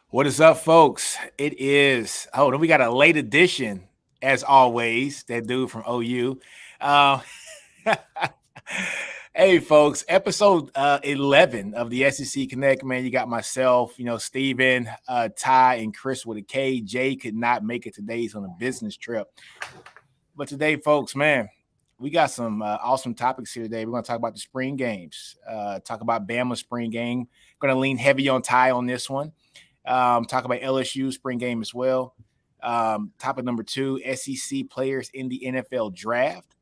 What is up, folks? It is, we got a late edition, as always, that dude from OU. Uh, hey, folks, episode 11 of the SEC Connect, man. You got myself, Steven, Ty, and Chris with a K. Jay could not make it today. He's on a business trip. But today, folks, man, we got some awesome topics here today. We're going to talk about the spring games, talk about Bama spring game. Going to lean heavy on Ty on this one. Talk about LSU spring game as well. Topic number 2, SEC players in the NFL draft,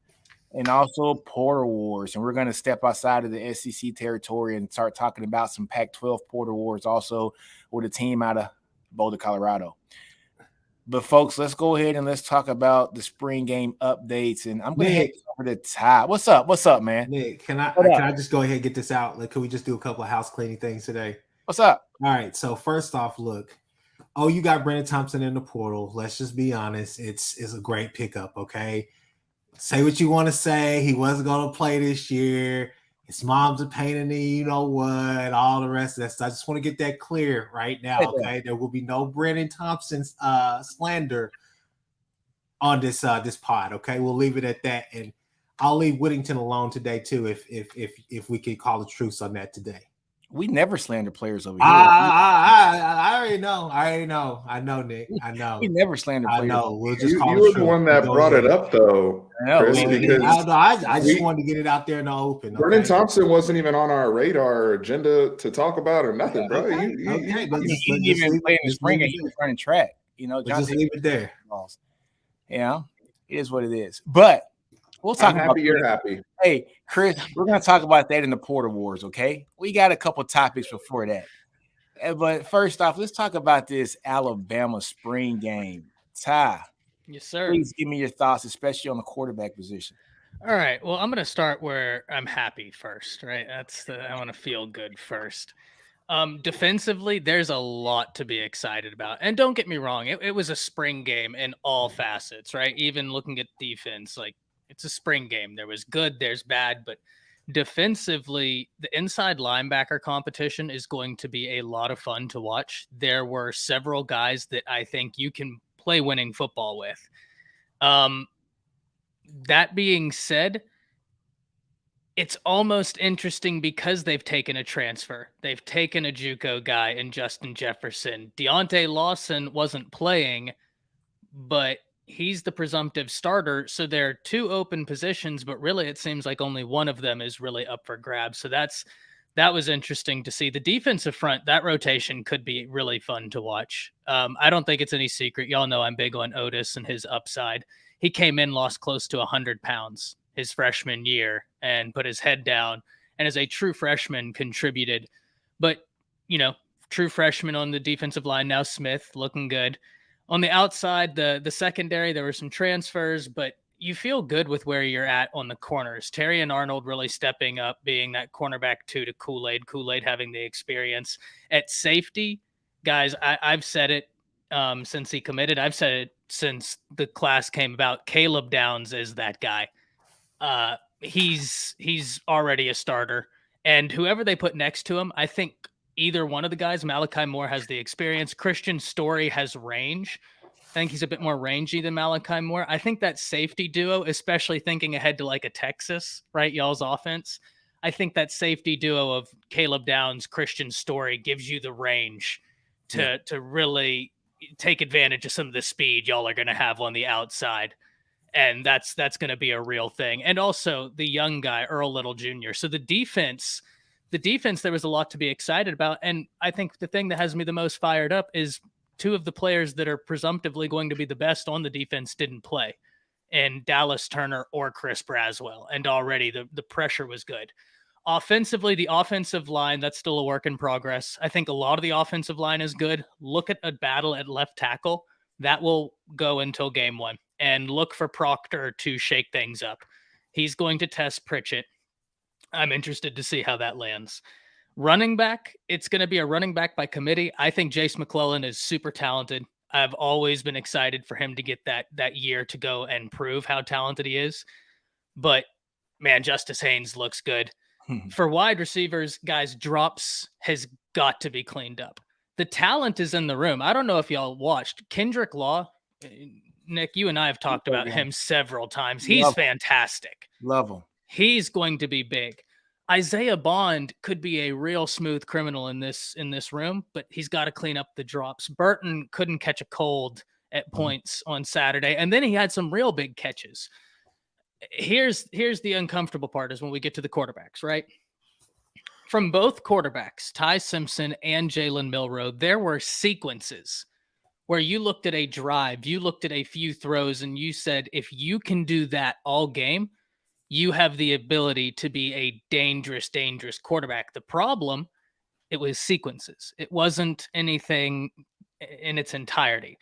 and also Porter Wars. And we're going to step outside of the SEC territory and start talking about some Pac-12 Porter Wars also with a team out of Boulder, Colorado. But, folks, let's go ahead and let's talk about the spring game updates. And I'm going to head over to Ty. What's up? What's up, man? Nick, can I just go ahead and get this out? Like, can we just do a couple of house cleaning things today? What's up? All right. So first off, look. Oh, you got Brandon Thompson in the portal. Let's just be honest. It's a great pickup, okay? Say what you want to say. He wasn't going to play this year. His mom's a pain in the you-know-what, all the rest of that stuff. I just want to get that clear right now, okay? There will be no Brandon Thompson slander on this pod, okay? We'll leave it at that. And I'll leave Whittington alone today, too, if we can call a truce on that today. We never slander players over here. I already know. I know, Nick. I know. We never slander players. I know. We'll just call you were the one that brought it up, though, Chris, because I just wanted to get it out there in the open. Brandon Thompson wasn't even on our radar agenda to talk about or nothing, bro. Okay, he didn't even play in the spring and he was running track. Just leave it there. Yeah, it is what it is. But we'll talk about you're happy. Hey, Chris, we're going to talk about that in the Porter Wars, okay? We got a couple topics before that. But first off, let's talk about this Alabama spring game. Ty. Yes, sir. Please give me your thoughts, especially on the quarterback position. All right. Well, I'm going to start where I'm happy first, right? I want to feel good first. Defensively, there's a lot to be excited about. And don't get me wrong, it was a spring game in all facets, right? Even looking at defense, like, it's a spring game. There was good, there's bad, but defensively, the inside linebacker competition is going to be a lot of fun to watch. There were several guys that I think you can play winning football with. That being said, it's almost interesting because they've taken a transfer. They've taken a JUCO guy in Justin Jefferson. Deontay Lawson wasn't playing, but he's the presumptive starter. So there are 2 open positions, but really it seems like only one of them is really up for grabs. So that was interesting to see. The defensive front, that rotation could be really fun to watch. I don't think it's any secret. Y'all know I'm big on Otis and his upside. He came in, lost close to 100 pounds his freshman year and put his head down, and as a true freshman contributed. But, true freshman on the defensive line now, Smith, looking good. On the outside, the secondary, there were some transfers, but you feel good with where you're at on the corners. Terry and Arnold really stepping up, being that cornerback 2 to Kool-Aid. Kool-Aid having the experience. At safety, guys, I've said it since he committed. I've said it since the class came about. Caleb Downs is that guy. He's already a starter. And whoever they put next to him, I think either one of the guys, Malachi Moore has the experience. Christian Story has range. I think he's a bit more rangy than Malachi Moore. I think that safety duo, especially thinking ahead to like a Texas, right, y'all's offense, I think that safety duo of Caleb Downs, Christian Story gives you the range to really take advantage of some of the speed y'all are going to have on the outside. And that's going to be a real thing. And also the young guy, Earl Little Jr. So the defense, there was a lot to be excited about. And I think the thing that has me the most fired up is 2 of the players that are presumptively going to be the best on the defense didn't play, and Dallas Turner or Chris Braswell. And already the pressure was good. Offensively, the offensive line, that's still a work in progress. I think a lot of the offensive line is good. Look at a battle at left tackle. That will go until game 1. And look for Proctor to shake things up. He's going to test Pritchett. I'm interested to see how that lands. Running back, it's going to be a running back by committee. I think Jace McClellan is super talented. I've always been excited for him to get that year to go and prove how talented he is. But, man, Justice Haynes looks good. For wide receivers, guys, drops has got to be cleaned up. the talent is in the room. I don't know if y'all watched Kendrick Law. Nick, you and I have talked about him several times. He's fantastic. Love him. He's going to be big. Isaiah Bond could be a real smooth criminal in this room, but he's got to clean up the drops. Burton couldn't catch a cold at points on Saturday, and then he had some real big catches. Here's the uncomfortable part is when we get to the quarterbacks, right? From both quarterbacks, Ty Simpson and Jalen Milroe, there were sequences where you looked at a drive, you looked at a few throws, and you said, if you can do that all game, you have the ability to be a dangerous, dangerous quarterback. The problem, it was sequences. It wasn't anything in its entirety.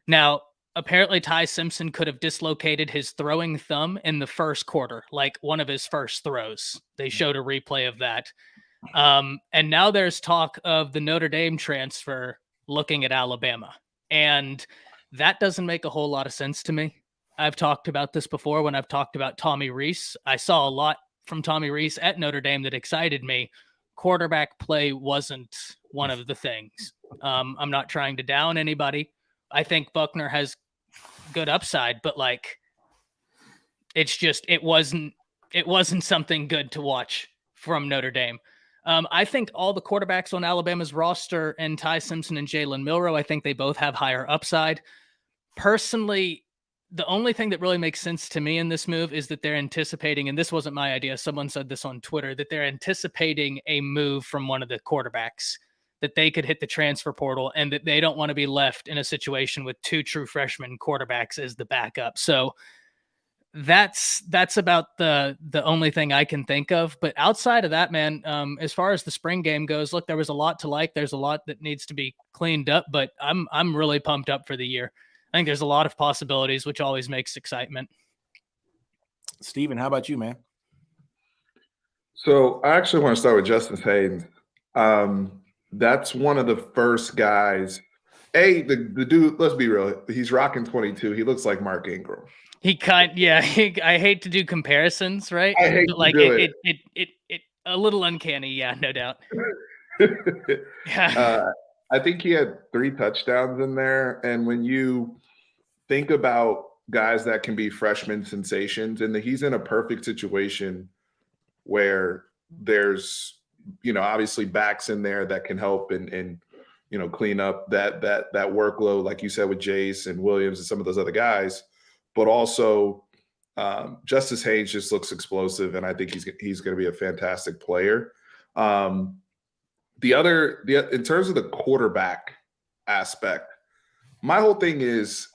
Now, apparently Ty Simpson could have dislocated his throwing thumb in the first quarter, like one of his first throws. They showed a replay of that. And now there's talk of the Notre Dame transfer looking at Alabama. And that doesn't make a whole lot of sense to me. I've talked about this before when I've talked about Tommy Rees. I saw a lot from Tommy Rees at Notre Dame that excited me. Quarterback play wasn't one of the things. I'm not trying to down anybody. I think Buckner has good upside, but like, it's just, it wasn't something good to watch from Notre Dame. I think all the quarterbacks on Alabama's roster and Ty Simpson and Jalen Milroe, I think they both have higher upside. Personally, the only thing that really makes sense to me in this move is that they're anticipating, and this wasn't my idea, someone said this on Twitter, that they're anticipating a move from one of the quarterbacks, that they could hit the transfer portal, and that they don't want to be left in a situation with two true freshman quarterbacks as the backup. So that's about the only thing I can think of. But outside of that, man, as far as the spring game goes, look, there was a lot to like. There's a lot that needs to be cleaned up, but I'm really pumped up for the year. I think there's a lot of possibilities, which always makes excitement. Steven, how about you, man? So I actually want to start with Justice Haynes. That's one of the first guys. The dude, let's be real, he's rocking 22. He looks like Mark Ingram. I hate to do comparisons, right? I hate but like to do it a little uncanny, yeah, no doubt. I think he had 3 touchdowns in there. And when you think about guys that can be freshman sensations, and he's in a perfect situation where there's, obviously backs in there that can help and clean up that workload, like you said, with Jace and Williams and some of those other guys. But also Justice Haynes just looks explosive, and I think he's going to be a fantastic player. In terms of the quarterback aspect, my whole thing is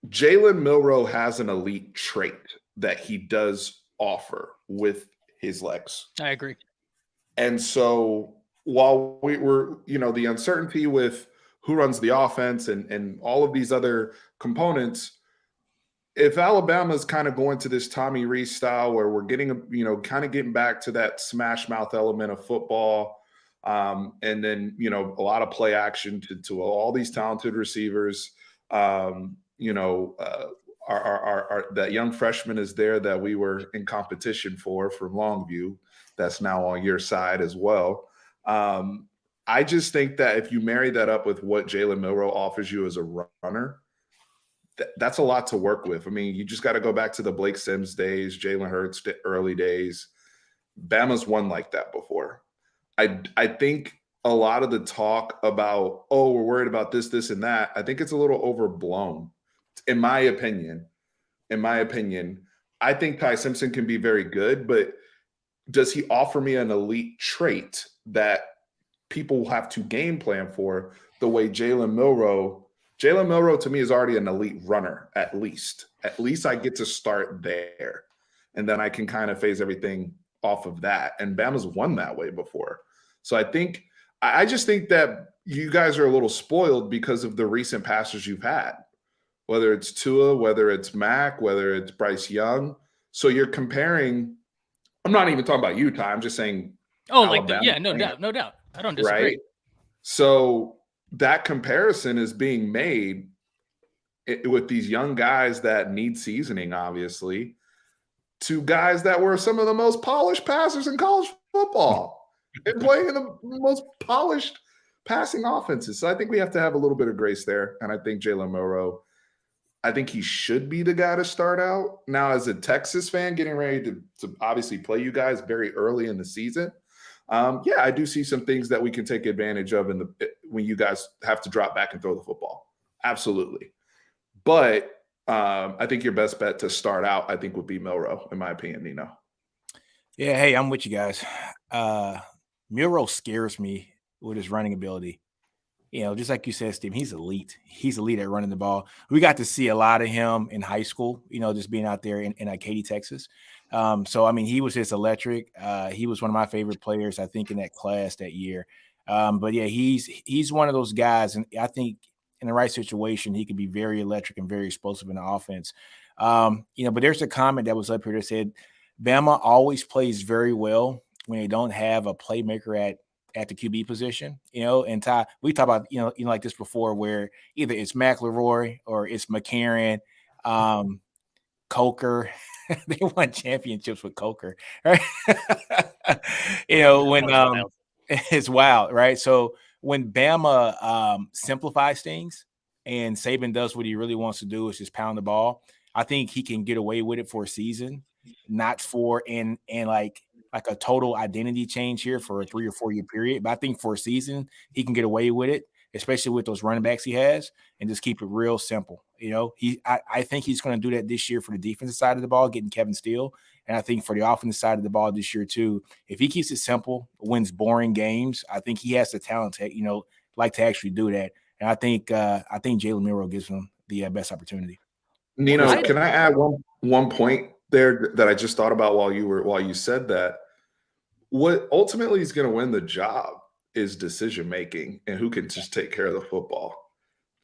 Jalen Milroe has an elite trait that he does offer with his legs. I agree. And so while we were, the uncertainty with who runs the offense and all of these other components, if Alabama's kind of going to this Tommy Rees style where we're getting, kind of getting back to that smash mouth element of football, and then, a lot of play action to all these talented receivers, that young freshman is there that we were in competition for from Longview. That's now on your side as well. I just think that if you marry that up with what Jalen Milroe offers you as a runner, that's a lot to work with. I mean, you just got to go back to the Blake Sims days, Jalen Hurts early days. Bama's won like that before. I think a lot of the talk about, we're worried about this, and that, I think it's a little overblown, in my opinion. I think Ty Simpson can be very good, but does he offer me an elite trait that people will have to game plan for the way Jalen Milroe to me is already an elite runner, at least. At least I get to start there. And then I can kind of phase everything off of that. And Bama's won that way before. So I just think that you guys are a little spoiled because of the recent passers you've had, whether it's Tua, whether it's Mac, whether it's Bryce Young. So you're comparing, I'm not even talking about Utah. I'm just saying. No doubt. I don't disagree. Right? So that comparison is being made with these young guys that need seasoning, obviously, to guys that were some of the most polished passers in college football and playing in the most polished passing offenses. So I think we have to have a little bit of grace there. And I think Jalen Milroe, I think he should be the guy to start out. Now, as a Texas fan, getting ready to obviously play you guys very early in the season, yeah, I do see some things that we can take advantage of when you guys have to drop back and throw the football. Absolutely. But I think your best bet to start out, I think, would be Milroe, in my opinion, Nino. Yeah, hey, I'm with you guys. Milroe scares me with his running ability. Just like you said, Steve, he's elite. He's elite at running the ball. We got to see a lot of him in high school, just being out there in Katy, Texas. So, I mean, he was just electric. He was one of my favorite players, I think, in that class that year. But, yeah, he's one of those guys, and I think in the right situation, he could be very electric and very explosive in the offense. But there's a comment that was up here that said, Bama always plays very well when they don't have a playmaker at the QB position, and Ty, we talked about, like this before, where either it's McElroy or it's McCarron, Coker. They won championships with Coker, right? When it's wild, right? So when Bama simplifies things and Saban does what he really wants to do, is just pound the ball, I think he can get away with it for a season, not for and like a total identity change here for a 3 or 4 year period. But I think for a season, he can get away with it, especially with those running backs he has, and just keep it real simple. I think he's going to do that this year for the defensive side of the ball, getting Kevin Steele. And I think for the offensive side of the ball this year too, if he keeps it simple, wins boring games, I think he has the talent to, like to actually do that. And I think Jalen Milroe gives him the best opportunity. Nino, can I add one point there that I just thought about while you said that? What ultimately is going to win the job is decision making and who can just take care of the football.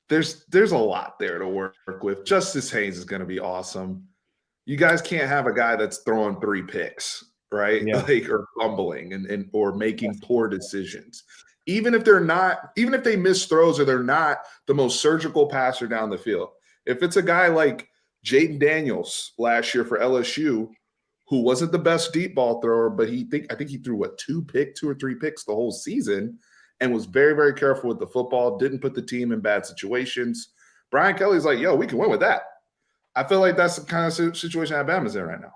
There's a lot there to work with. Justice Haynes is going to be awesome. You guys can't have a guy that's throwing 3 picks, right? Yeah. Or fumbling and or making poor decisions. Even if they miss throws or they're not the most surgical passer down the field. If it's a guy like Jaden Daniels last year for LSU, who wasn't the best deep ball thrower, but I think he threw 2 or 3 picks the whole season and was very, very careful with the football, didn't put the team in bad situations. Brian Kelly's like, yo, we can win with that. I feel like that's the kind of situation Alabama's in right now.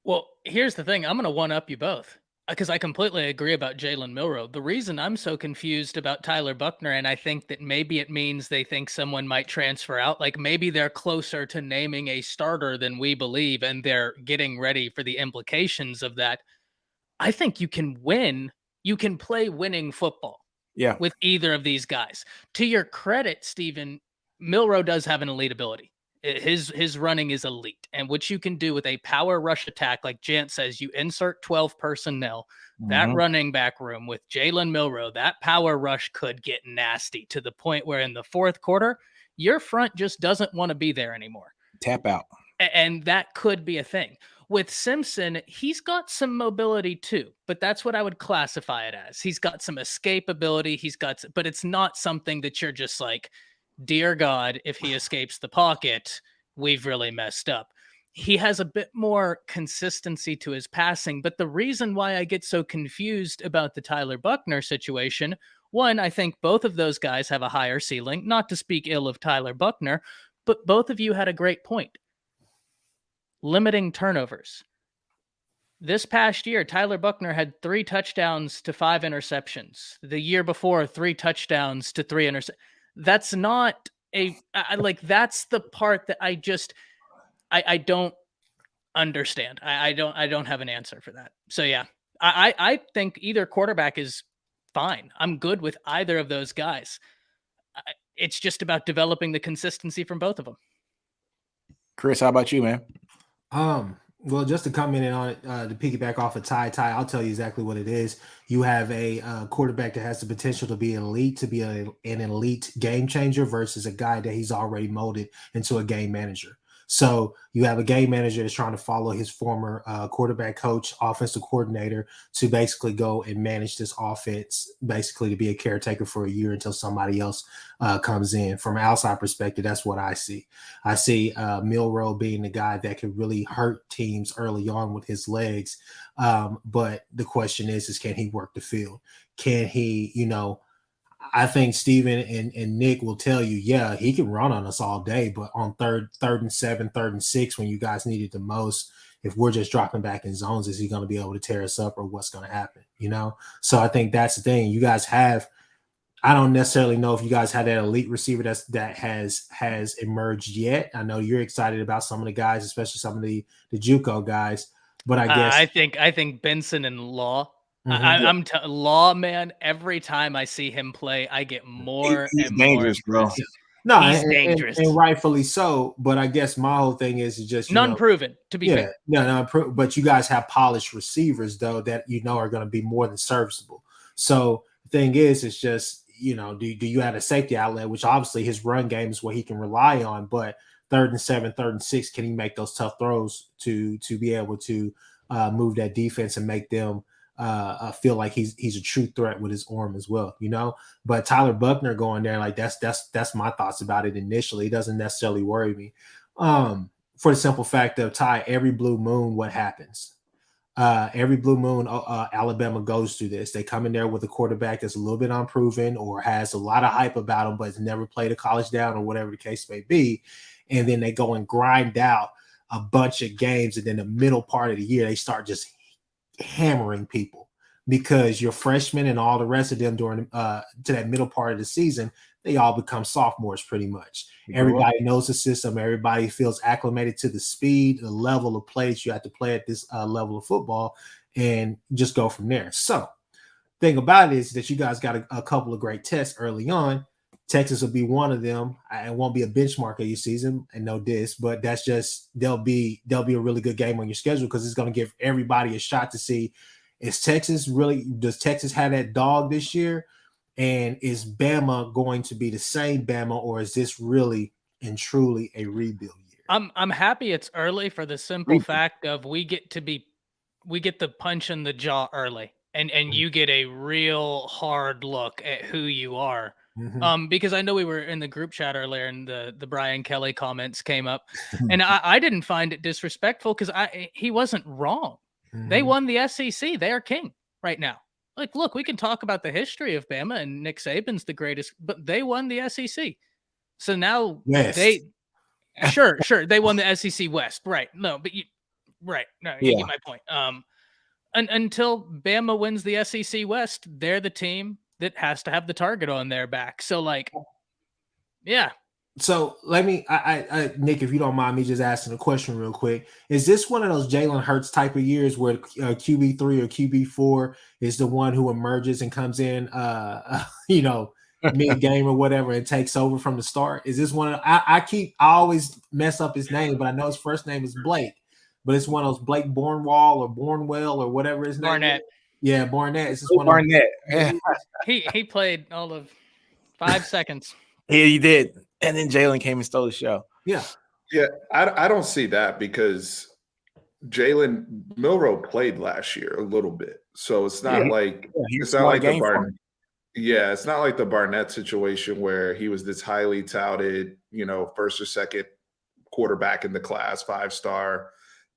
Well, here's the thing. I'm going to one-up you both because I completely agree about Jalen Milroe. The reason I'm so confused about Tyler Buchner, and I think that maybe it means they think someone might transfer out, like maybe they're closer to naming a starter than we believe, and they're getting ready for the implications of that. I think you can win. You can play winning football with either of these guys. To your credit, Stephen, Milroe does have an elite ability. His running is elite. And what you can do with a power rush attack, like Jant says, you insert 12 personnel, that running back room with Jalen Milroe, that power rush could get nasty to the point where in the fourth quarter, your front just doesn't want to be there anymore. Tap out. And that could be a thing. With Simpson, he's got some mobility too, but that's what I would classify it as. He's got some escapability. But it's not something that you're just like, dear God, if he escapes the pocket, we've really messed up. He has a bit more consistency to his passing, but the reason why I get so confused about the Tyler Buchner situation, one, I think both of those guys have a higher ceiling, not to speak ill of Tyler Buchner, but both of you had a great point. Limiting turnovers. This past year, Tyler Buchner had 3 touchdowns to 5 interceptions. The year before, 3 touchdowns to 3 interceptions. That's not that's the part that I don't understand. I don't have an answer for that. So yeah, I think either quarterback is fine. I'm good with either of those guys. It's just about developing the consistency from both of them. Chris, how about you, man? Well, just to comment on it, to piggyback off of Ty, I'll tell you exactly what it is. You have a quarterback that has the potential to be elite, to be an elite game changer versus a guy that he's already molded into a game manager. So you have a game manager that's trying to follow his former quarterback coach, offensive coordinator, to basically go and manage this offense, basically to be a caretaker for a year until somebody else comes in. From an outside perspective, that's what I see. I see Milroe being the guy that could really hurt teams early on with his legs. But the question is can he work the field? Can he, I think Steven and Nick will tell you, yeah, he can run on us all day, but on third and 7, 3rd and 6, when you guys need it the most, if we're just dropping back in zones, is he going to be able to tear us up, or what's going to happen? So I think that's the thing. You guys have, I don't necessarily know if you guys have that elite receiver that has emerged yet. I know you're excited about some of the guys, especially some of the JUCO guys, but I guess I think Benson and Law. I'm Law, man. Every time I see him play, I get more He's and dangerous, more. bro. No, he's dangerous, and rightfully so. But I guess my whole thing is just none proven, to be fair. But you guys have polished receivers though that are going to be more than serviceable. So the thing is, it's just do you have a safety outlet, which obviously his run game is what he can rely on. But 3rd and 7, 3rd and 6, can he make those tough throws to be able to move that defense and make them feel like he's a true threat with his arm as well, But Tyler Buckner going there, like that's my thoughts about it initially. It doesn't necessarily worry me. For the simple fact of Ty, every blue moon, what happens? Every blue moon, Alabama goes through this. They come in there with a quarterback that's a little bit unproven or has a lot of hype about him, but has never played a college down or whatever the case may be. And then they go and grind out a bunch of games. And then the middle part of the year, they start just hammering people because your freshmen and all the rest of them during to that middle part of the season, they all become sophomores pretty much. Everybody knows the system. Everybody feels acclimated to the speed, the level of plays you have to play at this level of football, and just go from there. So thing about it is that you guys got a couple of great tests early on. Texas will be one of them. It won't be a benchmark of your season, and no diss, but that's just there'll be a really good game on your schedule because it's going to give everybody a shot to see does Texas have that dog this year, and is Bama going to be the same Bama, or is this really and truly a rebuild year? I'm happy it's early for the simple fact of we get the punch in the jaw early, and you get a real hard look at who you are. Because I know we were in the group chat earlier and the Brian Kelly comments came up and I didn't find it disrespectful because he wasn't wrong. They won the SEC. They are king right now. Like, look, we can talk about the history of Bama and Nick Saban's the greatest, but they won the SEC. So now sure, they won the SEC West. Right. No, but you get my point. Until Bama wins the SEC West, they're the team that has to have the target on their back. So yeah. So let me, Nick, if you don't mind me just asking a question real quick, is this one of those Jalen Hurts type of years where QB3 or QB4 is the one who emerges and comes in, mid game or whatever and takes over from the start? Is this one of, I always mess up his name, but I know his first name is Blake, but it's one of those Blake Bornwall or Bornwell or whatever his name is. Yeah, Barnett. Is this one Barnett? Yeah. He played all of 5 seconds. Yeah, he did. And then Jalen came and stole the show. Yeah. Yeah, I don't see that because Jalen Milroe played last year a little bit. So it's not it's not like the Barnett situation where he was this highly touted, first or second quarterback in the class, 5-star.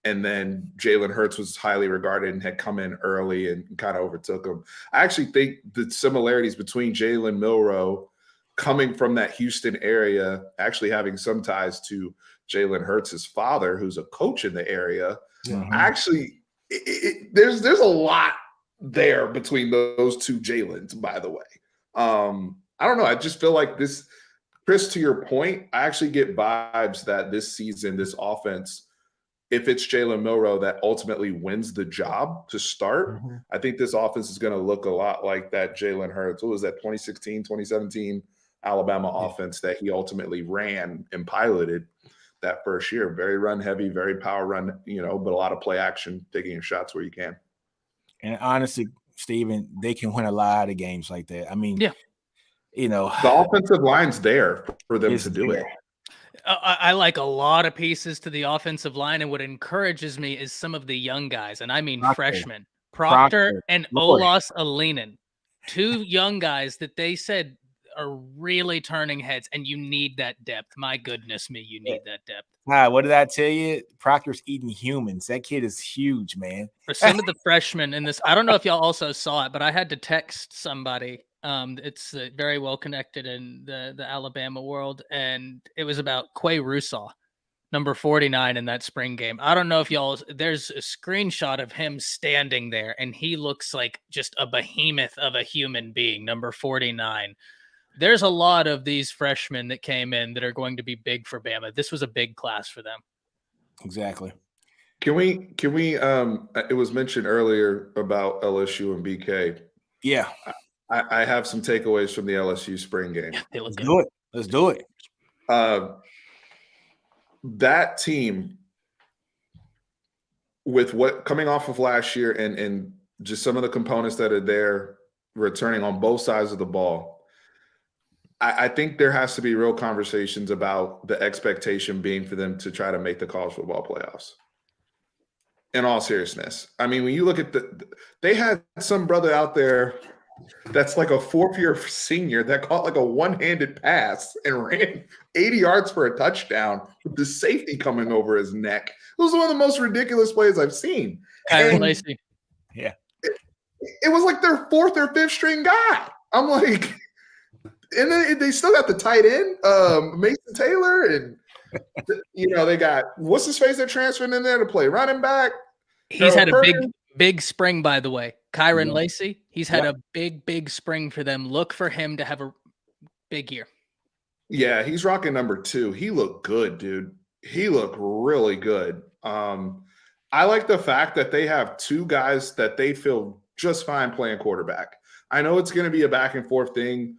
And then Jalen Hurts was highly regarded and had come in early and kind of overtook him. I actually think the similarities between Jalen Milroe coming from that Houston area, actually having some ties to Jalen Hurts' father, who's a coach in the area, actually, there's a lot there between those two Jalens, by the way. I don't know. I just feel like this, Chris, to your point, I actually get vibes that this season, this offense, if it's Jalen Milroe that ultimately wins the job to start, I think this offense is going to look a lot like that Jalen Hurts. What was that, 2016, 2017 Alabama offense that he ultimately ran and piloted that first year? Very run heavy, very power run, but a lot of play action, taking your shots where you can. And honestly, Steven, they can win a lot of games like that. I mean, the offensive line's there for them to do it. I like a lot of pieces to the offensive line, and what encourages me is some of the young guys, and I mean freshmen, Proctor and Olas Alinen, 2 young guys that they said are really turning heads, and you need that depth. My goodness me, you need that depth. What did I tell you? Proctor's eating humans. That kid is huge, man. For some of the freshmen in this, I don't know if y'all also saw it, but I had to text somebody It's very well connected in the Alabama world, and it was about Quay Russaw, number 49 in that spring game. I don't know if there's a screenshot of him standing there, and he looks like just a behemoth of a human being, number 49. There's a lot of these freshmen that came in that are going to be big for Bama. This was a big class for them. Exactly. Can we it was mentioned earlier about LSU and BK. Yeah. I have some takeaways from the LSU spring game. Let's do it. Let's do it. That team, with what coming off of last year and just some of the components that are there returning on both sides of the ball, I think there has to be real conversations about the expectation being for them to try to make the college football playoffs. In all seriousness, I mean, when you look at they had some brother out there that's like a fourth-year senior that caught like a one-handed pass and ran 80 yards for a touchdown with the safety coming over his neck. It was one of the most ridiculous plays I've seen. Kyron Lacy. Yeah. It was like their fourth or fifth string guy. I'm like, and then they still got the tight end, Mason Taylor, and they got what's his face that transferred in there to play running back. He's had a big spring, by the way. Kyron Lacy. He's had a big spring for them. Look for him to have a big year. Yeah, he's rocking number 2. He looked good, dude. He looked really good. I like the fact that they have 2 guys that they feel just fine playing quarterback. I know it's going to be a back and forth thing,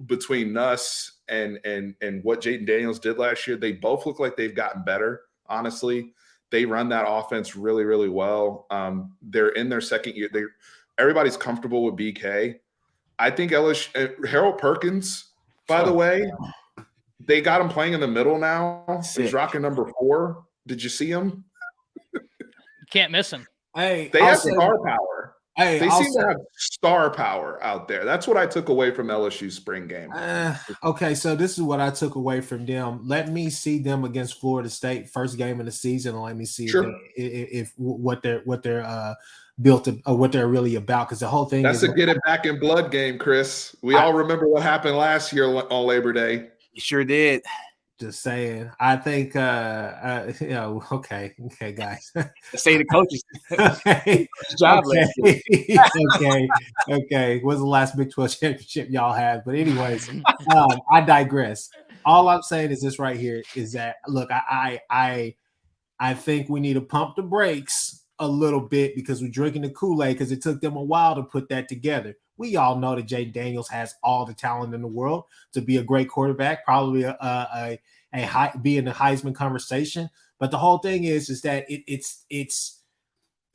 between Nuss and what Jaden Daniels did last year. They both look like they've gotten better, honestly. They run that offense really, really well. They're in their second year. Everybody's comfortable with BK. I think Harold Perkins, by the way, they got him playing in the middle now. He's rocking number 4. Did you see him? You can't miss him. Hey, they have star power. They seem to have star power out there. That's what I took away from LSU's spring game. Okay, so this is what I took away from them. Let me see them against Florida State, first game of the season, and let me see if what they're built to, or what they're really about. Because the whole thing that's a get it back in blood game, Chris. We all remember what happened last year on Labor Day. You sure did. Just saying. I think okay, guys. Say the coaches. Okay. Job okay. What's the last Big 12 championship y'all had? But anyways, I digress. All I'm saying is this right here is that look, I think we need to pump the brakes a little bit because we're drinking the Kool-Aid because it took them a while to put that together. We all know that Jaden Daniels has all the talent in the world to be a great quarterback, probably be in the Heisman conversation. But the whole thing is that it's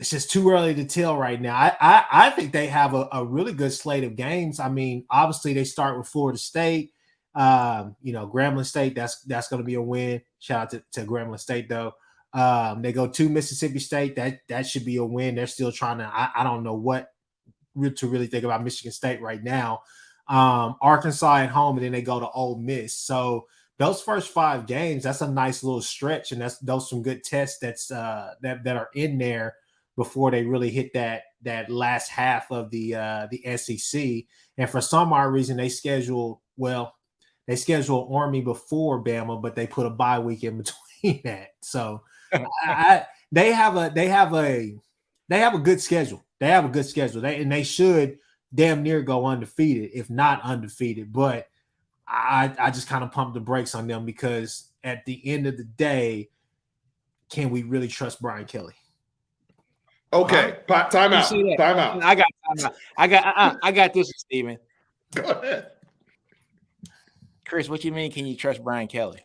just too early to tell right now. I think they have a really good slate of games. I mean, obviously they start with Florida State, Grambling State. That's going to be a win. Shout out to Grambling State though. They go to Mississippi State. That should be a win. They're still trying to. I don't know what to really think about Michigan State right now. Arkansas at home, and then they go to Ole Miss. So those first 5 games, that's a nice little stretch, and those some good tests that are in there before they really hit that last half of the SEC. And for some odd reason, they schedule Army before Bama, but they put a bye week in between that. So they have a good schedule. They have a good schedule. They should damn near go undefeated, if not undefeated. But I just kind of pumped the brakes on them because at the end of the day, can we really trust Brian Kelly? Okay, time out. Time out. I got time out. I got this, Steven. Go ahead. Chris, what you mean? Can you trust Brian Kelly?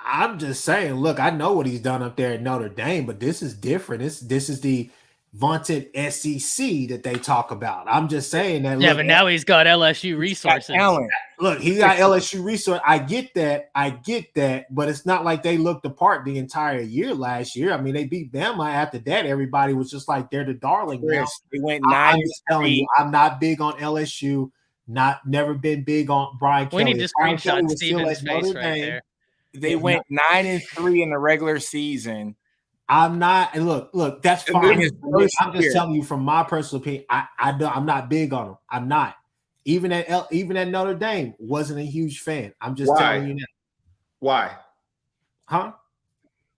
I'm just saying, look, I know what he's done up there at Notre Dame, but this is different. This is the vaunted SEC that they talk about. I'm just saying that. Yeah, but now he's got LSU resources. Look, he got LSU resources. I get that, but it's not like they looked apart the entire year last year. I mean, they beat Bama. After that, everybody was just like they're the darling. Now. They went 9. I'm just telling you, I'm not big on LSU. Never been big on Brian Kelly. We need to screenshot Steven's face right there. They went 9-3 in the regular season. I'm not. And look, that's And fine. then- I'm just telling you from my personal opinion. I'm not big on him. I'm not. Even at Notre Dame, wasn't a huge fan. I'm just telling you that. Why? Huh?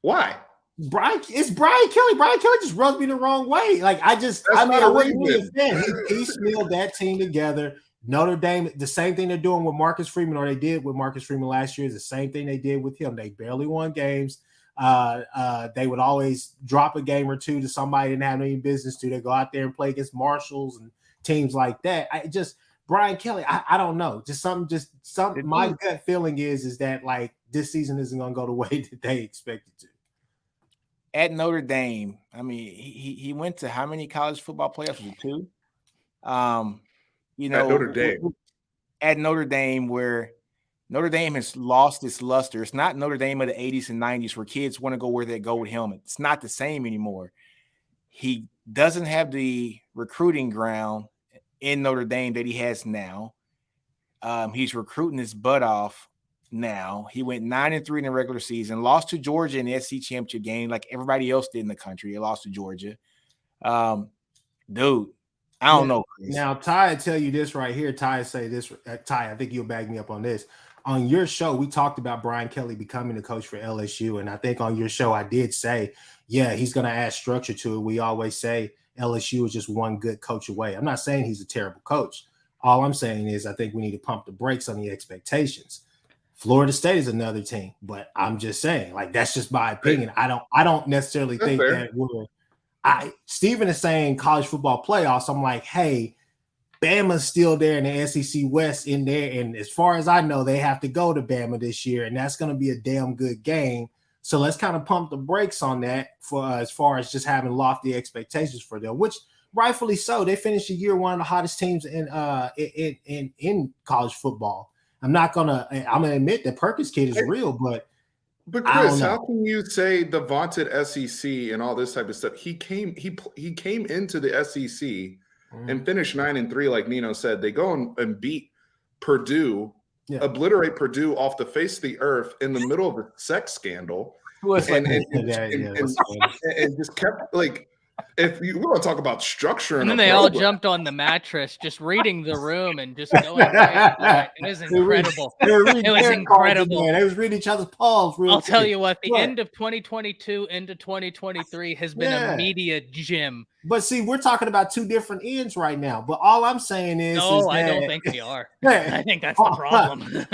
Why? It's Brian Kelly. Brian Kelly just rubs me the wrong way. Like I wasn't really a fan. He piecemealed that team together. Notre Dame, the same thing they're doing with Marcus Freeman, or they did with Marcus Freeman last year, is the same thing they did with him. They barely won games. They would always drop a game or two to somebody they didn't have any business to. They go out there and play against Marshalls and teams like that. Brian Kelly, I don't know. My gut feeling is that like this season isn't going to go the way that they expected to. At Notre Dame, I mean, he went to how many college football playoffs? Was it 2? At Notre Dame. At Notre Dame, where Notre Dame has lost its luster. It's not Notre Dame of the 80s and 90s where kids want to go wear that gold helmet. It's not the same anymore. He doesn't have the recruiting ground in Notre Dame that he has now. He's recruiting his butt off now. He went 9-3 in the regular season, lost to Georgia in the SEC championship game like everybody else did in the country. He lost to Georgia. Dude, I don't know, Chris. Now, Ty, I tell you this right here. Ty, say this. Ty, I think you'll back me up on this. On your show, we talked about Brian Kelly becoming the coach for LSU, and I think on your show I did say, yeah, he's going to add structure to it. We always say LSU is just one good coach away. I'm not saying he's a terrible coach. All I'm saying is I think we need to pump the brakes on the expectations. Florida State is another team, but I'm just saying, like, that's just my opinion. I don't necessarily think that we're Steven is saying college football playoffs. I'm like, hey, Bama's still there in the SEC West in there. And as far as I know, they have to go to Bama this year, and that's going to be a damn good game. So let's kind of pump the brakes on that for as far as just having lofty expectations for them, which rightfully so. They finished the year one of the hottest teams in college football. I'm gonna admit that Perkins kid is real, but Chris, how can you say the vaunted SEC and all this type of stuff? He came into the SEC and finished 9-3, like Nino said. They go and beat Purdue, obliterate Purdue off the face of the earth in the middle of a sex scandal, and just kept like. If we're going to talk about structure, and then they all jumped on the mattress, just reading the room and just going. It was incredible. It was incredible. They was reading each other's palms. I'll tell you what. The end of 2022 into 2023 has been a media gym. But see, we're talking about two different ends right now. But all I'm saying is, I don't think we are. I think that's the problem.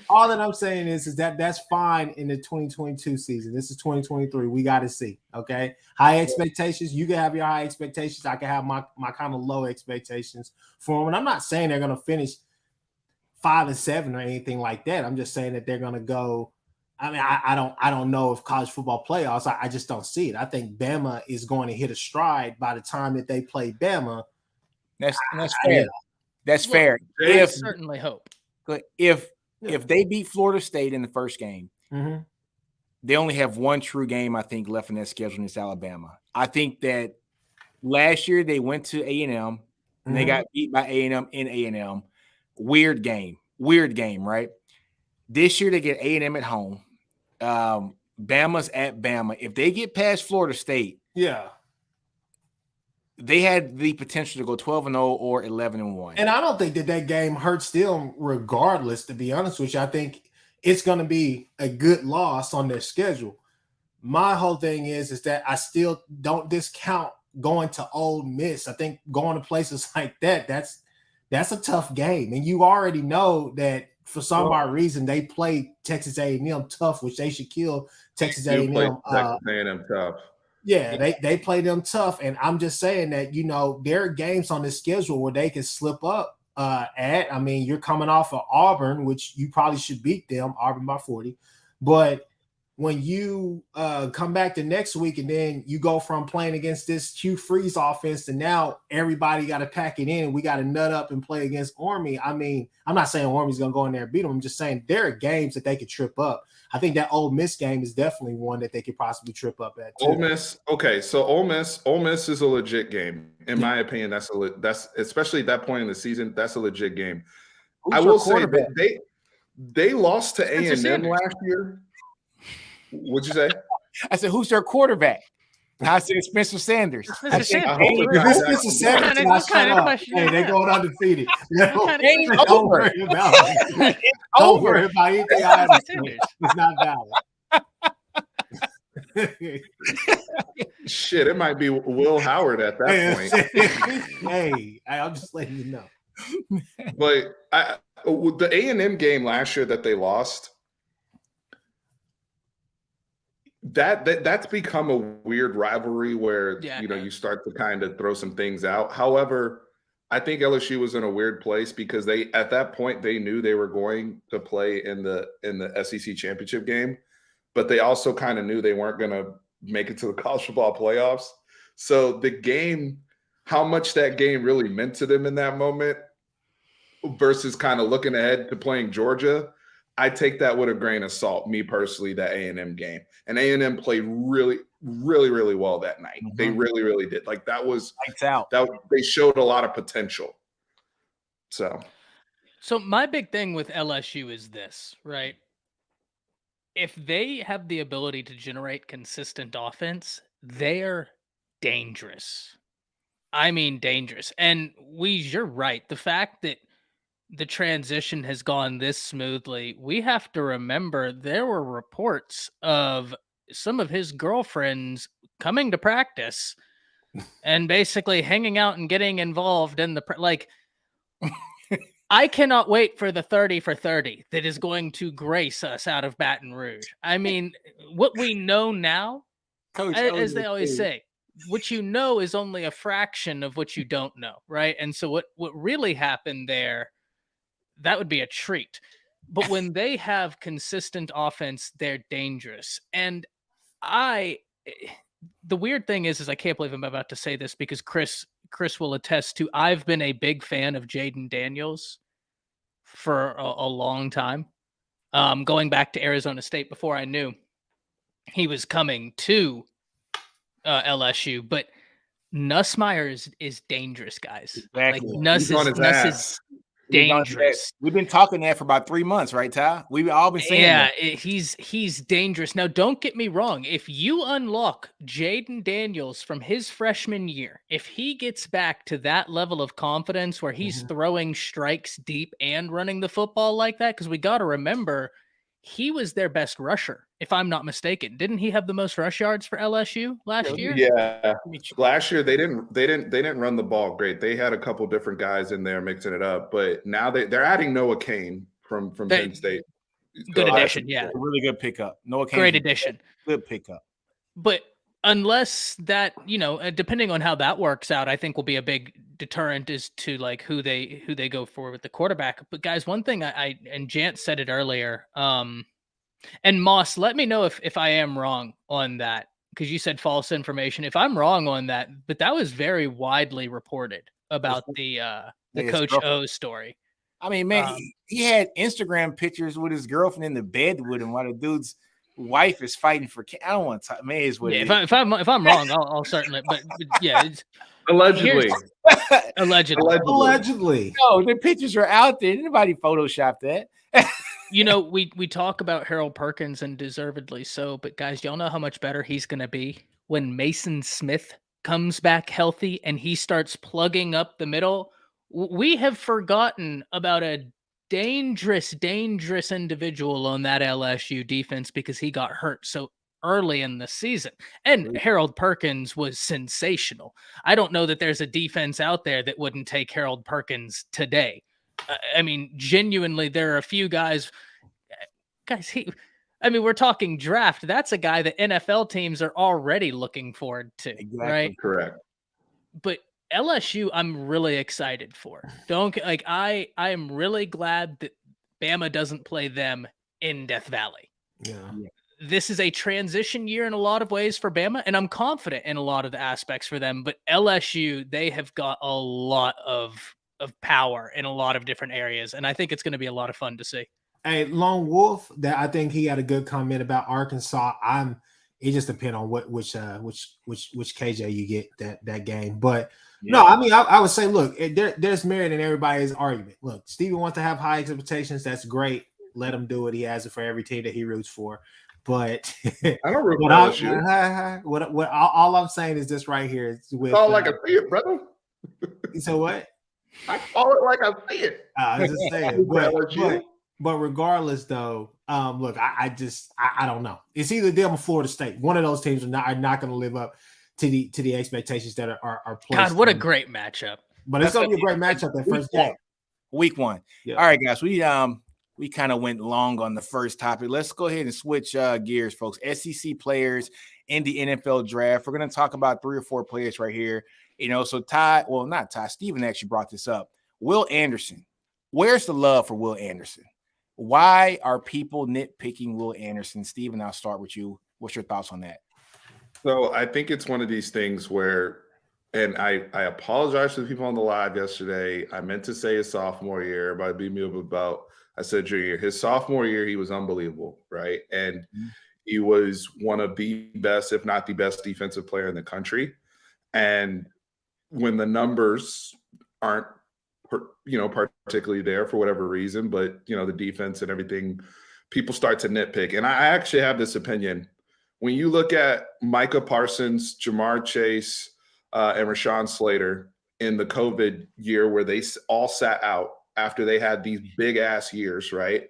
all that I'm saying is that that's fine in the 2022 season. This is 2023. We got to see. Okay, high expectations. You can have your high expectations. I can have my kind of low expectations for them. And I'm not saying they're going to finish 5-7 or anything like that. I'm just saying that they're going to go. I mean, I don't know if college football playoffs. I just don't see it. I think Bama is going to hit a stride by the time that they play Bama. That's fair. That's fair. I certainly hope. If they beat Florida State in the first game, they only have one true game, I think, left in their schedule, and it's Alabama. I think that last year they went to A&M, and they got beat by A&M in A&M. Weird game, right? This year they get A&M at home. Bama's at Bama. If they get past Florida State, they had the potential to go 12-0 or 11-1. And I don't think that game hurts them regardless, to be honest with you. I think it's going to be a good loss on their schedule. My whole thing is that I still don't discount going to Ole Miss. I think going to places like that's a tough game. And you already know that for some odd reason they play Texas A&M tough, which they should kill Texas A&M. Texas A&M tough. Yeah, they play them tough. And I'm just saying that, there are games on this schedule where they can slip up at. I mean, you're coming off of Auburn, which you probably should beat them, Auburn by 40. But when you come back to next week and then you go from playing against this Hugh Freeze offense to now everybody got to pack it in and we got to nut up and play against Army. I mean, I'm not saying Army's going to go in there and beat them. I'm just saying there are games that they could trip up. I think that Ole Miss game is definitely one that they could possibly trip up at too. Ole Miss, okay, so Ole Miss is a legit game. In my opinion, that's especially at that point in the season, that's a legit game. I will say that they lost to A&M last year. What'd you say? I said, who's their quarterback? I said Spencer Sanders. Spencer I said, Sanders. game If it's over. Spencer Sanders, What shut kind of up. question Hey, is they that? going undefeated. Game Don't over. worry about it. It's Don't over. worry about anything I understand. It's not valid. Shit, it might be Will Howard at that point. Hey, I'm just letting you know. But the A&M game last year that they lost, that's become a weird rivalry where you start to kind of throw some things out. However, I think LSU was in a weird place because at that point they knew they were going to play in the SEC championship game, but they also kind of knew they weren't going to make it to the college football playoffs. So the game, how much that game really meant to them in that moment versus kind of looking ahead to playing Georgia, I take that with a grain of salt, me personally, that A&M game. And A&M played really, really, really well that night. Mm-hmm. They really, really did. Like that was lights out. They showed a lot of potential. So my big thing with LSU is this, right? If they have the ability to generate consistent offense, they're dangerous. I mean, dangerous. And you're right. The fact that the transition has gone this smoothly, we have to remember there were reports of some of his girlfriends coming to practice and basically hanging out and getting involved in the I cannot wait for the 30 for 30 that is going to grace us out of Baton Rouge. I mean, what we know now, Coach, as they always say, what you know is only a fraction of what you don't know, right? And so what really happened there, that would be a treat. But when they have consistent offense, they're dangerous. And the weird thing is I can't believe I'm about to say this because Chris will attest to, I've been a big fan of Jaden Daniels for a long time, going back to Arizona State before I knew he was coming to LSU. But Nussmeier is dangerous, guys. Exactly. Like Nuss is dangerous. We've been talking that for about 3 months, right, Ty? We've all been saying that. He's dangerous. Now, don't get me wrong. If you unlock Jaden Daniels from his freshman year, if he gets back to that level of confidence where he's throwing strikes deep and running the football like that, because we got to remember, he was their best rusher, if I'm not mistaken. Didn't he have the most rush yards for LSU last year? Yeah, last year they didn't run the ball great. They had a couple different guys in there mixing it up, but now they're adding Noah Kane from Penn State. Good addition, yeah, a really good pickup. Noah Kane, great addition, good pickup. But unless that, depending on how that works out, I think will be a big deterrent as to like who they go for with the quarterback. But guys, one thing and Jant said it earlier, and Moss, let me know if I am wrong on that, because you said false information. If I'm wrong on that, but that was very widely reported about the Coach O story. I mean, man, he had Instagram pictures with his girlfriend in the bed with him while the dude's wife is fighting for. I don't want to. Man, is what. Yeah, if I'm wrong, I'll certainly. But yeah, it's, allegedly. Allegedly. No, the pictures are out there. Nobody photoshopped that. We talk about Harold Perkins, and deservedly so. But guys, y'all know how much better he's going to be when Mason Smith comes back healthy and he starts plugging up the middle. We have forgotten about a dangerous individual on that LSU defense because he got hurt so early in the season. And Harold Perkins was sensational. I don't know that there's a defense out there that wouldn't take Harold Perkins today. I mean, genuinely, there are a few guys, we're talking draft. That's a guy that NFL teams are already looking forward to, exactly. Right? Correct. But LSU, I'm really excited for. I am really glad that Bama doesn't play them in Death Valley. Yeah. This is a transition year in a lot of ways for Bama, and I'm confident in a lot of the aspects for them. But LSU, they have got a lot of power in a lot of different areas, and I think it's going to be a lot of fun to see. Hey, Lone Wolf, that I think he had a good comment about Arkansas. It just depends on which KJ you get that game, but. Yeah. No, I mean, I would say, look, there's merit in everybody's argument. Look, Stevie wants to have high expectations. That's great. Let him do it. He has it for every team that he roots for. But I don't root what for I'm LSU. what all I'm saying is this right here. It's with Call it like I see it, brother. so what? I call it like I see it. I was just saying, Root for LSU. but regardless, though, look, I don't know. It's either them or Florida State. One of those teams are not going to live up to the expectations that are placed. God, what a great matchup! But it's going to be a great matchup that first game. Week 1. Yeah. All right, guys. We kind of went long on the first topic. Let's go ahead and switch gears, folks. SEC players in the NFL draft. We're going to talk about 3 or 4 players right here. So not Ty, Steven actually brought this up. Will Anderson. Where's the love for Will Anderson? Why are people nitpicking Will Anderson? Steven, I'll start with you. What's your thoughts on that? So I think it's one of these things where, and I apologize to the people on the live yesterday. I meant to say his sophomore year. Everybody beat me up about, I said junior year. His sophomore year, he was unbelievable, right? And he was one of the best, if not the best defensive player in the country. And when the numbers aren't, particularly there for whatever reason, but, the defense and everything, people start to nitpick. And I actually have this opinion. When you look at Micah Parsons, Jamar Chase, and Rashawn Slater in the COVID year where they all sat out after they had these big-ass years, right?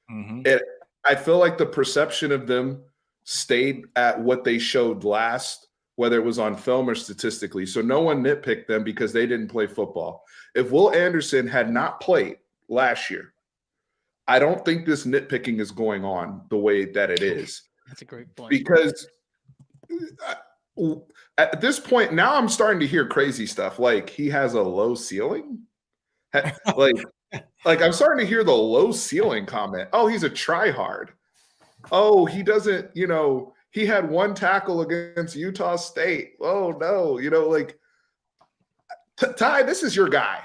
Mm-hmm. I feel like the perception of them stayed at what they showed last, whether it was on film or statistically. So no one nitpicked them because they didn't play football. If Will Anderson had not played last year, I don't think this nitpicking is going on the way that it is. That's a great point. Because at this point, now I'm starting to hear crazy stuff. Like he has a low ceiling. Like I'm starting to hear the low ceiling comment. Oh, he's a tryhard. Oh, he doesn't, he had 1 tackle against Utah State. Oh, no. Ty, this is your guy.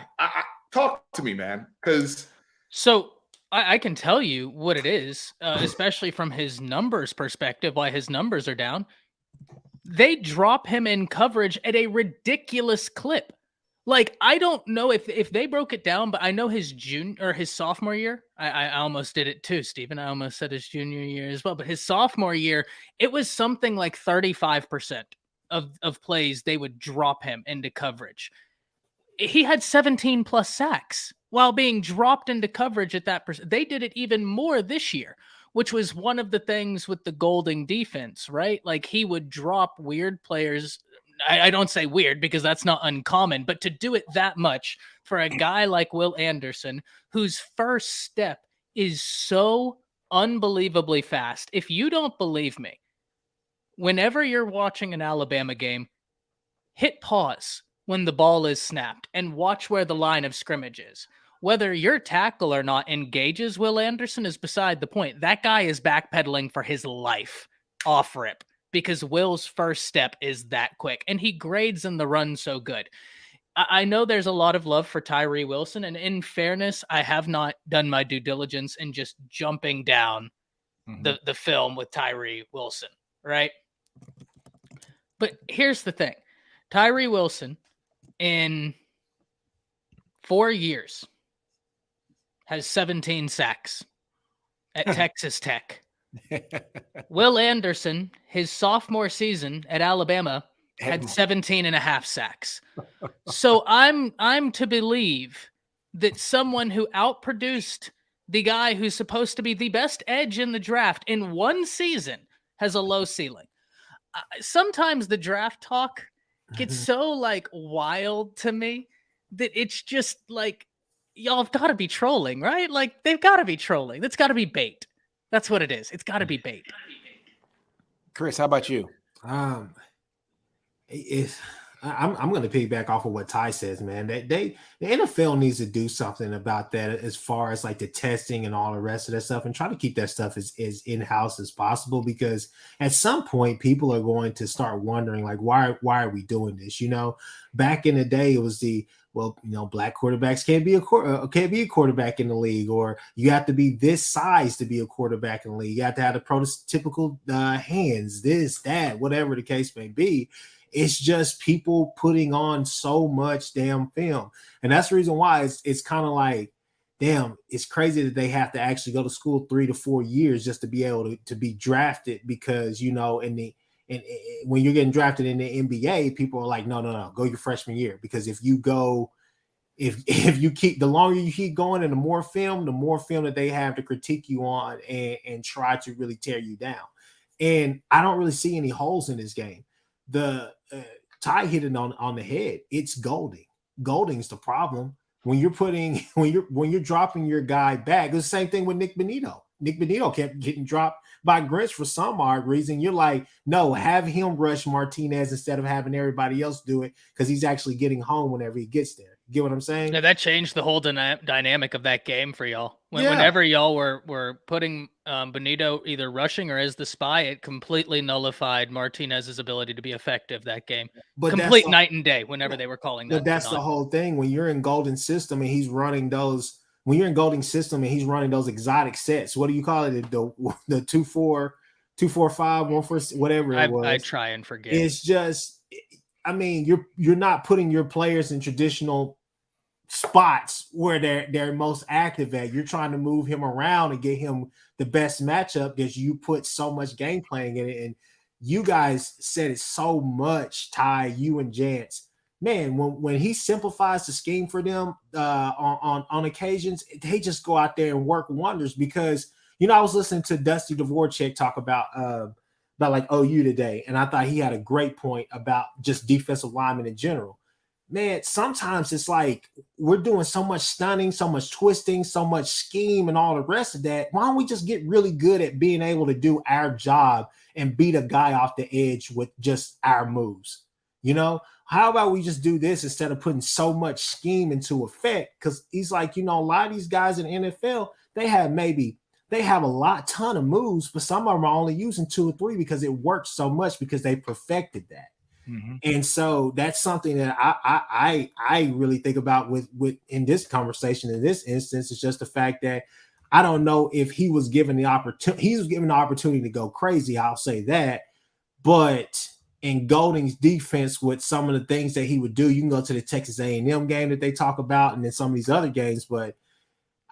Talk to me, man. So I can tell you what it is, especially from his numbers perspective, why his numbers are down. They drop him in coverage at a ridiculous clip. Like, I don't know if they broke it down, but I know his sophomore year, I almost did it too, Stephen. I almost said his junior year as well, but his sophomore year, it was something like 35% of plays they would drop him into coverage. He had 17 plus sacks while being dropped into coverage at that percent. They did it even more this year, which was one of the things with the Golding defense, right? Like he would drop weird players. I don't say weird because that's not uncommon, but to do it that much for a guy like Will Anderson, whose first step is so unbelievably fast. If you don't believe me, whenever you're watching an Alabama game, hit pause when the ball is snapped and watch where the line of scrimmage is. Whether your tackle or not engages Will Anderson is beside the point. That guy is backpedaling for his life off rip because Will's first step is that quick and he grades in the run so good. I know there's a lot of love for Tyree Wilson, and in fairness, I have not done my due diligence in just jumping down the film with Tyree Wilson, right? But here's the thing. Tyree Wilson in 4 years has 17 sacks at Texas Tech. Will Anderson, his sophomore season at Alabama, had 17 and a half sacks. So I'm to believe that someone who outproduced the guy who's supposed to be the best edge in the draft in one season has a low ceiling. Sometimes the draft talk gets so like wild to me that it's just like, y'all have got to be trolling, right? Like they've got to be trolling. That's got to be bait. That's what it is. It's got to be bait. Chris, how about you? I'm going to piggyback off of what Ty says, man. The NFL needs to do something about that as far as like the testing and all the rest of that stuff, and try to keep that stuff as in-house as possible, because at some point people are going to start wondering like, why are we doing this? Back in the day, it was black quarterbacks can't be a quarterback in the league, or you have to be this size to be a quarterback in the league. You have to have the prototypical hands, this, that, whatever the case may be. It's just people putting on so much damn film. And that's the reason why it's kind of like damn, it's crazy that they have to actually go to school 3 to 4 years just to be able to be drafted because, you know, and when you're getting drafted in the NBA, people are like, no, go your freshman year. Because if you go, if you keep, the longer you keep going and the more film that they have to critique you on and try to really tear you down. And I don't really see any holes in this game. The Ty hit it on the head. It's Golding. Golding's the problem. When you're dropping your guy back, it's the same thing with Nick Benito. Nick Benito kept getting dropped by Grinch for some odd reason. You're like, no, have him rush Martinez instead of having everybody else do it because he's actually getting home whenever he gets there. You get what I'm saying? Yeah, that changed the whole dynamic of that game for y'all. Whenever y'all were putting Benito either rushing or as the spy, it completely nullified Martinez's ability to be effective that game. But complete night and day whenever they were calling that. But that's the whole thing. When you're in Golden's system and he's running those, exotic sets, what do you call it? The 2-4, 2-4-5, 1-4, whatever it was. I try and forget. It's just, I mean, you're not putting your players in traditional spots where they're most active at. You're trying to move him around and get him the best matchup because you put so much game playing in it. And you guys said it so much, Ty, you and Jance. Man, when he simplifies the scheme for them on occasions, they just go out there and work wonders. Because, you know, I was listening to Dusty Dvorak talk about like OU today, and I thought he had a great point about just defensive linemen in general. Man, sometimes it's like we're doing so much stunning, so much twisting, so much scheme and all the rest of that. Why don't we just get really good at being able to do our job and beat a guy off the edge with just our moves? You know, how about we just do this instead of putting so much scheme into effect? Because he's like, you know, a lot of these guys in the NFL, they have a ton of moves, but some of them are only using 2 or 3 because it works so much because they perfected that. Mm-hmm. And so that's something that I really think about with in this conversation, in this instance, is just the fact that I don't know if he was given the opportunity to go crazy. I'll say that. But in Golding's defense, with some of the things that he would do, you can go to the Texas A&M game that they talk about, and then some of these other games. But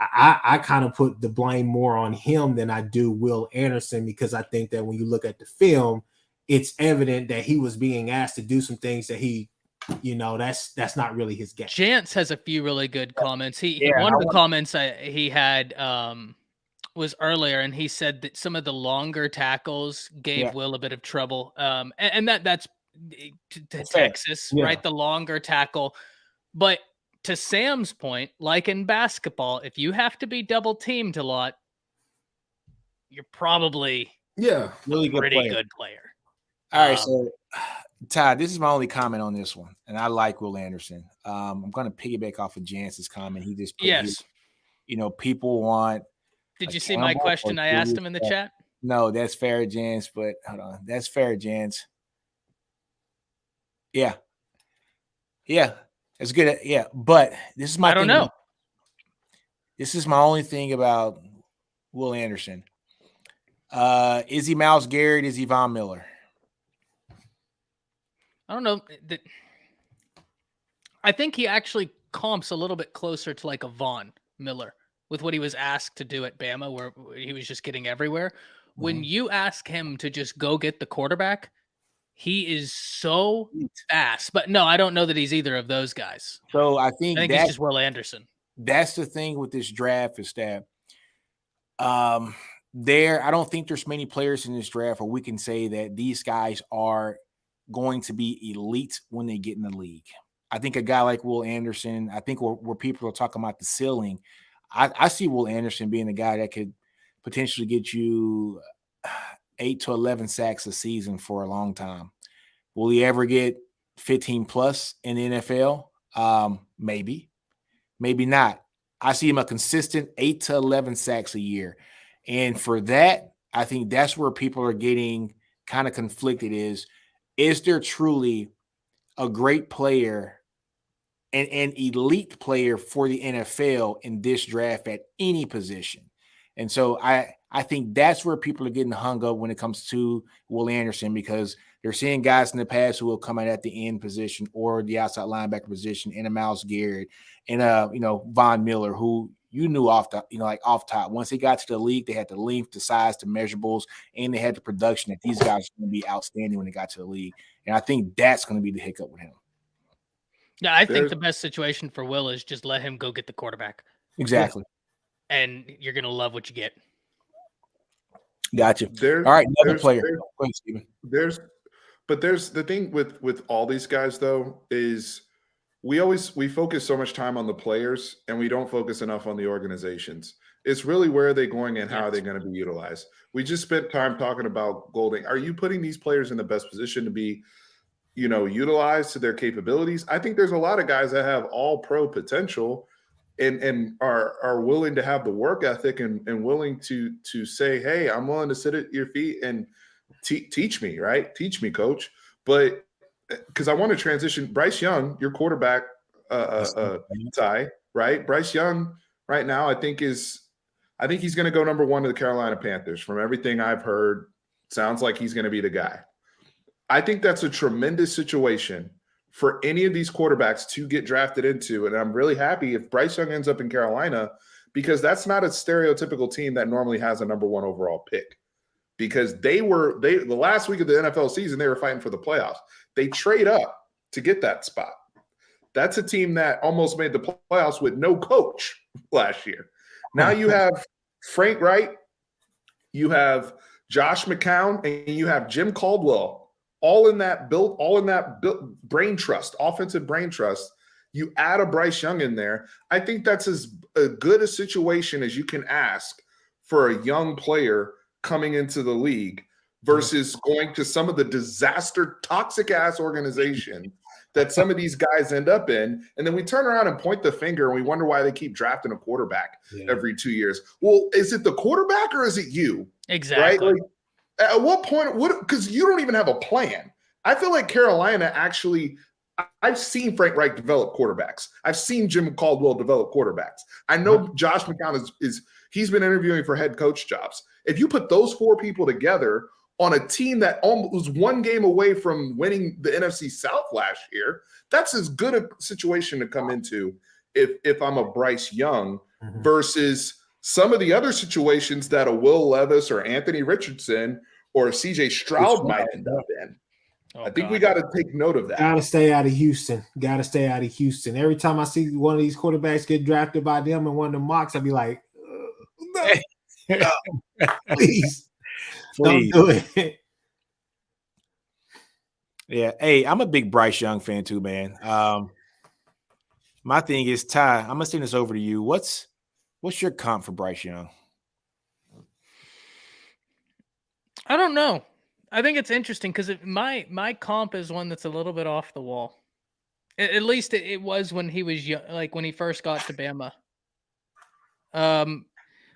I kind of put the blame more on him than I do Will Anderson, because I think that when you look at the film, it's evident that he was being asked to do some things that he, you know, that's not really his game. Jance has a few really good comments. One of the comments he had was earlier, and he said that some of the longer tackles gave Will a bit of trouble. And that's to Texas, right? The longer tackle. But to Sam's point, like in basketball, if you have to be double teamed a lot, you're probably really good player. All right, so Ty, this is my only comment on this one, and I like Will Anderson. I'm going to piggyback off of Jance's comment. He just put you know, people want. Did you see my question? I asked him in the chat. No, that's fair, Jance. But hold on, that's fair, Jance. Yeah, it's good. Yeah, but this is my. I don't know. This is my only thing about Will Anderson. Is he Myles Garrett? Is he Von Miller? I don't know. I think he actually comps a little bit closer to like a Von Miller with what he was asked to do at Bama, where he was just getting everywhere. Mm-hmm. When you ask him to just go get the quarterback, he is so fast. But no, I don't know that he's either of those guys. So I think he's just Will Anderson. That's the thing with this draft is that I don't think there's many players in this draft where we can say that these guys are going to be elite when they get in the league. I think a guy like Will Anderson, I think where people are talking about the ceiling, I see Will Anderson being a guy that could potentially get you 8 to 11 sacks a season for a long time. Will he ever get 15 plus in the NFL? Maybe not. I see him a consistent 8 to 11 sacks a year. And for that, I think that's where people are getting kind of conflicted is there truly a great player and an elite player for the NFL in this draft at any position? And so I think that's where people are getting hung up when it comes to Will Anderson, because they're seeing guys in the past who will come out at the end position or the outside linebacker position, and a Myles Garrett and Von Miller, who you knew off top. Once he got to the league, they had the length, the size, the measurables, and they had the production that these guys are going to be outstanding when they got to the league. And I think that's going to be the hiccup with him. Yeah, I think the best situation for Will is just let him go get the quarterback. Exactly. And you're going to love what you get. Gotcha. All right, another player. Go ahead, Steven. There's the thing with all these guys though is we focus so much time on the players and we don't focus enough on the organizations. It's really where are they going and how are they going to be utilized. We just spent time talking about Golding. Are you putting these players in the best position to be, utilized to their capabilities? I think there's a lot of guys that have all pro potential and are willing to have the work ethic and willing to say, hey, I'm willing to sit at your feet and teach me, right? Teach me, coach. But because I want to transition, Bryce Young, your quarterback, Ty, right? Bryce Young right now, I think he's going to go number 1 to the Carolina Panthers. From everything I've heard, sounds like he's going to be the guy. I think that's a tremendous situation for any of these quarterbacks to get drafted into. And I'm really happy if Bryce Young ends up in Carolina, because that's not a stereotypical team that normally has a number 1 overall pick. Because the last week of the NFL season, they were fighting for the playoffs. They trade up to get that spot. That's a team that almost made the playoffs with no coach last year. Now you have Frank Wright, you have Josh McCown, and you have Jim Caldwell, all in that brain trust, offensive brain trust. You add a Bryce Young in there. I think that's as good a situation as you can ask for a young player coming into the league versus going to some of the disaster, toxic-ass organization that some of these guys end up in. And then we turn around and point the finger and we wonder why they keep drafting a quarterback every 2 years. Well, is it the quarterback or is it you? Exactly. Right? Like, at what point, because you don't even have a plan. I feel like Carolina actually, I've seen Frank Reich develop quarterbacks. I've seen Jim Caldwell develop quarterbacks. I know Josh McCown he's been interviewing for head coach jobs. If you put those 4 people together on a team that was 1 game away from winning the NFC South last year, that's as good a situation to come into if I'm a Bryce Young versus some of the other situations that a Will Levis or Anthony Richardson or CJ Stroud might end up in. I think we got to take note of that. Got to stay out of Houston. Every time I see one of these quarterbacks get drafted by them in one of the mocks, I'd be like, no, please, don't do it. Yeah. Hey, I'm a big Bryce Young fan too, man. My thing is, Ty, I'm going to send this over to you. What's your comp for Bryce Young? I don't know. I think it's interesting because my comp is one that's a little bit off the wall. At least it was when he was young, like when he first got to Bama.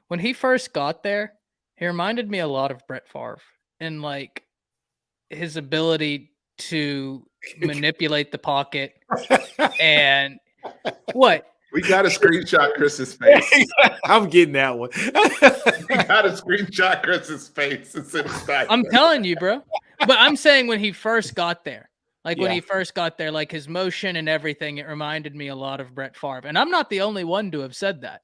When he first got there, he reminded me a lot of Brett Favre and like his ability to manipulate the pocket and what? We got to screenshot Chris's face. I'm getting that one. We got to screenshot Chris's face. I'm telling you, bro. But I'm saying when he first got there, when he first got there, like his motion and everything, it reminded me a lot of Brett Favre. And I'm not the only one to have said that.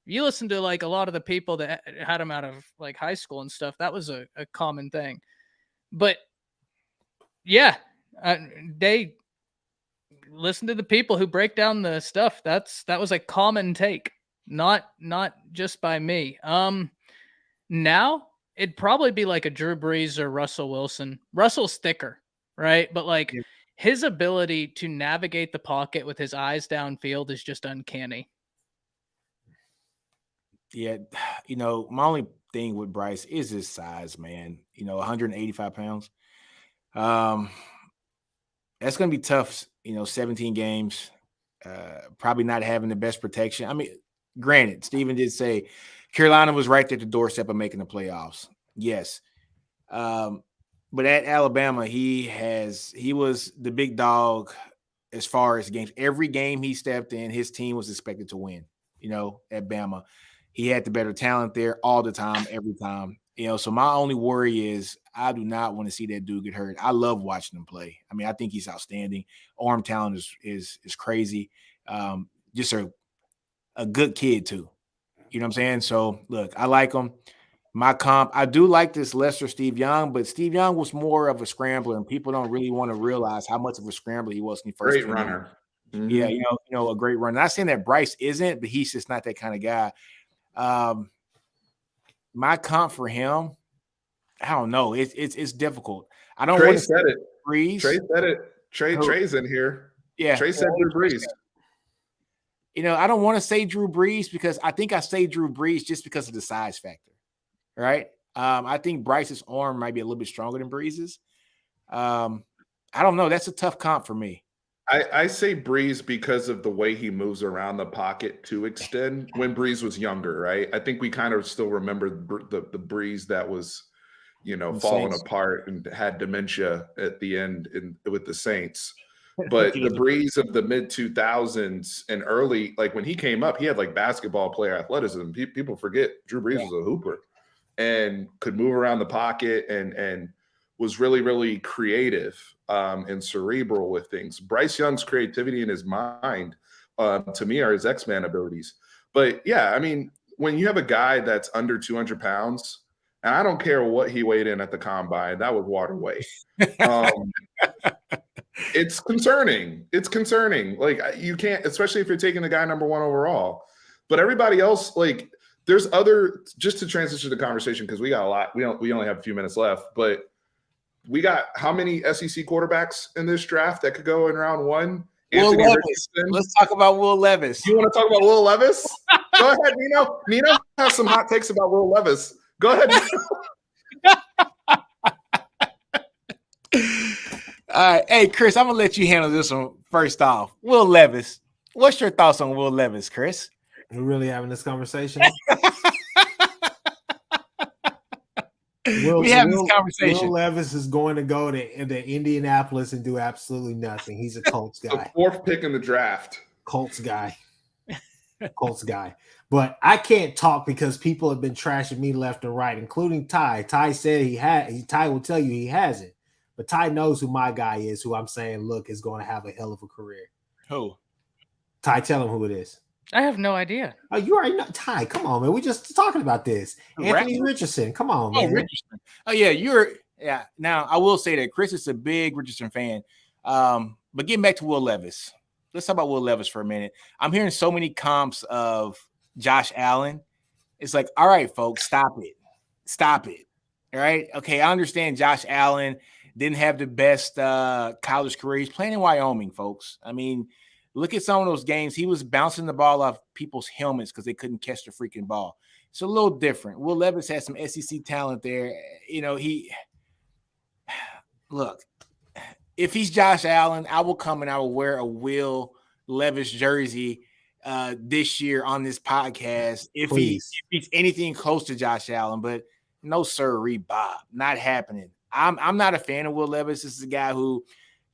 You listen to like a lot of the people that had him out of like high school and stuff. That was a common thing. But yeah, they listen to the people who break down the stuff. That was a common take, not just by me. Now it'd probably be like a Drew Brees or Russell Wilson. Russell's thicker, right? But his ability to navigate the pocket with his eyes downfield is just uncanny. Yeah, my only thing with Bryce is his size, man. 185 pounds. That's going to be tough, 17 games, probably not having the best protection. I mean, granted, Steven did say Carolina was right there at the doorstep of making the playoffs. Yes. But at Alabama, he was the big dog as far as games. Every game he stepped in, his team was expected to win, at Bama. He had the better talent there all the time, every time. So my only worry is I do not want to see that dude get hurt. I love watching him play. I mean, I think he's outstanding. Arm talent is crazy. Just a good kid too. You know what I'm saying? So look, I like him. My comp, I do like this lesser Steve Young, but Steve Young was more of a scrambler, and people don't really want to realize how much of a scrambler he was when he first Great came in. runner. Yeah, a great runner. Not saying that Bryce isn't, but he's just not that kind of guy. My comp for him, I don't know. It's difficult. I don't want to said it. Brees. Trey said it. Trey's in here. Yeah. Trey said Drew Brees. I don't want to say Drew Brees because I think I say Drew Brees just because of the size factor, right? I think Bryce's arm might be a little bit stronger than Breeze's. I don't know. That's a tough comp for me. I say Breeze because of the way he moves around the pocket to extend when Breeze was younger, right? I think we kind of still remember the Breeze that was, falling apart and had dementia at the end with the Saints. But the Breeze of the mid 2000s and early, like when he came up, he had like basketball player athleticism. People forget Drew Brees was a hooper and could move around the pocket and was really, really creative and cerebral with things. Bryce Young's creativity in his mind, to me, are his X-Man abilities. But yeah, I mean, when you have a guy that's under 200 pounds, and I don't care what he weighed in at the combine, that was water weight. It's concerning. It's concerning. Like you can't, especially if you're taking the guy number 1 overall. But everybody else, like there's other. Just to transition the conversation because we got a lot. We only have a few minutes left, but we got how many SEC quarterbacks in this draft that could go in round 1? Will Levis. Let's talk about Will Levis. You want to talk about Will Levis? Go ahead, Nino. Nino has some hot takes about Will Levis. Go ahead. All right. Hey, Chris, I'm going to let you handle this one first off. Will Levis. What's your thoughts on Will Levis, Chris? We're really having this conversation? Will Levis is going to go to Indianapolis and do absolutely nothing. He's a Colts guy. The 4th pick in the draft. Colts guy. But I can't talk because people have been trashing me left and right, including Ty. Ty said Ty will tell you he hasn't. But Ty knows who my guy is, who I'm saying, look, is going to have a hell of a career. Who? Ty, tell him who it is. I have no idea. Oh, you already know. Ty, come on, man. We just talking about this. Anthony Richardson. Come on, man. Richardson. Oh, yeah, Now, I will say that Chris is a big Richardson fan. But getting back to Will Levis. Let's talk about Will Levis for a minute. I'm hearing so many comps of Josh Allen. It's like, all right, folks, stop it. Stop it. All right? Okay, I understand Josh Allen didn't have the best college career. He's playing in Wyoming, folks. I mean, look at some of those games. He was bouncing the ball off people's helmets because they couldn't catch the freaking ball. It's a little different. Will Levis has some SEC talent there. Look, if he's Josh Allen, I will come and I will wear a Will Levis jersey this year on this podcast if he's anything close to Josh Allen. But no, sir, Bob, not happening. I'm not a fan of Will Levis. This is a guy who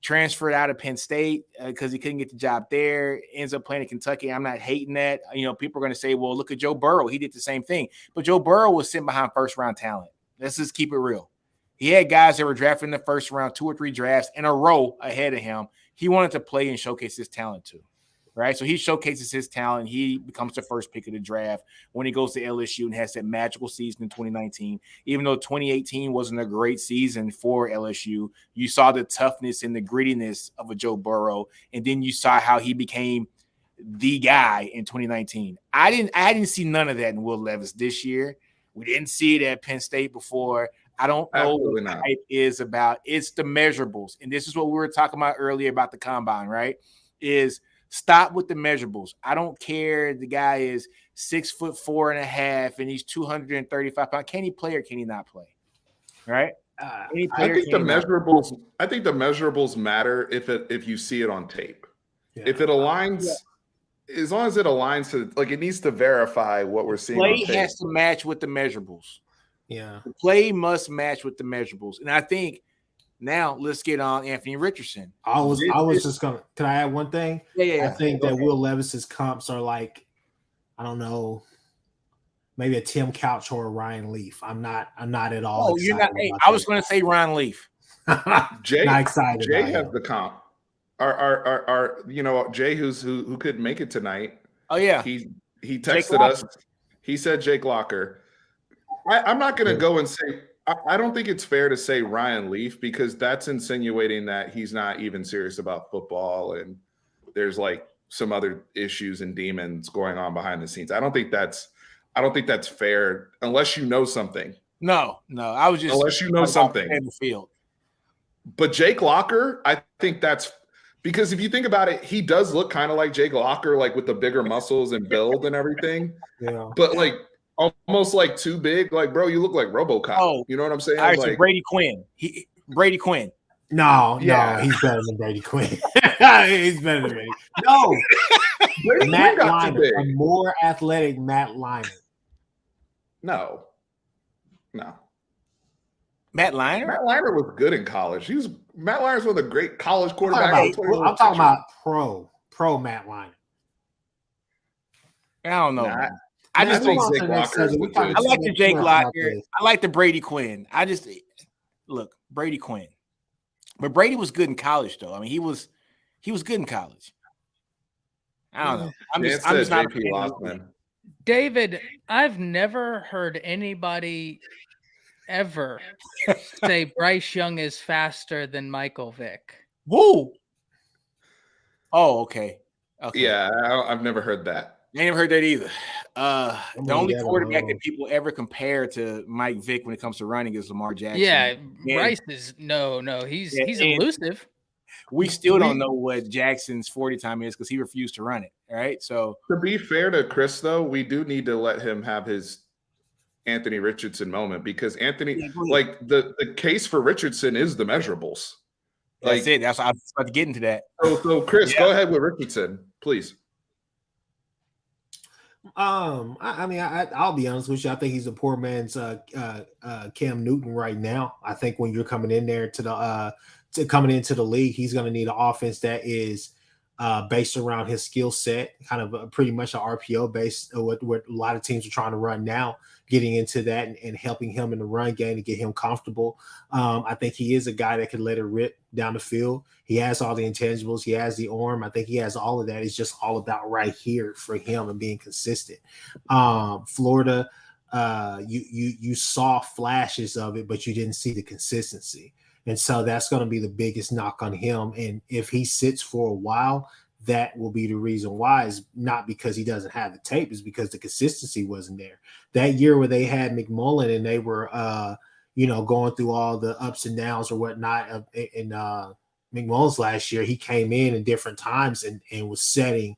transferred out of Penn State because he couldn't get the job there, ends up playing in Kentucky. I'm not hating that. People are going to say, well, look at Joe Burrow. He did the same thing. But Joe Burrow was sitting behind first-round talent. Let's just keep it real. He had guys that were drafted in the first round, 2 or 3 drafts in a row ahead of him. He wanted to play and showcase his talent too, right? So he showcases his talent. He becomes the first pick of the draft when he goes to LSU and has that magical season in 2019. Even though 2018 wasn't a great season for LSU, you saw the toughness and the grittiness of a Joe Burrow, and then you saw how he became the guy in 2019. I didn't see none of that in Will Levis this year. We didn't see it at Penn State before. I don't know what the hype is about. It's the measurables. And this is what we were talking about earlier about the combine, right? Is stop with the measurables. I don't care. The guy is 6'4.5" and he's 235 pounds. Can he play or can he not play? Right? I think the measurables matter if you see it on tape. Yeah. If it aligns, as long as it aligns to, like, it needs to verify what we're seeing. Play has to match with the measurables. Yeah. The play must match with the measurables. And I think now let's get on Anthony Richardson. I was just gonna, can I add one thing? Yeah. I think that Will Levis's comps are like, I don't know, maybe a Tim Couch or a Ryan Leaf. I'm not at all. Oh, you're not. Hey, I was gonna say Ryan Leaf. Jay, not excited. Jay has the comp. Our Jay who couldn't make it tonight. Oh yeah. He texted us. He said Jake Locker. I'm not going to go and say I don't think it's fair to say Ryan Leaf because that's insinuating that he's not even serious about football and there's like some other issues and demons going on behind the scenes. I don't think that's fair unless you know something. No, I was just unless you know something in the field. But Jake Locker, I think that's because if you think about it, he does look kind of like Jake Locker, like with the bigger muscles and build and everything. Yeah. But like almost like too big. Like, bro, you look like RoboCop. Oh, you know what I'm saying? All right, like so Brady Quinn. Brady Quinn. No, Yeah. he's better than Brady Quinn. He's better than Brady. No, Brady Matt Quinn got too Liner, big. a more athletic Matt Liner. No. Matt Liner? Matt Liner was good in college. Matt Liner's one of the great college quarterbacks. I'm talking about pro Matt Liner. I don't know. Nah, I just think Jake Locker is the good. I like the Jake Locker. I like the Brady Quinn. Look, Brady Quinn. But Brady was good in college, though. I mean, he was good in college. I don't know. I'm just not JP Lockman. David, I've never heard anybody ever say Bryce Young is faster than Michael Vick. Whoa. Oh, okay. Yeah, I've never heard that. I never heard that either. The only quarterback that people ever compare to Mike Vick when it comes to running is Lamar Jackson. Yeah, Bryce is no. He's elusive. We still don't know what Jackson's 40 time is because he refused to run it. All right. So to be fair to Chris, though, we do need to let him have his Anthony Richardson moment because the case for Richardson is the measurables. That's it. That's I was about to get into that. So Chris, go ahead with Richardson, please. I mean, I'll be honest with you. I think he's a poor man's Cam Newton right now. I think when you're coming in there coming into the league, he's going to need an offense that is based around his skill set, kind of pretty much an RPO based. What a lot of teams are trying to run now, getting into that and helping him in the run game to get him comfortable. I think he is a guy that can let it rip down the field. He has all the intangibles. He has the arm. I think he has all of that. It's just all about right here for him and being consistent. Florida, you saw flashes of it, but you didn't see the consistency. And so that's going to be the biggest knock on him. And if he sits for a while, that will be the reason why. Is not because he doesn't have the tape, is because the consistency wasn't there. That year where they had McMullen and they were, going through all the ups and downs or whatnot in McMullen's last year, he came in different times and was setting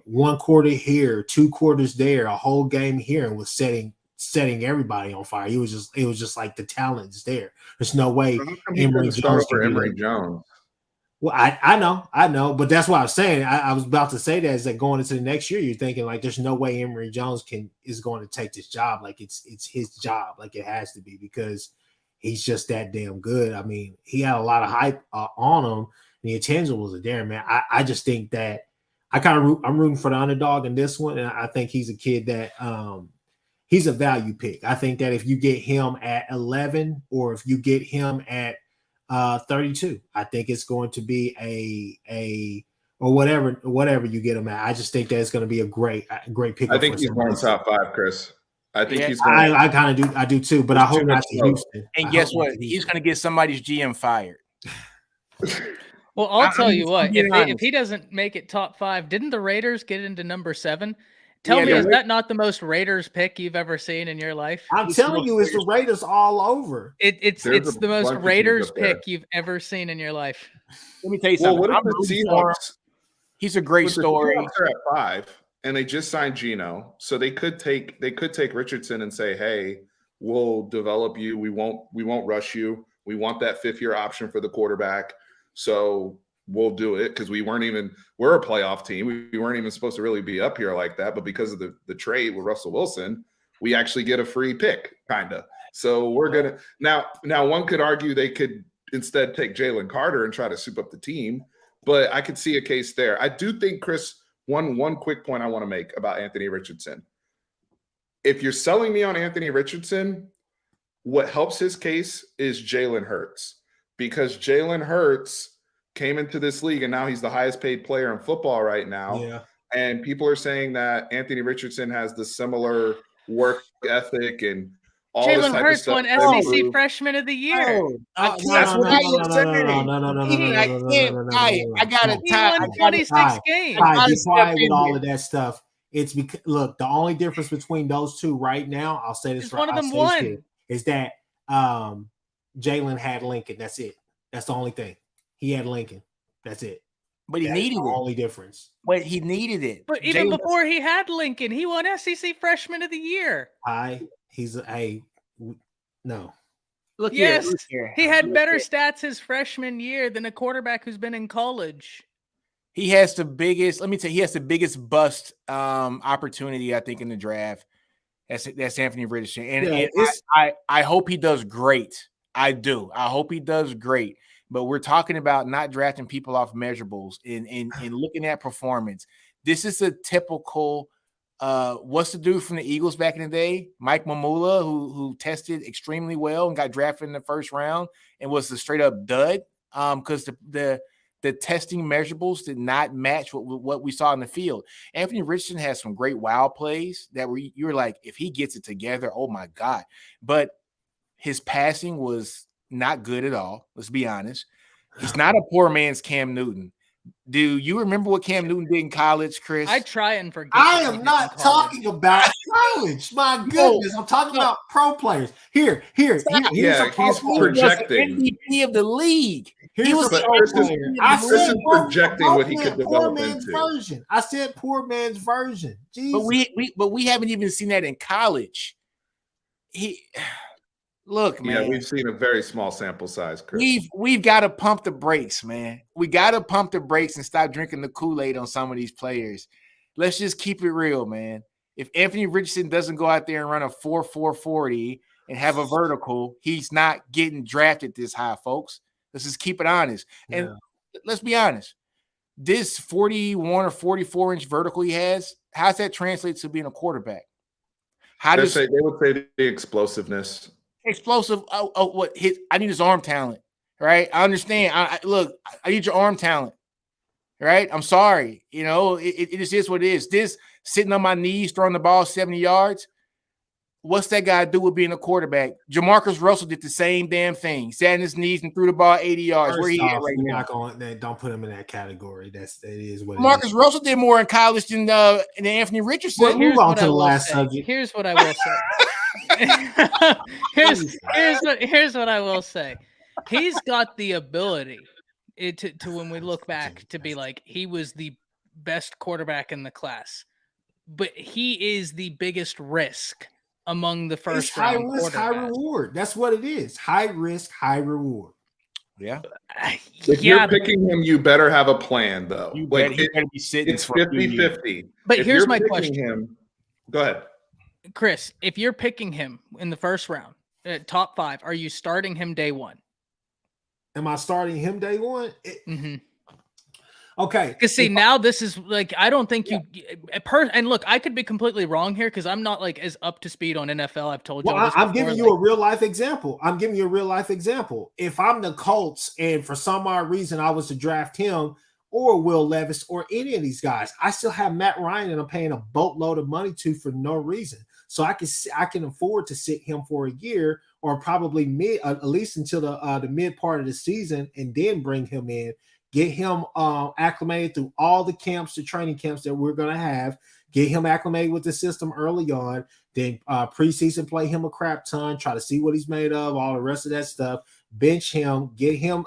one quarter here, 2 quarters there, a whole game here, and was setting everybody on fire. It was just like the talent's there. There's no way Emory Jones. Well, I know, but that's what I was saying. I was about to say that is that going into the next year, you're thinking like there's no way Emory Jones is going to take this job. Like it's his job, like it has to be because he's just that damn good. I mean, he had a lot of hype on him, and the intangibles are there, man. I just think that I'm rooting for the underdog in this one, and I think he's a kid that he's a value pick. I think that if you get him at 11 or if you get him at 32, I think it's going to be a or whatever you get him at. I just think that it's going to be a great pick. I think he's going top 5, Chris. I think he's going. I kind of do. I do too, but I hope not to Houston. And guess what? He's going to get somebody's GM fired. Well, I'll tell you what. If he doesn't make it top 5, didn't the Raiders get into number 7? Tell me, is that not the most Raiders pick you've ever seen in your life? I'm telling you, it's the Raiders all over. It's the most Raiders pick you've ever seen in your life. Let me tell you something. What if the Seahawks? He's a great story. The Seahawks are at 5, and they just signed Geno, so they could take Richardson and say, "Hey, we'll develop you. We won't rush you. We want that 5th-year option for the quarterback." So we'll do it because we're a playoff team. We weren't even supposed to really be up here like that. But because of the trade with Russell Wilson, we actually get a free pick, kind of. So we're going to now one could argue they could instead take Jalen Carter and try to soup up the team. But I could see a case there. I do think, Chris, one quick point I want to make about Anthony Richardson. If you're selling me on Anthony Richardson, what helps his case is Jalen Hurts. Because Jalen Hurts came into this league and now he's the highest paid player in football right now. Yeah. And people are saying that Anthony Richardson has the similar work ethic and all this Jalen type of Hurts stuff. won to SEC improve. Freshman of the Year. I No, can't. That's what I I gotta He tie. won I gotta. 26 games. I gotta Be step quiet in with all here. of that stuff. It's because look, the only difference between those two right now, I'll say this Because for one of them I'll say this here, won. is that Jalen had Lincoln. That's it. That's the only thing. He had Lincoln. That's it. But he That is needed the it. only difference. But he needed it. But even Jalen- before he had Lincoln, he won SEC Freshman of the Year. No. Look Yes, here. Look here. he had Look better here. stats his freshman year than a quarterback who's been in college. He has the biggest. Let me tell you, he has the biggest bust opportunity, I think, in the draft. That's Anthony Richardson, and I hope he does great. I do. I hope he does great. But we're talking about not drafting people off measurables and looking at performance. This is a typical. What's the dude from the Eagles back in the day? Mike Mamula, who tested extremely well and got drafted in the first round and was a straight up dud. Because the testing measurables did not match what we saw in the field. Anthony Richardson has some great wild plays that you're like, if he gets it together, oh my God. But his passing was not good at all. Let's be honest. He's not a poor man's Cam Newton. Do you remember what Cam Newton did in college, Chris? I try and forget. I am not talking about college. My goodness, I'm talking about pro players. Here's he's projecting. MVP of the league. He was a pro player. Chris is projecting what he could develop into. Version. I said poor man's version. Jesus. But we haven't even seen that in college. Look, man. Yeah, we've seen a very small sample size, Chris. We've got to pump the brakes, man. We got to pump the brakes and stop drinking the Kool-Aid on some of these players. Let's just keep it real, man. If Anthony Richardson doesn't go out there and run a 4.40 and have a vertical, he's not getting drafted this high, folks. Let's just keep it honest. And let's be honest. This 41 or 44-inch vertical he has, how's that translate to being a quarterback? They would say the explosiveness. Explosive. I need his arm talent, right? I understand. I need your arm talent, right? I'm sorry. It just is what it is. This sitting on my knees, throwing the ball 70 yards. What's that guy do with being a quarterback? Jamarcus Russell did the same damn thing. Sat on his knees and threw the ball 80 yards. Where he at right now? Don't put him in that category. That is what Marcus Russell did more in college than Anthony Richardson. Well, move on to the last subject. Here's what I will say. here's what I will say. He's got the ability to when we look back to be like he was the best quarterback in the class, but he is the biggest risk among the first round. High risk, high reward. That's what it is. High risk, high reward. Yeah. If you're picking him, you better have a plan, though. You better be sitting. It's 50-50. But here's my question. Go ahead. Chris, if you're picking him in the first round, top 5, are you starting him day one? Am I starting him day one? Mm-hmm. Okay. Because see, now this is like, I don't think and look, I could be completely wrong here because I'm not like as up to speed on NFL. I've told you. Well, I'm giving you a real life example. If I'm the Colts and for some odd reason I was to draft him or Will Levis or any of these guys, I still have Matt Ryan and I'm paying a boatload of money to for no reason. So I can afford to sit him for a year or probably at least until the mid part of the season and then bring him in. Get him acclimated through all the training camps that we're going to have. Get him acclimated with the system early on. Then preseason, play him a crap ton. Try to see what he's made of, all the rest of that stuff. Bench him, get him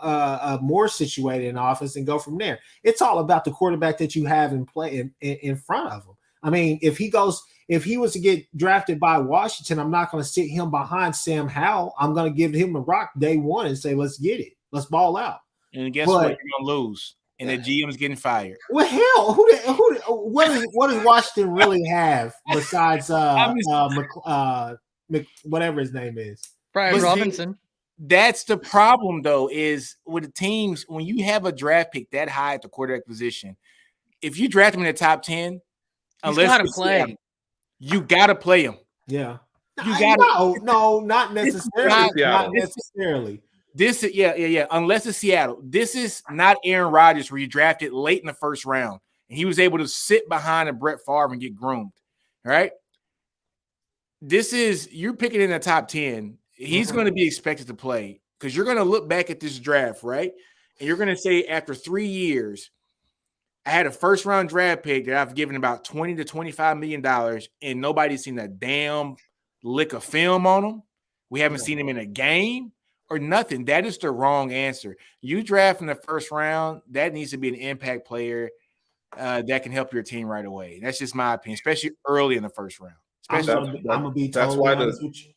more situated in offense and go from there. It's all about the quarterback that you have in play in front of him. I mean, if he was to get drafted by Washington, I'm not going to sit him behind Sam Howell. I'm going to give him a rock day one and say, let's get it. Let's ball out. And guess what? You're gonna lose, and the GM's getting fired. Well, hell, what does Washington really have besides whatever his name is, Brian Robinson? That's the problem, though, is with the teams when you have a draft pick that high at the quarterback position. If you draft him in the top 10, unless gotta play, you gotta play him. Yeah, you gotta. No, not necessarily. Not necessarily. This is unless it's Seattle. This is not Aaron Rodgers where you drafted late in the first round and he was able to sit behind a Brett Favre and get groomed. All right. you're picking in the top 10. He's going to be expected to play because you're going to look back at this draft, right? And you're going to say after 3 years, I had a first round draft pick that I've given about $20 to $25 million, and nobody's seen a damn lick of film on him. We haven't seen him in a game or nothing. That is the wrong answer. You draft in the first round, that needs to be an impact player that can help your team right away. That's just my opinion, especially early in the first round. I'm gonna be totally honest with you.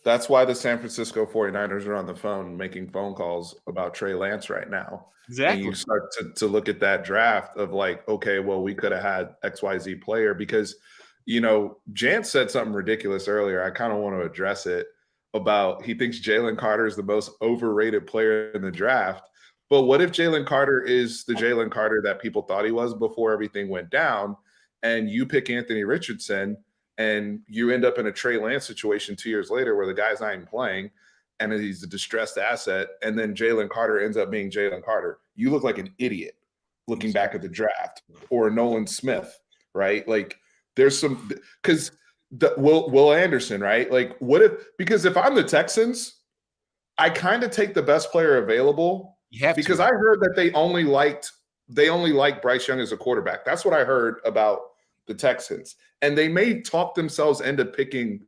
That's why the San Francisco 49ers are on the phone making phone calls about Trey Lance right now. Exactly. And you start to look at that draft of like, okay, well, we could have had XYZ player because, Jance said something ridiculous earlier. I kind of want to address it about he thinks Jalen Carter is the most overrated player in the draft. But what if Jalen Carter is the Jalen Carter that people thought he was before everything went down, and you pick Anthony Richardson and you end up in a Trey Lance situation 2 years later where the guy's not even playing and he's a distressed asset, and then Jalen Carter ends up being Jalen Carter? You look like an idiot looking back at the draft. Or Nolan Smith, right? Like there's some – because Will Anderson, right? Like what if – because if I'm the Texans, I kind of take the best player available because I heard that they only liked Bryce Young as a quarterback. That's what I heard about the Texans. And they may talk themselves into picking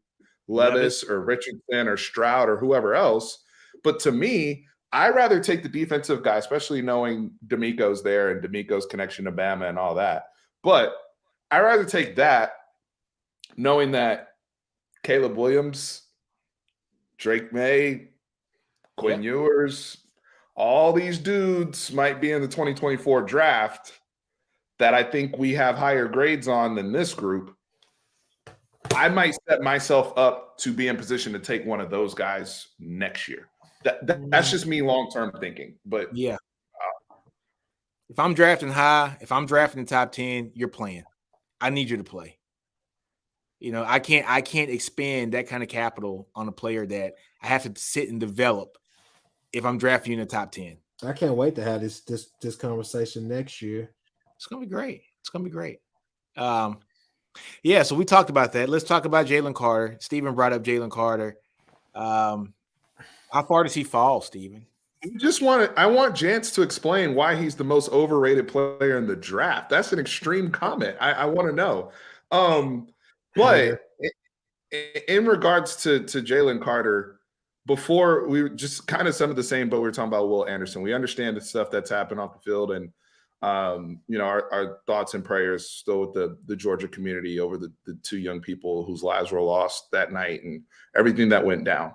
Levis or Richardson or Stroud or whoever else. But to me, I'd rather take the defensive guy, especially knowing D'Amico's there and D'Amico's connection to Bama and all that. But I'd rather take that knowing that Caleb Williams, Drake May, Quinn Ewers, all these dudes might be in the 2024 draft that I think we have higher grades on than this group. I might set myself up to be in position to take one of those guys next year. That's just me long-term thinking. But yeah, if I'm drafting high, if I'm drafting in the top 10, you're playing. I need you to play. I can't expend that kind of capital on a player that I have to sit and develop if I'm drafting you in the top 10. I can't wait to have this conversation next year. It's gonna be great. Yeah, so we talked about that. Let's talk about Jalen Carter. Steven brought up Jalen Carter. How far does he fall, Steven? I want Jance to explain why he's the most overrated player in the draft. That's an extreme comment. I want to know. But in regards to Jalen Carter, before we were just kind of some of the same, but we were talking about Will Anderson. We understand the stuff that's happened off the field, and our thoughts and prayers still with the Georgia community over the two young people whose lives were lost that night and everything that went down.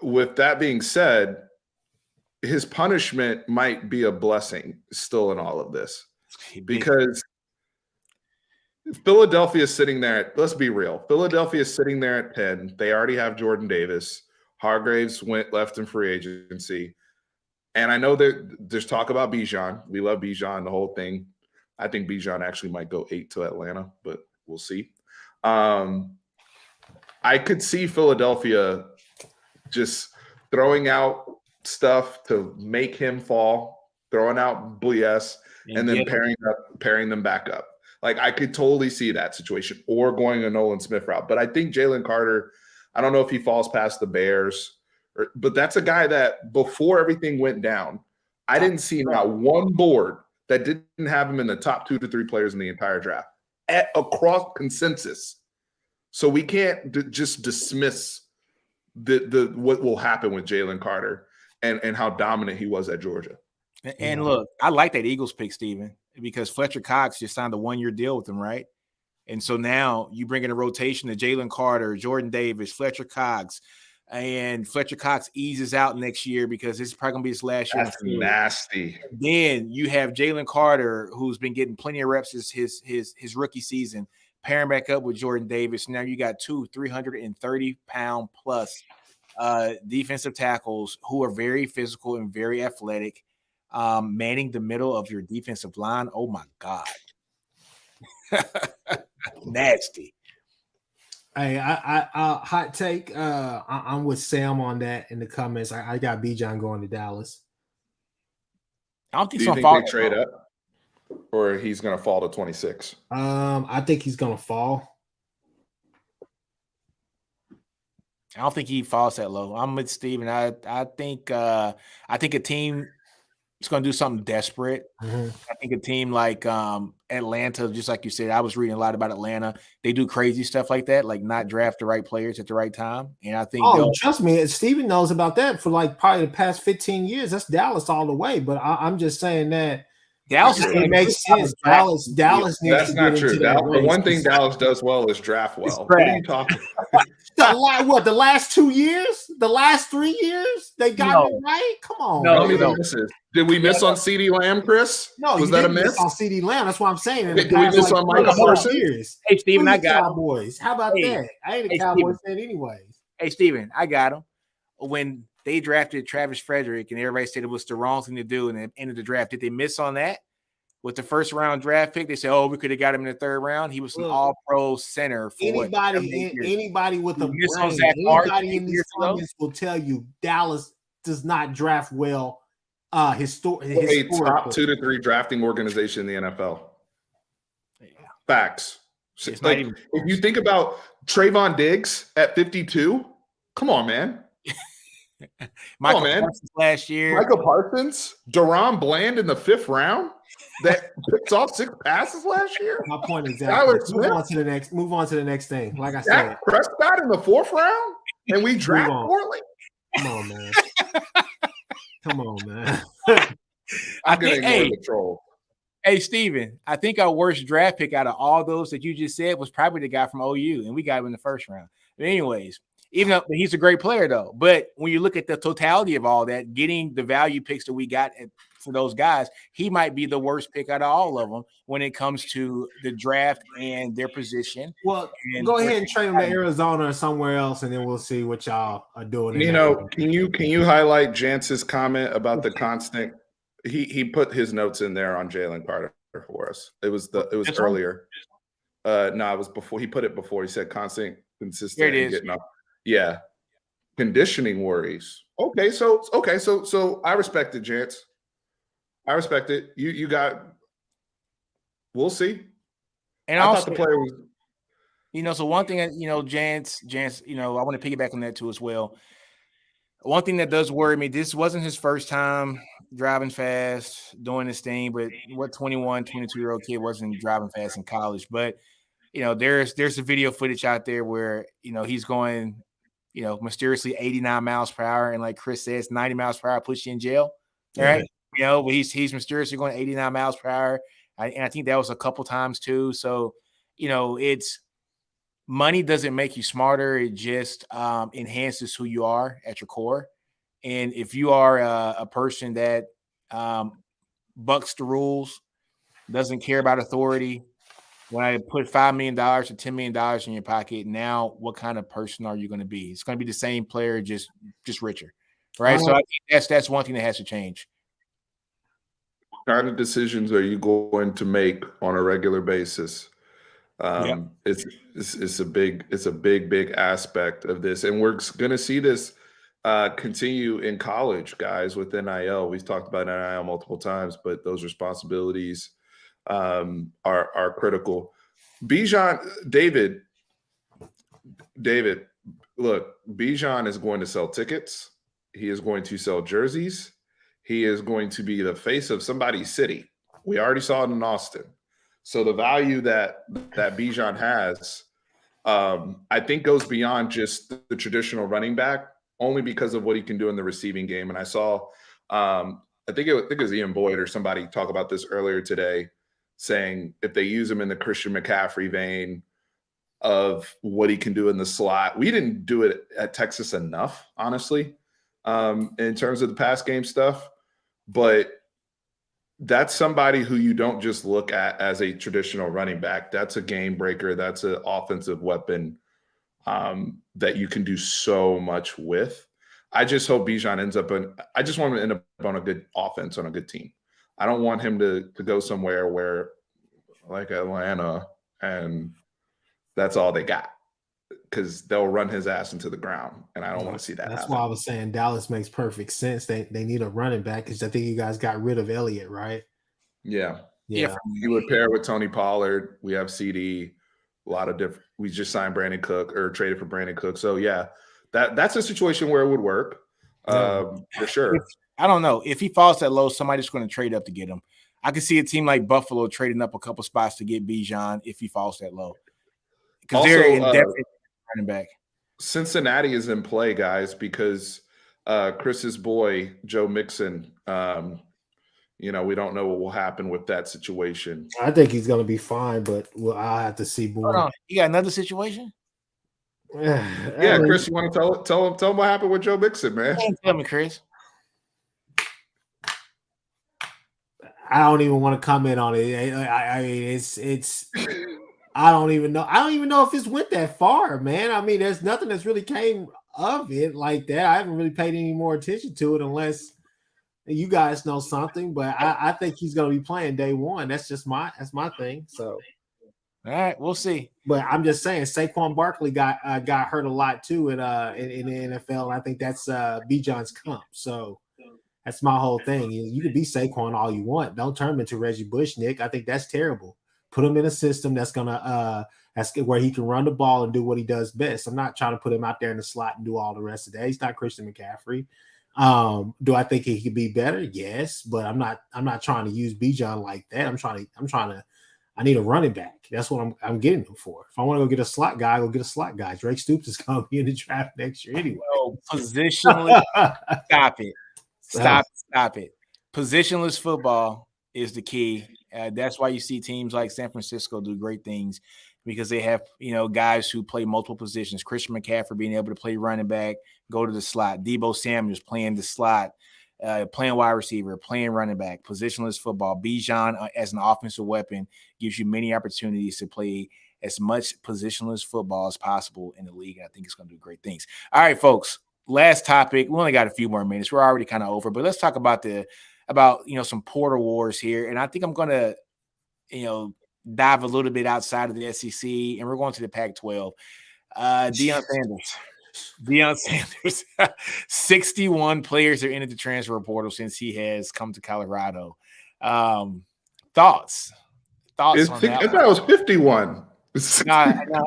With that being said, his punishment might be a blessing still in all of this, because Philadelphia is sitting there. Let's be real. Philadelphia is sitting there at 10. They already have Jordan Davis. Hargraves left in free agency. And I know that there's talk about Bijan. We love Bijan, the whole thing. I think Bijan actually might go 8 to Atlanta, but we'll see. I could see Philadelphia just throwing out stuff to make him fall, throwing out BS, and then pairing them back up. Like, I could totally see that situation, or going a Nolan Smith route. But I think Jalen Carter, I don't know if he falls past the Bears, but that's a guy that before everything went down, I didn't see not one board that didn't have him in the top 2 to 3 players in the entire draft across consensus. So we can't just dismiss the what will happen with Jalen Carter and how dominant he was at Georgia. And look, I like that Eagles pick, Steven, because Fletcher Cox just signed a 1-year deal with him, right? And so now you bring in a rotation of Jalen Carter, Jordan Davis, Fletcher Cox, and Fletcher Cox eases out next year because this is probably going to be his last year. That's nasty. Then you have Jalen Carter, who's been getting plenty of reps his rookie season, pairing back up with Jordan Davis. Now you got 2 330-pound plus defensive tackles who are very physical and very athletic, manning the middle of your defensive line. Oh, my God. Nasty. Hey, I hot take. I'm with Sam on that in the comments. I got Bijan going to Dallas. I don't think Do you think they trade up, or he's going to fall to 26? I think he's going to fall. I don't think he falls that low. I'm with Steven. I think a team is going to do something desperate. Mm-hmm. I think a team like Atlanta, just like you said, I was reading a lot about Atlanta. They do crazy stuff like that, like not draft the right players at the right time. And I think trust me, Steven knows about that for like probably the past 15 years. That's Dallas all the way. But I'm just saying that Dallas it makes sense. Dallas needs That's to not get true. into that The race. one thing Dallas does well is draft well. What are you talking about? The last 2 years? The last 3 years? They got it right? Come on. How many misses? Did we miss on CeeDee Lamb, Chris? No, was you that a didn't miss? On CeeDee Lamb. That's what I'm saying. In Did the we past, miss on Michael Parsons? years. Hey, Steven, I got Cowboys. How about that? I ain't a Cowboys fan anyways. Hey, Steven, I got him. When they drafted Travis Frederick and everybody said it was the wrong thing to do and the end of the draft, did they miss on that? With the first round draft pick, they said, "Oh, we could have got him in the third round." He was an All-Pro center for anybody with a brain. Anybody in these comments will tell you Dallas does not draft well. A top 2 to 3 drafting organization in the NFL. Yeah. Facts. Like, if you think about Trayvon Diggs at 52, come on, man. Michael Parsons last year. Michael Parsons, Deron Bland in the 5th round that picks off 6 passes last year. My point exactly. Move on to the next thing. Like I said, Prescott in the 4th round, and we draft poorly. Come on, man. Come on, man. I'm gonna ignore the troll. Hey, Steven, I think our worst draft pick out of all those that you just said was probably the guy from OU, and we got him in the 1st round. But anyways, even though he's a great player, though. But when you look at the totality of all that, getting the value picks that we got for those guys, he might be the worst pick out of all of them when it comes to the draft and their position. Well, go ahead and trade him to Arizona or somewhere else, and then we'll see what y'all are doing. Can you highlight Jance's comment about the constant? He put his notes in there on Jalen Carter for us. It was earlier. No, it was before. He put it before. He said constant, consistent, and getting up. Yeah, conditioning worries. Okay, so I respect it, Jance. I respect it. You got. We'll see. And I also, thought the player was. So one thing that Jance, I want to piggyback on that too as well. One thing that does worry me, this wasn't his first time driving fast, doing this thing, but what 21, 22-year-old kid wasn't driving fast in college? But, there's a video footage out there where, he's going, mysteriously 89 miles per hour. And like Chris says, 90 miles per hour puts you in jail. Right? But he's mysteriously going 89 miles per hour. And I think that was a couple times too. So, it's money doesn't make you smarter. It just enhances who you are at your core. And if you are a person that bucks the rules, doesn't care about authority, when I put $5 million or $10 million in your pocket, now what kind of person are you going to be? It's going to be the same player, just richer, right? So I think that's one thing that has to change. What kind of decisions are you going to make on a regular basis? It's a big aspect of this, and we're going to see this continue in college, guys. With NIL, we've talked about NIL multiple times, but those responsibilities are critical. David, look, Bijan is going to sell tickets. He is going to sell jerseys. He is going to be the face of somebody's city. We already saw it in Austin. So the value that Bijan has, I think, goes beyond just the traditional running back, only because of what he can do in the receiving game. And I saw, I think it was Ian Boyd or somebody talk about this earlier today, saying if they use him in the Christian McCaffrey vein of what he can do in the slot. We didn't do it at Texas enough, honestly, in terms of the pass game stuff. But that's somebody who you don't just look at as a traditional running back. That's a game breaker. That's an offensive weapon that you can do so much with. I just hope Bijan ends up I just want him to end up on a good offense, on a good team. I don't want him to go somewhere where, like Atlanta, and that's all they got, because they'll run his ass into the ground, and I don't want to see that. That's happen. why I was saying Dallas makes perfect sense. They need a running back, because I think you guys got rid of Elliott, right? Yeah. You would pair with Tony Pollard. We have CD. A lot of different. We just signed Brandon Cook, or traded for Brandon Cook. So yeah, that's a situation where it would work for sure. I don't know if he falls that low, somebody's going to trade up to get him. I could see a team like Buffalo trading up a couple spots to get Bijan if he falls that low, because they're in depth running back. Cincinnati is in play, guys, because Chris's boy Joe Mixon. We don't know what will happen with that situation. I think he's going to be fine, but I'll have to see more. Hold on. You got another situation? Yeah, Chris, you want to tell him what happened with Joe Mixon, man? Tell me, Chris. I don't even want to comment on it. I mean, it's. I don't even know. I don't even know if it's went that far, man. I mean, there's nothing that's really came of it like that. I haven't really paid any more attention to it unless you guys know something. But I think he's going to be playing day one. That's my thing. So, all right, we'll see. But I'm just saying, Saquon Barkley got hurt a lot too in the NFL. And I think that's Bijan's comp. So. That's my whole thing. You can be Saquon all you want. Don't turn him into Reggie Bush, Nick. I think that's terrible. Put him in a system that's where he can run the ball and do what he does best. I'm not trying to put him out there in the slot and do all the rest of that. He's not Christian McCaffrey. Do I think he could be better? Yes, but I'm not trying to use Bijan like that. I need a running back. That's what I'm getting him for. If I want to go get a slot guy, I'll get a slot guy. Drake Stoops is going to be in the draft next year anyway. Oh, positionally, stop it. Stop it. Positionless football is the key. That's why you see teams like San Francisco do great things, because they have, guys who play multiple positions. Christian McCaffrey being able to play running back, go to the slot. Deebo Samuel's playing the slot, playing wide receiver, playing running back. Positionless football. Bijan as an offensive weapon gives you many opportunities to play as much positionless football as possible in the league. I think it's going to do great things. All right, folks. Last topic. We only got a few more minutes. We're already kind of over, but let's talk about some portal wars here. And I think I'm going to, dive a little bit outside of the SEC, and we're going to the Pac-12. Deion Sanders, 61 players are entered the transfer portal since he has come to Colorado. Thoughts on that? I thought it was 51. No.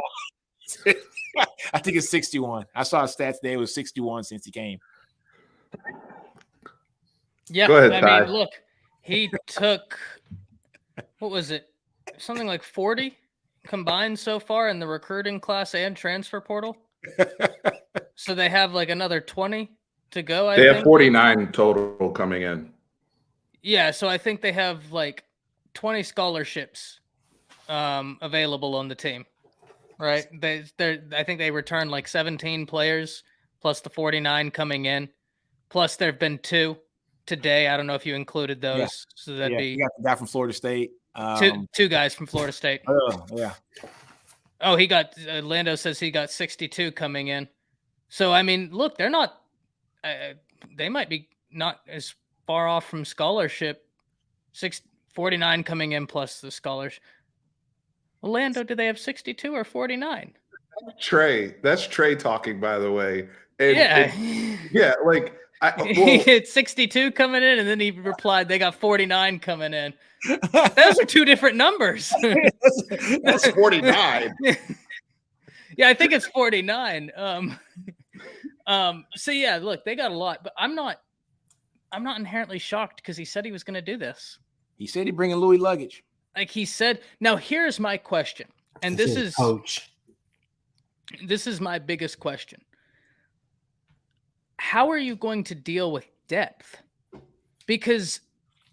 I think it's 61. I saw a stat today. It was 61 since he came. Yeah, go ahead, Ty. mean, look, he took, what was it? Something like 40 combined so far in the recruiting class and transfer portal. So they have like another 20 to go. They have 49 total coming in. Yeah, so I think they have like 20 scholarships available on the team. Right. I think they returned like 17 players plus the 49 coming in. Plus there have been 2 today. I don't know if you included those. Yeah. So that'd be, you got the guy from Florida State. Two guys from Florida State. Yeah. Oh, he got Lando says he got 62 coming in. So I mean, look, they're not. They might be not as far off from scholarship. 49 coming in plus the scholars. Orlando, do they have 62 or 49? That's Trey talking, by the way. And, like he hit 62 coming in, and then he replied, "They got 49 coming in." Those are 2 different numbers. That's 49. Yeah, I think it's 49. So yeah, look, they got a lot, but I'm not inherently shocked because he said he was going to do this. He said he'd bring in Louis luggage. Like he said, now here's my question. And this is my biggest question. How are you going to deal with depth? Because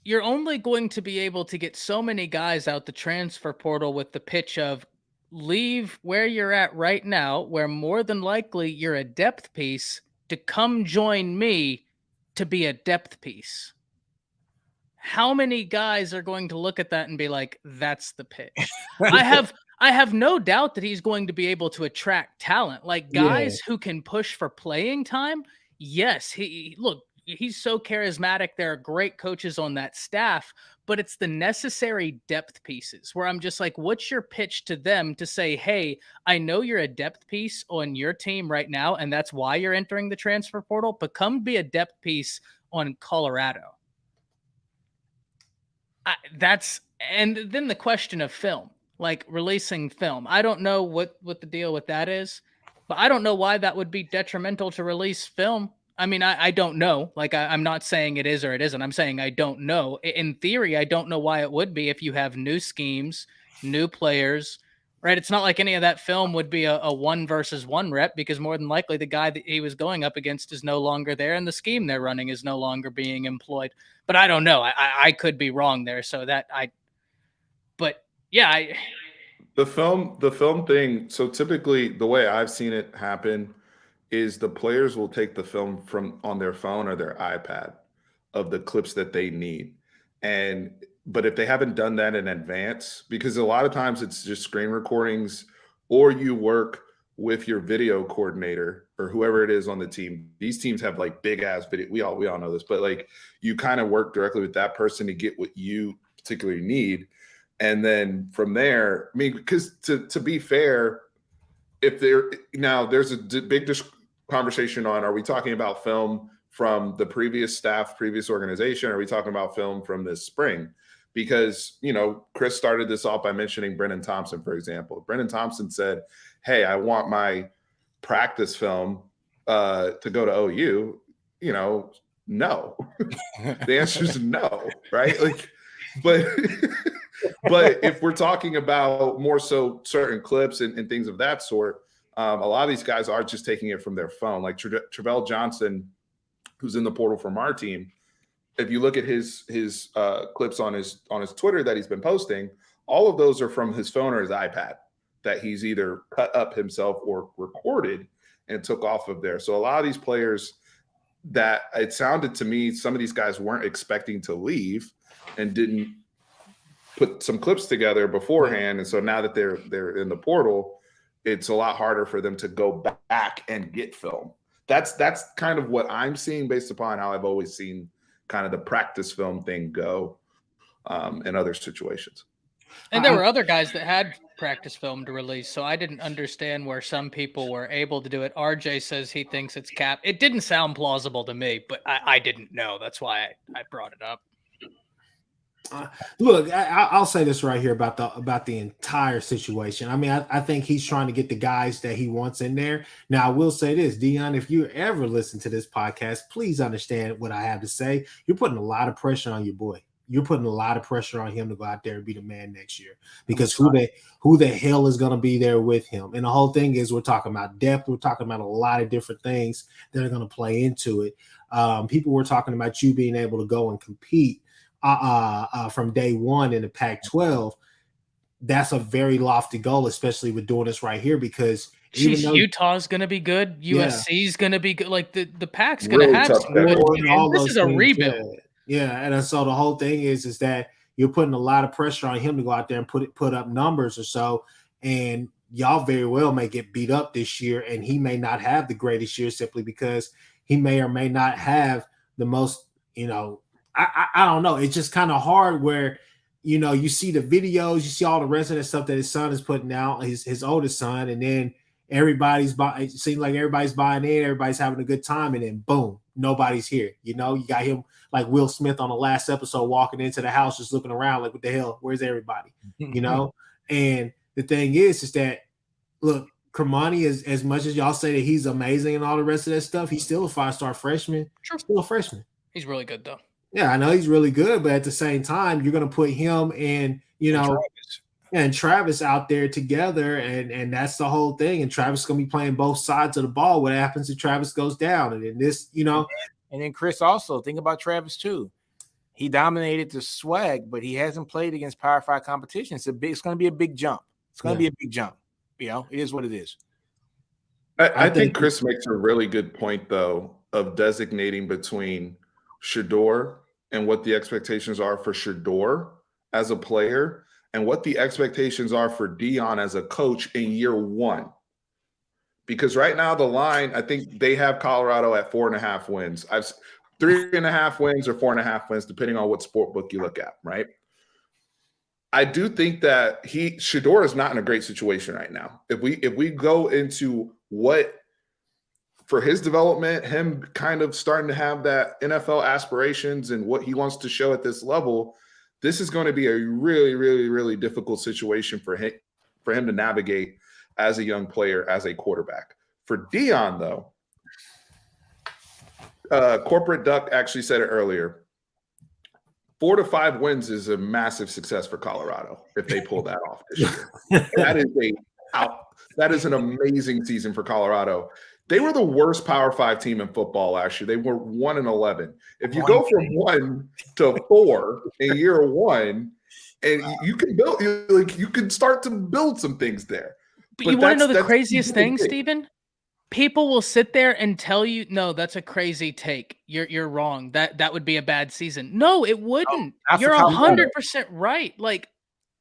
you're only going to be able to get so many guys out the transfer portal with the pitch of leave where you're at right now, where more than likely you're a depth piece, to come join me to be a depth piece. How many guys are going to look at that and be like, that's the pitch? I have no doubt that he's going to be able to attract talent, like guys who can push for playing time. Yes, he's so charismatic. There are great coaches on that staff, but it's the necessary depth pieces where I'm just like, what's your pitch to them to say, hey, I know you're a depth piece on your team right now, and that's why you're entering the transfer portal, but come be a depth piece on Colorado. And then the question of film, like releasing film. I don't know what the deal with that is. But I don't know why that would be detrimental to release film. I mean, I don't know. Like, I'm not saying it is or it isn't. I'm saying I don't know. In theory, I don't know why it would be if you have new schemes, new players, right? It's not like any of that film would be a 1-versus-1 rep, because more than likely the guy that he was going up against is no longer there and the scheme they're running is no longer being employed. But I don't know. I could be wrong there. So but yeah, The film thing. So typically, the way I've seen it happen is the players will take the film from on their phone or their iPad of the clips that they need. And but if they haven't done that in advance, because a lot of times it's just screen recordings, or you work with your video coordinator or whoever it is on the team. These teams have like big ass video. We all know this, but like you kind of work directly with that person to get what you particularly need. And then from there, I mean, because to be fair, if there's a big conversation on, are we talking about film from the previous staff, previous organization? Or are we talking about film from this spring? Because, Chris started this off by mentioning Brennan Thompson, for example. Brennan Thompson said, hey, I want my practice film to go to OU. No. The answer is no, right? Like, but but if we're talking about more so certain clips and things of that sort, a lot of these guys are just taking it from their phone. Like Travell Johnson, who's in the portal from our team, if you look at his clips on his Twitter that he's been posting, all of those are from his phone or his iPad that he's either cut up himself or recorded and took off of there. So a lot of these players, that it sounded to me, some of these guys weren't expecting to leave and didn't put some clips together beforehand. And so now that they're in the portal, it's a lot harder for them to go back and get film. That's kind of what I'm seeing based upon how I've always seen kind of the practice film thing go in other situations. and there were other guys that had practice film to release, so I didn't understand where some people were able to do it. RJ says he thinks it's cap. It didn't sound plausible to me, but I didn't know. That's why I brought it up. Look, I'll say this right here about the entire situation. I mean, I think he's trying to get the guys that he wants in there. Now, I will say this, Dion, if you ever listen to this podcast, please understand what I have to say. You're putting a lot of pressure on your boy. You're putting a lot of pressure on him to go out there and be the man next year, because who the hell is going to be there with him? And the whole thing is, we're talking about depth. We're talking about a lot of different things that are going to play into it. People were talking about you being able to go and compete from day one in the Pac-12. That's a very lofty goal, especially with doing this right here, because Utah's going to be good. USC's going to be good. Like the Pac's going Really to have some good. This is a rebuild. Yeah, and so the whole thing is that you're putting a lot of pressure on him to go out there and put up numbers or so, and y'all very well may get beat up this year, and he may not have the greatest year simply because he may or may not have the most, I don't know. It's just kind of hard where, you see the videos, you see all the rest of the stuff that his son is putting out, his oldest son, and then it seems like everybody's buying in, everybody's having a good time, and then boom, nobody's here. You got him like Will Smith on the last episode walking into the house just looking around like, what the hell? Where's everybody? And the thing is that, look, Kermani, as much as y'all say that he's amazing and all the rest of that stuff, he's still a 5-star freshman. Sure. Still a freshman. He's really good though. Yeah, I know he's really good, but at the same time, you're going to put him and Travis out there together, and that's the whole thing. And Travis is going to be playing both sides of the ball. What happens if Travis goes down? And then this, And then Chris, also think about Travis too. He dominated the swag, but he hasn't played against Power 5 competition. It's going to be a big jump. It's going to be a big jump. It is what it is. I think Chris makes a really good point, though, of designating between Shedeur and what the expectations are for Shedeur as a player and what the expectations are for Dion as a coach in year one. Because right now the line, I think they have Colorado at 4.5 wins. 3.5 wins or 4.5 wins, depending on what sport book you look at, right? I do think that Shedeur is not in a great situation right now. If we go into what for his development, him kind of starting to have that NFL aspirations and what he wants to show at this level, this is going to be a really, really, really difficult situation for him to navigate as a young player, as a quarterback. For Dion, though, Corporate Duck actually said it earlier. 4 to 5 wins is a massive success for Colorado if they pull that off this year. That is an amazing season for Colorado. They were the worst Power 5 team in football last year. They were 1-11. If you go from 1 to 4 in year 1, and you can build, you can start to build some things there. But you want to know the craziest thing, Steven? People will sit there and tell you, no, that's a crazy take. You're wrong. That would be a bad season. No, it wouldn't. You're 100% right. Like,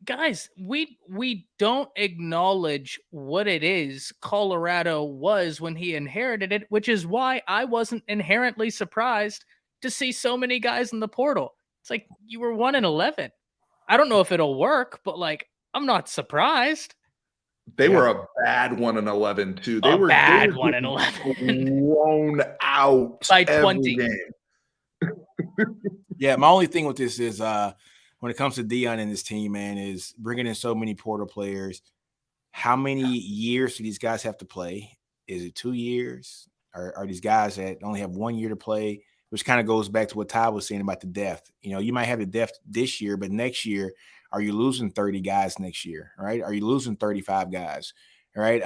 guys, we don't acknowledge what it is Colorado was when he inherited it, which is why I wasn't inherently surprised to see so many guys in the portal. It's like you were 1-11. I don't know if it'll work, but like I'm not surprised. They were a bad 1-11 too. They were bad 1-11, blown out by 20. Yeah, my only thing with this is when it comes to Dion and his team, man, is bringing in so many portal players. How many years do these guys have to play? Is it 2 years? Or are these guys that only have 1 year to play? Which kind of goes back to what Ty was saying about the depth. You know, you might have the depth this year, but next year, are you losing 30 guys next year, right? Are you losing 35 guys, right?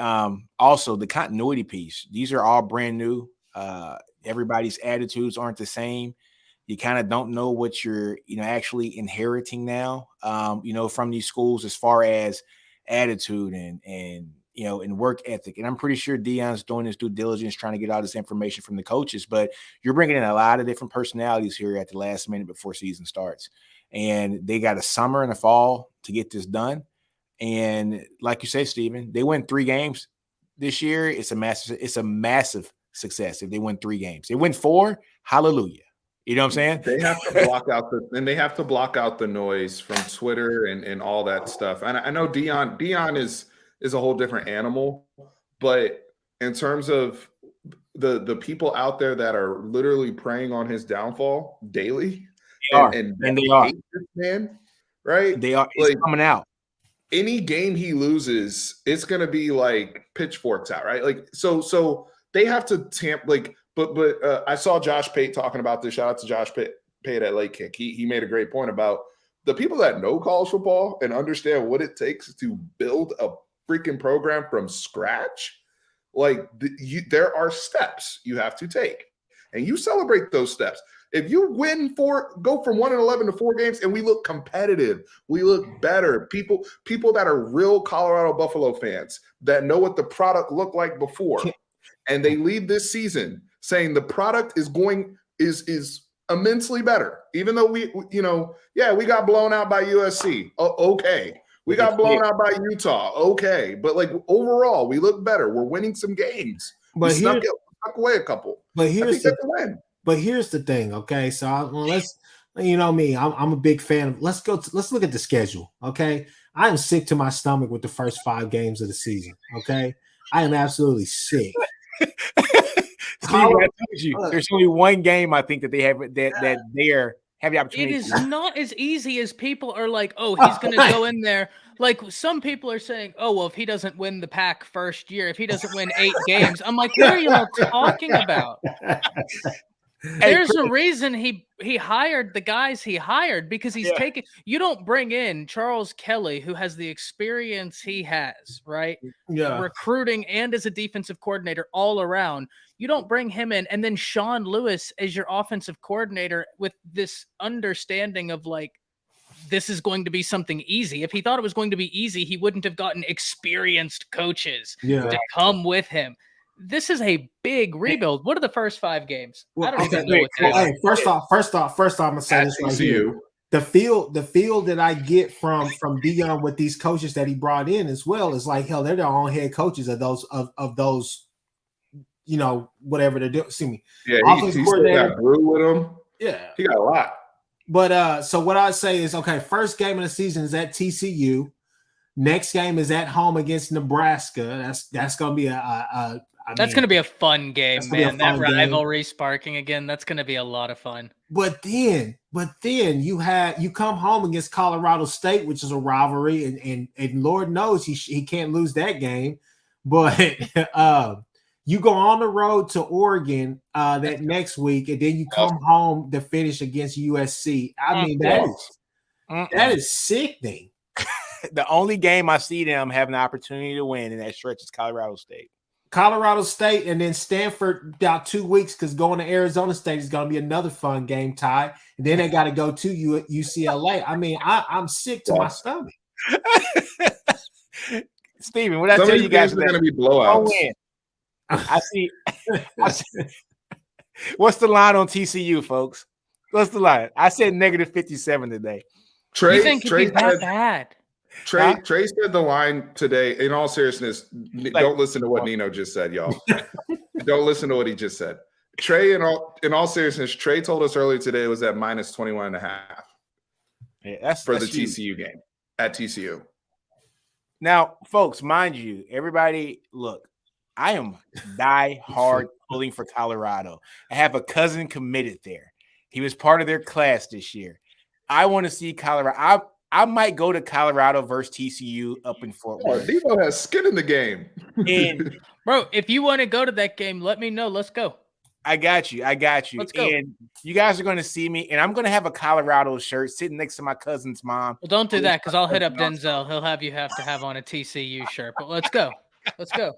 Also, the continuity piece. These are all brand new. Everybody's attitudes aren't the same. You kind of don't know what you're, actually inheriting now, from these schools as far as attitude and work ethic. And I'm pretty sure Dion's doing his due diligence, trying to get all this information from the coaches, but you're bringing in a lot of different personalities here at the last minute before season starts. And they got a summer and a fall to get this done. And like you say, Steven, they win 3 games this year. It's a massive success if they win 3 games. They win 4, hallelujah. You know what I'm saying? They have to block out the noise from Twitter and all that stuff. And I know Dion is a whole different animal, but in terms of the people out there that are literally preying on his downfall daily, they are, and they are, this man, right? They are. It's coming out. Any game he loses, it's gonna be like pitchforks out, right? Like so they have to But I saw Josh Pate talking about this. Shout out to Josh Pate at Late Kick. He made a great point about the people that know college football and understand what it takes to build a freaking program from scratch. Like there are steps you have to take, and you celebrate those steps. If you go from 1-11 to 4 games, and we look competitive, we look better. People that are real Colorado Buffalo fans that know what the product looked like before, and they leave this season saying the product is immensely better, even though we got blown out by USC. Okay. We got blown out by Utah. Okay. But like overall, we look better. We're winning some games. But we snuck away a couple. But here's the thing. Okay. So let's, me, I'm a big fan of, let's look at the schedule. Okay. I am sick to my stomach with the first 5 games of the season. Okay. I am absolutely sick. Steve, I told you, there's only 1 game I think that they have that they're have the opportunity. It is not as easy as people are like, oh, he's going to go in there. Like some people are saying, oh, well, if he doesn't win the pack first year, if he doesn't win 8 games, I'm like, what are you all talking about? There's a reason he hired the guys he hired, because he's taking. You don't bring in Charles Kelly, who has the experience he has, right? Yeah, recruiting and as a defensive coordinator all around. You don't bring him in and then Sean Lewis as your offensive coordinator with this understanding of like, this is going to be something easy. If he thought it was going to be easy, he wouldn't have gotten experienced coaches to come with him. This is a big rebuild. What are the first 5 games? Well, I don't even know what they are. Hey, first off, I'm gonna say this right here. The feel that I get from Dion with these coaches that he brought in as well is like, hell, they're their own head coaches of those, whatever they're doing. See me. Yeah, he still got Brew with him. Yeah, he got a lot. But so what I say is, okay, first game of the season is at TCU. Next game is at home against Nebraska. That's gonna be that's going to be a fun game, man. That rivalry sparking again. That's going to be a lot of fun. But then you come home against Colorado State, which is a rivalry, and Lord knows he can't lose that game. But You go on the road to Oregon that next week, and then you come home to finish against USC. I mean, that is sickening. The only game I see them having the opportunity to win in that stretch is Colorado State. Colorado State, and then Stanford about 2 weeks, because going to Arizona State is going to be another fun game, Ty. And then they got to go to UCLA. I mean, I'm sick to my stomach. Steven, what I tell you guys are going to be blowouts. I see. What's the line on TCU, folks? What's the line? I said negative 57 today. You think it'd be that bad? Trey said the line today. In all seriousness, don't listen to what Nino just said, y'all. Don't listen to what he just said. Trey, in all seriousness, Trey told us earlier today it was at minus 21.5. Yeah, that's the huge. TCU game at TCU. Now, folks, mind you, everybody, look, I am die-hard pulling for Colorado. I have a cousin committed there. He was part of their class this year. I want to see Colorado. I might go to Colorado versus TCU up in Fort Worth. Devo has skin in the game. And, bro, if you want to go to that game, let me know. Let's go. I got you. Let's go. And you guys are going to see me, and I'm going to have a Colorado shirt sitting next to my cousin's mom. Well, don't do that, because I'll hit up Denzel. He'll have to have on a TCU shirt. But let's go. Let's go.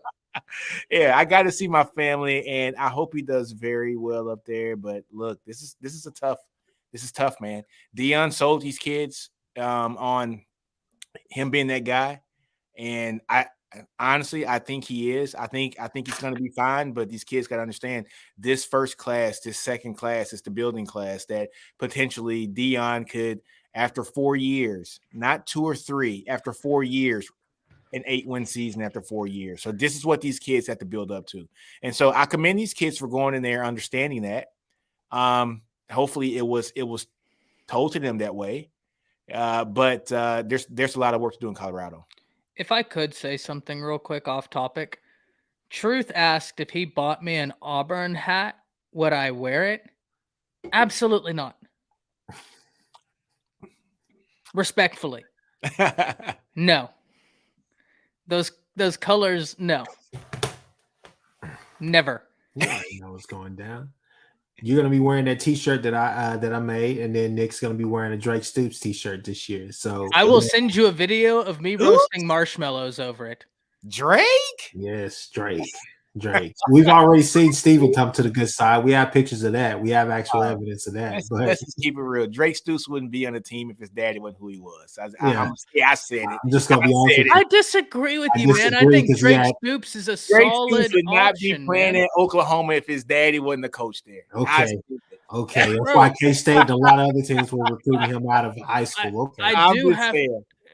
Yeah, I got to see my family, and I hope he does very well up there. But look, this is tough, man. Deion sold these kids on him being that guy, and I think he is. I think he's going to be fine. But these kids got to understand this first class, this second class, is the building class that potentially Deion could, after 4 years, not 2 or 3, after 4 years. An 8-win season after 4 years. So this is what these kids have to build up to. And so I commend these kids for going in there, understanding that. Hopefully it was told to them that way. But there's a lot of work to do in Colorado. If I could say something real quick off topic, Truth asked if he bought me an Auburn hat, would I wear it? Absolutely not. Respectfully. No. Those colors, no. Never. You already know what's going down. You're gonna be wearing that T-shirt that I made, and then Nick's gonna be wearing a Drake Stoops T-shirt this year. So I will send you a video of me roasting marshmallows over it. Drake? Yes, Drake. We've already seen Steven come to the good side. We have pictures of that. We have actual evidence of that. Let's just keep it real. Drake Stoops wouldn't be on the team if his daddy wasn't who he was. I said it. I'm just gonna be honest. I disagree with you, man. I think Drake Stoops is a solid Stoops would not option, be playing in Oklahoma if his daddy wasn't the coach there. Okay. That's why K-State and a lot of other teams were recruiting him out of high school. Okay. I do have.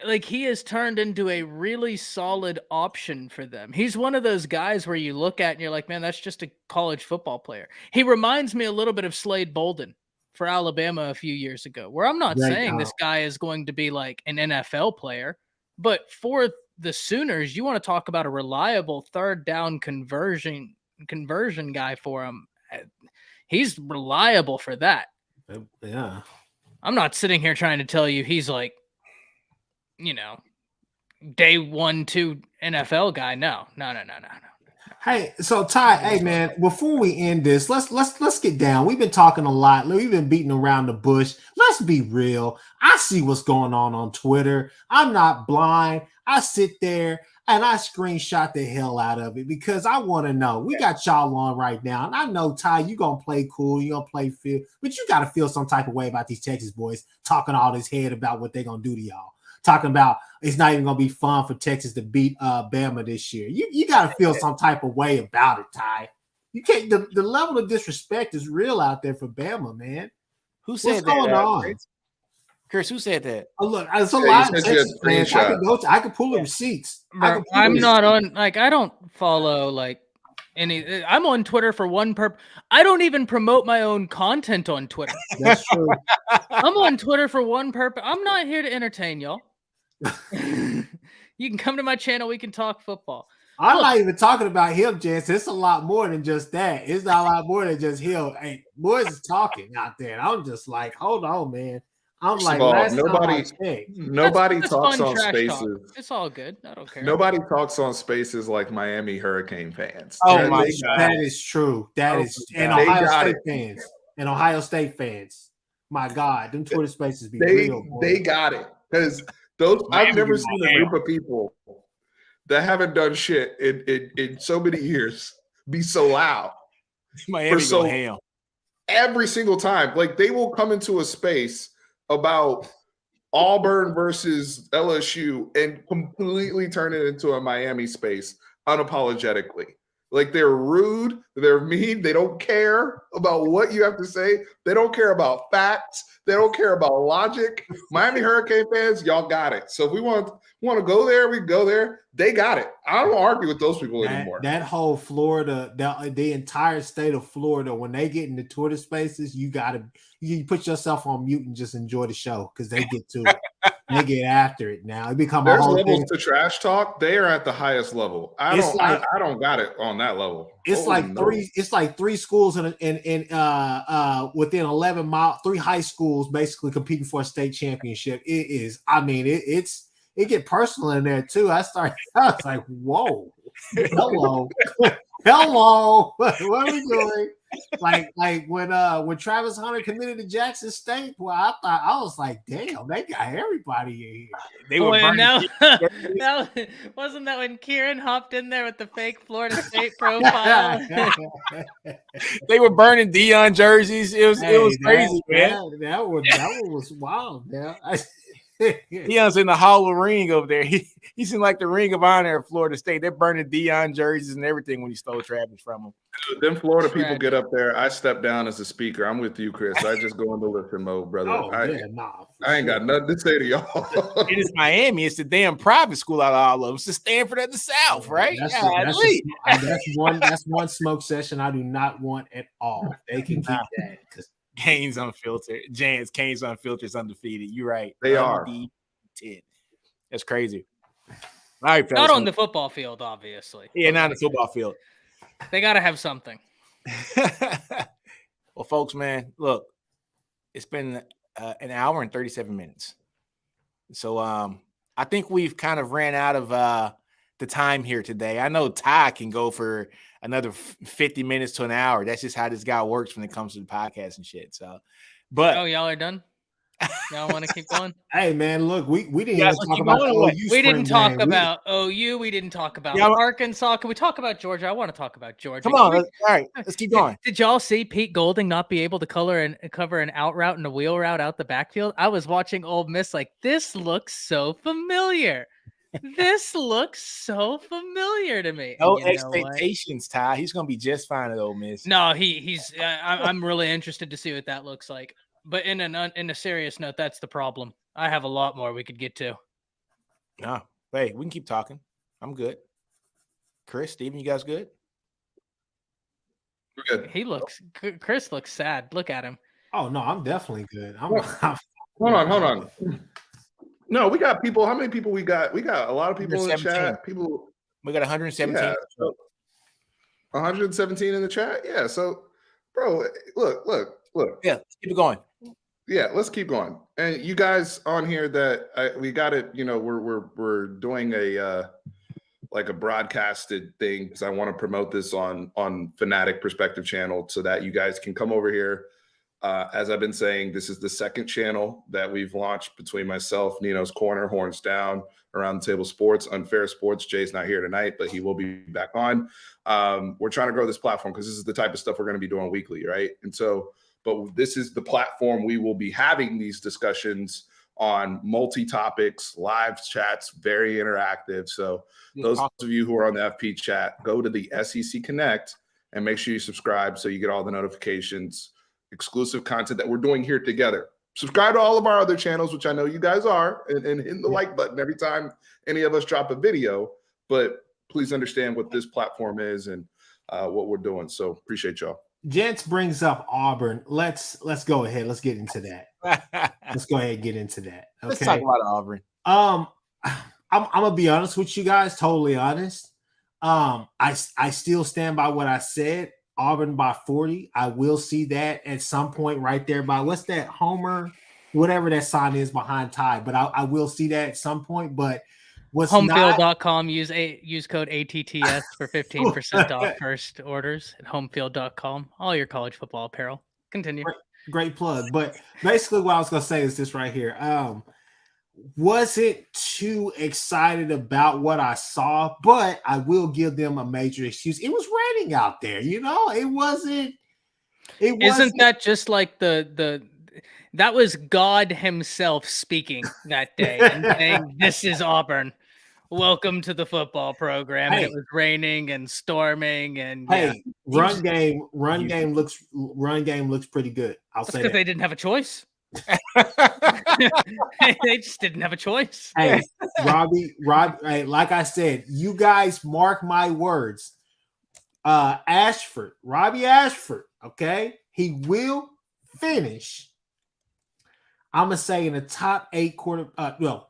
Like, he has turned into a really solid option for them. He's one of those guys where you look at and you're like, man, that's just a college football player. He reminds me a little bit of Slade Bolden for Alabama a few years ago, where I'm not saying this guy is going to be like an NFL player, but for the Sooners, you want to talk about a reliable third down conversion guy for him. He's reliable for that. Yeah. I'm not sitting here trying to tell you he's like, day 1, 2 NFL guy. No. Hey, so Ty, hey man, before we end this, let's get down. We've been talking a lot. We've been beating around the bush. Let's be real. I see what's going on Twitter. I'm not blind. I sit there and I screenshot the hell out of it because I want to know. We got y'all on right now, and I know Ty, you gonna play cool, you gonna play feel, but you gotta feel some type of way about these Texas boys talking all this head about what they're gonna do to y'all. Talking about it's not even gonna be fun for Texas to beat Bama this year. You gotta feel some type of way about it, Ty. You can't. The level of disrespect is real out there for Bama, man. Who said What's going on? Chris, who said that? Oh, look, there's a lot of Texas fans. I could pull the receipts. I'm not on. Like, I don't follow like any. I'm on Twitter for one purpose. I don't even promote my own content on Twitter. That's true. I'm on Twitter for one purpose. I'm not here to entertain y'all. You can come to my channel. We can talk football. I'm not even talking about him, Jansen. It's a lot more than just that. It's not a lot more than just him. Hey, boys is talking out there. And I'm just like, hold on, man. I'm First like, of all, last time I nobody checked. That's talks fun on trash Spaces. talk. It's all good. I don't care. Nobody talks on Spaces like Miami Hurricane fans. Oh my They God. That is true. That Oh is, my and God. They Ohio got State it. fans. And Ohio State fans. My God, them Twitter spaces be they real. Boy. they got it because those I've Miami never give seen them a hell. group of people that haven't done shit in so many years be so loud Miami go ham. every single time. Like they will come into a space about Auburn versus LSU and completely turn it into a Miami space unapologetically. Like they're rude, they're mean, they don't care about what you have to say, they don't care about facts, they don't care about logic. Miami Hurricane fans, y'all got it. So if we want to go there, we go there. They got it. I don't argue with those people anymore. That whole Florida, the entire state of Florida, when they get into Twitter spaces, you put yourself on mute and just enjoy the show because they get to it. They get after it now. It become There's a whole levels thing. to trash talk. They are at the highest level. I don't got it on that level. It's like three schools in within 11 miles, 3 high schools basically competing for a state championship. It is, I mean, it get personal in there too. I was like, whoa, hello, what are we doing? Like when Travis Hunter committed to Jackson State, well, I was like, damn, they got everybody in here. They were burning. Wasn't that when Kieran hopped in there with the fake Florida State profile? They were burning Dion jerseys. It was crazy, man. That one was wild, man. Dion's in the Hall of Ring over there. He's in like the Ring of Honor at Florida State. They're burning Dion jerseys and everything when he stole Travis from him. Then Florida people get up there. I step down as a speaker. I'm with you, Chris. I just go into listen mode, brother. I ain't got nothing to say to y'all. It is Miami. It's the damn private school out of all of them. It's the Stanford of the South, right? That's one smoke session I do not want at all. They can keep that because Canes Unfiltered. Canes Unfiltered is undefeated. You're right. They are. That's crazy. All right, fellas. Not on the football field, obviously. Yeah, not on the football field. They got to have something. Well, folks, man, look, it's been an hour and 37 minutes. So I think we've kind of ran out of the time here today. I know Ty can go for another 50 minutes to an hour. That's just how this guy works when it comes to the podcast and shit. So, but y'all are done. Y'all want to keep going? Hey man, look, we didn't even talk about OU. We didn't talk about OU. We didn't talk about Arkansas. Can we talk about Georgia? I want to talk about Georgia. Come on, all right, let's keep going. Did y'all see Pete Golding not be able to cover an out route and a wheel route out the backfield? I was watching Ole Miss like, this looks so familiar. This looks so familiar to me. No expectations, Ty. He's gonna be just fine at Ole Miss. No, he's. I'm really interested to see what that looks like. But in a serious note, that's the problem. I have a lot more we could get to. No, hey, we can keep talking. I'm good. Chris, Steven, you guys good? We're good. Chris looks sad. Look at him. Oh no, I'm definitely good. Hold on. No, we got people. How many people we got? We got a lot of people in the chat. We got 117. Yeah, 117 in the chat. Yeah. So, bro, look. Yeah, let's keep it going. Yeah, let's keep going. And you guys on here that we got it. You know, we're doing a like a broadcasted thing because I want to promote this on Fanatic Perspective channel so that you guys can come over here. As I've been saying, this is the second channel that we've launched between myself, Nino's Corner, Horns Down, Around the Table Sports, Unfair Sports. Jay's not here tonight, but he will be back on. We're trying to grow this platform because this is the type of stuff we're going to be doing weekly, right? And so, but this is the platform we will be having these discussions on multi-topics, live chats, very interactive. So those of you who are on the FP chat, go to the SEC Connect and make sure you subscribe so you get all the notifications, exclusive content that we're doing here together. Subscribe to all of our other channels, which I know you guys are, and hit the like button every time any of us drop a video. But please understand what this platform is and what we're doing. So appreciate y'all. Gents brings up Auburn. Let's go ahead. Let's get into that. Let's go ahead and get into that. Okay? Let's talk about Auburn. I'm gonna be honest with you guys, totally honest. I still stand by what I said. Auburn by 40. I will see that at some point right there by what's that? Homer whatever that sign is behind Ty. But I will see that at some point. But what's Homefield.com, use code ATTS for 15% off first orders at homefield.com. All your college football apparel. Continue. great plug. But basically what I was gonna say is this right here. Wasn't too excited about what I saw, but I will give them a major excuse. It was raining out there, it wasn't. Isn't that just like that was God himself speaking that day and saying, "This is Auburn. Welcome to the football program." Hey. And it was raining and storming and run game looks pretty good. I'll say that. They didn't have a choice. They just didn't have a choice. Hey, Robbie, hey, like I said, you guys mark my words. Robbie Ashford, okay? He will finish. I'm gonna say in the top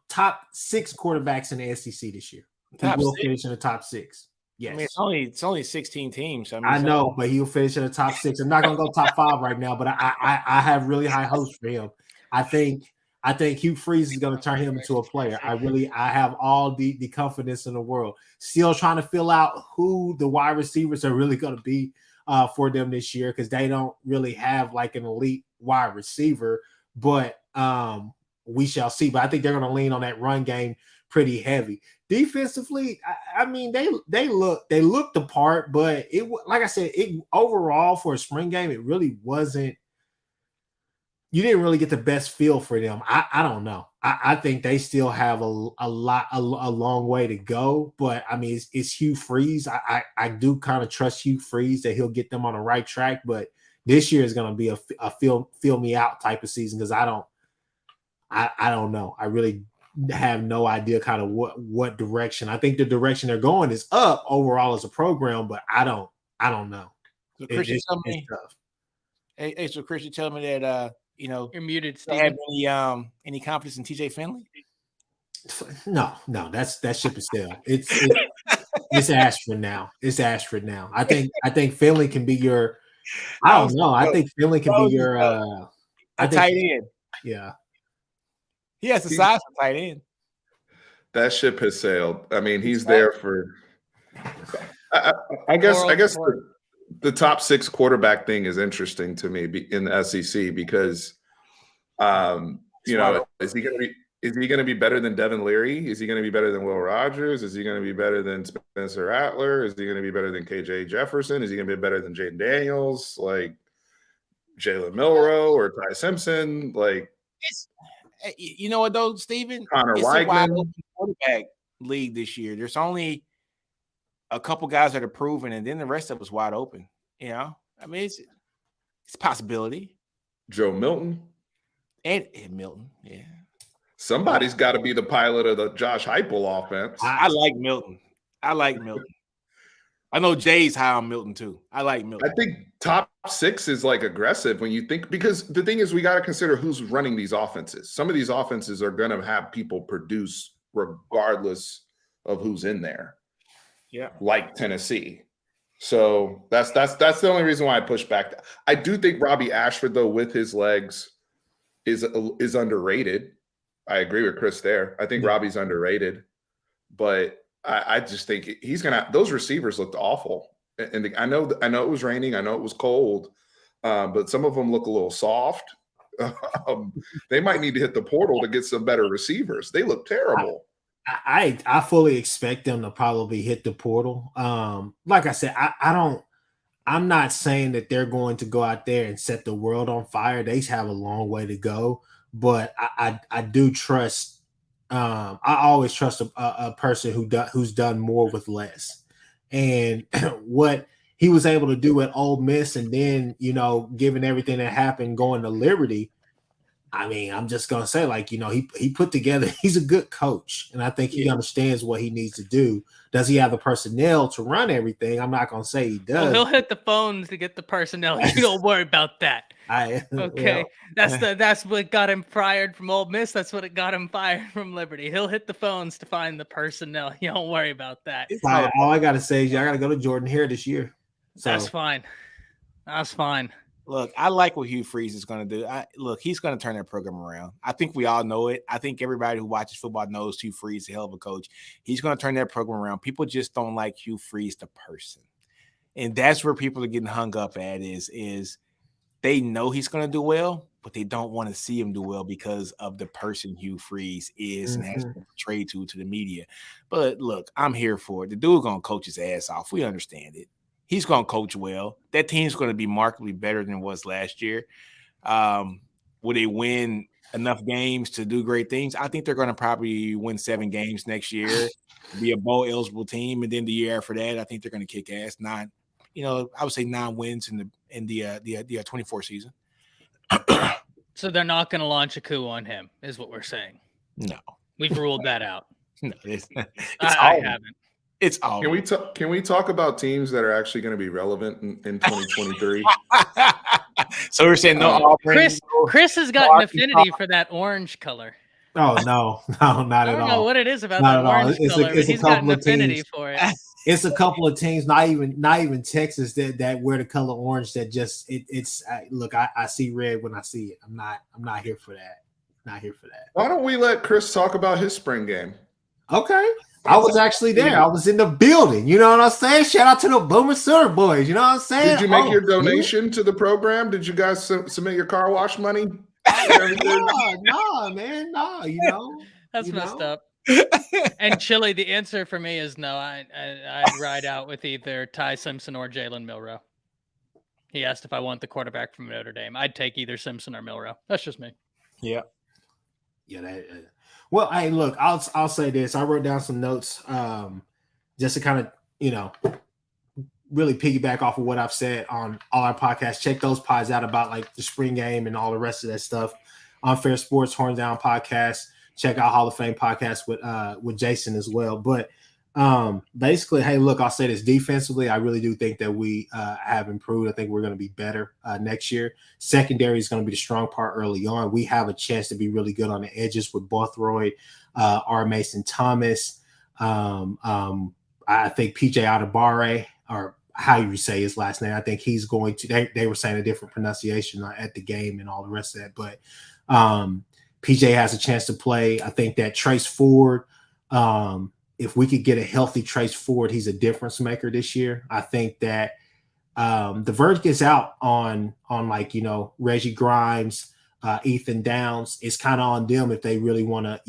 top 6 quarterbacks in the SEC this year. He will finish in the top 6. Yes. I mean, it's only 16 teams. I know, but he'll finish in the top 6. I'm not gonna go top 5 right now, but I have really high hopes for him. I think Hugh Freeze is gonna turn him into a player. I have all the confidence in the world. Still trying to fill out who the wide receivers are really gonna be for them this year, because they don't really have like an elite wide receiver, but we shall see. But I think they're going to lean on that run game pretty heavy. Defensively, I mean, they look the part, but it, like I said, overall for a spring game, it really wasn't. You didn't really get the best feel for them. I don't know. I think they still have a long way to go. But I mean, it's Hugh Freeze. I do kind of trust Hugh Freeze that he'll get them on the right track. But this year is going to be a feel me out type of season, because I don't know. I really have no idea kind of what direction. I think the direction they're going is up overall as a program, but I don't know. So Christian, it's tough. Hey, so Christian, tell me that you're muted, Steve. Have any confidence in TJ Finley? No, that ship is sailed. It's Ashford now. It's Ashford now. I think Finley can be your. I don't know. I think Finley can be your tight end. Yeah. He has the size for tight end. That ship has sailed. I mean, he's there for. I guess the top 6 quarterback thing is interesting to me in the SEC, because, is he going to be better than Devin Leary? Is he going to be better than Will Rogers? Is he going to be better than Spencer Rattler? Is he going to be better than KJ Jefferson? Is he going to be better than Jaden Daniels, like Jalen Milroe or Ty Simpson? Like, you know what though, Steven? Connor it's Weigman. A wide open quarterback league this year. There's only a couple guys that are proven, and then the rest of us wide open. I mean, it's a possibility. Joe Milton and Milton, yeah. Somebody's got to be the pilot of the Josh Heupel offense. I like Milton. I know Jay's high on Milton too. I like Milton. I think top 6 is like aggressive when you think, because the thing is, we got to consider who's running these offenses. Some of these offenses are going to have people produce regardless of who's in there. Yeah, like Tennessee. So that's the only reason why I push back. I do think Robbie Ashford, though, with his legs, is underrated. I agree with Chris there. I think Robbie's underrated, but I just think he's gonna. Those receivers looked awful, and I know it was raining. I know it was cold, but some of them look a little soft. They might need to hit the portal to get some better receivers. They look terrible. I fully expect them to probably hit the portal. Like I said, I'm not saying that they're going to go out there and set the world on fire. They have a long way to go, but I do trust. I always trust a person who's done more with less, and what he was able to do at Ole Miss, and then given everything that happened going to Liberty. I mean, I'm just gonna say, like, he put together. He's a good coach, and I think he understands what he needs to do. Does he have the personnel to run everything? I'm not gonna say he does. Well, he'll hit the phones to get the personnel. You don't worry about that. Okay, that's what got him fired from Ole Miss. That's what got him fired from Liberty. He'll hit the phones to find the personnel. You don't worry about that. All I gotta say is I gotta go to Jordan Hare this year. So. That's fine. That's fine. Look, I like what Hugh Freeze is going to do. He's going to turn that program around. I think we all know it. I think everybody who watches football knows Hugh Freeze is a hell of a coach. He's going to turn that program around. People just don't like Hugh Freeze, the person. And that's where people are getting hung up at is they know he's going to do well, but they don't want to see him do well because of the person Hugh Freeze is and has been portrayed to the media. But look, I'm here for it. The dude going to coach his ass off. We understand it. He's going to coach well. That team's going to be markedly better than it was last year. Will they win enough games to do great things? I think they're going to probably win 7 games next year, be a bowl eligible team, and then the year after that, I think they're going to kick ass. I would say 9 wins in the 24 season. So they're not going to launch a coup on him, is what we're saying. No, we've ruled that out. No, I haven't. It's all. Can we talk about teams that are actually going to be relevant in 2023? So we're saying no Auburn. Chris has got an affinity for that orange color. Oh no, not at all. I don't know what it is about that orange color, but he's got an affinity for it. It's a couple of teams, not even Texas, that wear the color orange. That just look. I see red when I see it. I'm not here for that. Not here for that. Why don't we let Chris talk about his spring game? Okay. I was actually there. I was in the building. You know what I'm saying? Shout out to the Boomer Sur boys. You know what I'm saying? Did you make your donation to the program? Did you guys submit your car wash money? No, man. No, That's messed up. And Chili, the answer for me is no. I'd ride out with either Ty Simpson or Jalen Milroe. He asked if I want the quarterback from Notre Dame. I'd take either Simpson or Milroe. That's just me. Yeah. Well, hey, look, I'll say this. I wrote down some notes just to kind of, really piggyback off of what I've said on all our podcasts. Check those pods out about like the spring game and all the rest of that stuff. Unfair Sports, Horn Down Podcast. Check out Hall of Fame podcast with Jason as well. But basically, hey, look, I'll say this defensively. I really do think that we have improved. I think we're going to be better next year. Secondary is going to be the strong part early on. We have a chance to be really good on the edges with Bothroyd, R. Mason Thomas. I think PJ Adebare, or how you say his last name. I think he's going to, they were saying a different pronunciation at the game and all the rest of that. But PJ has a chance to play. I think that Trace Ford, if we could get a healthy Trace Ford, he's a difference maker this year. I think that the verdict is out on Reggie Grimes, Ethan Downs. It's kind of on them if they really want to,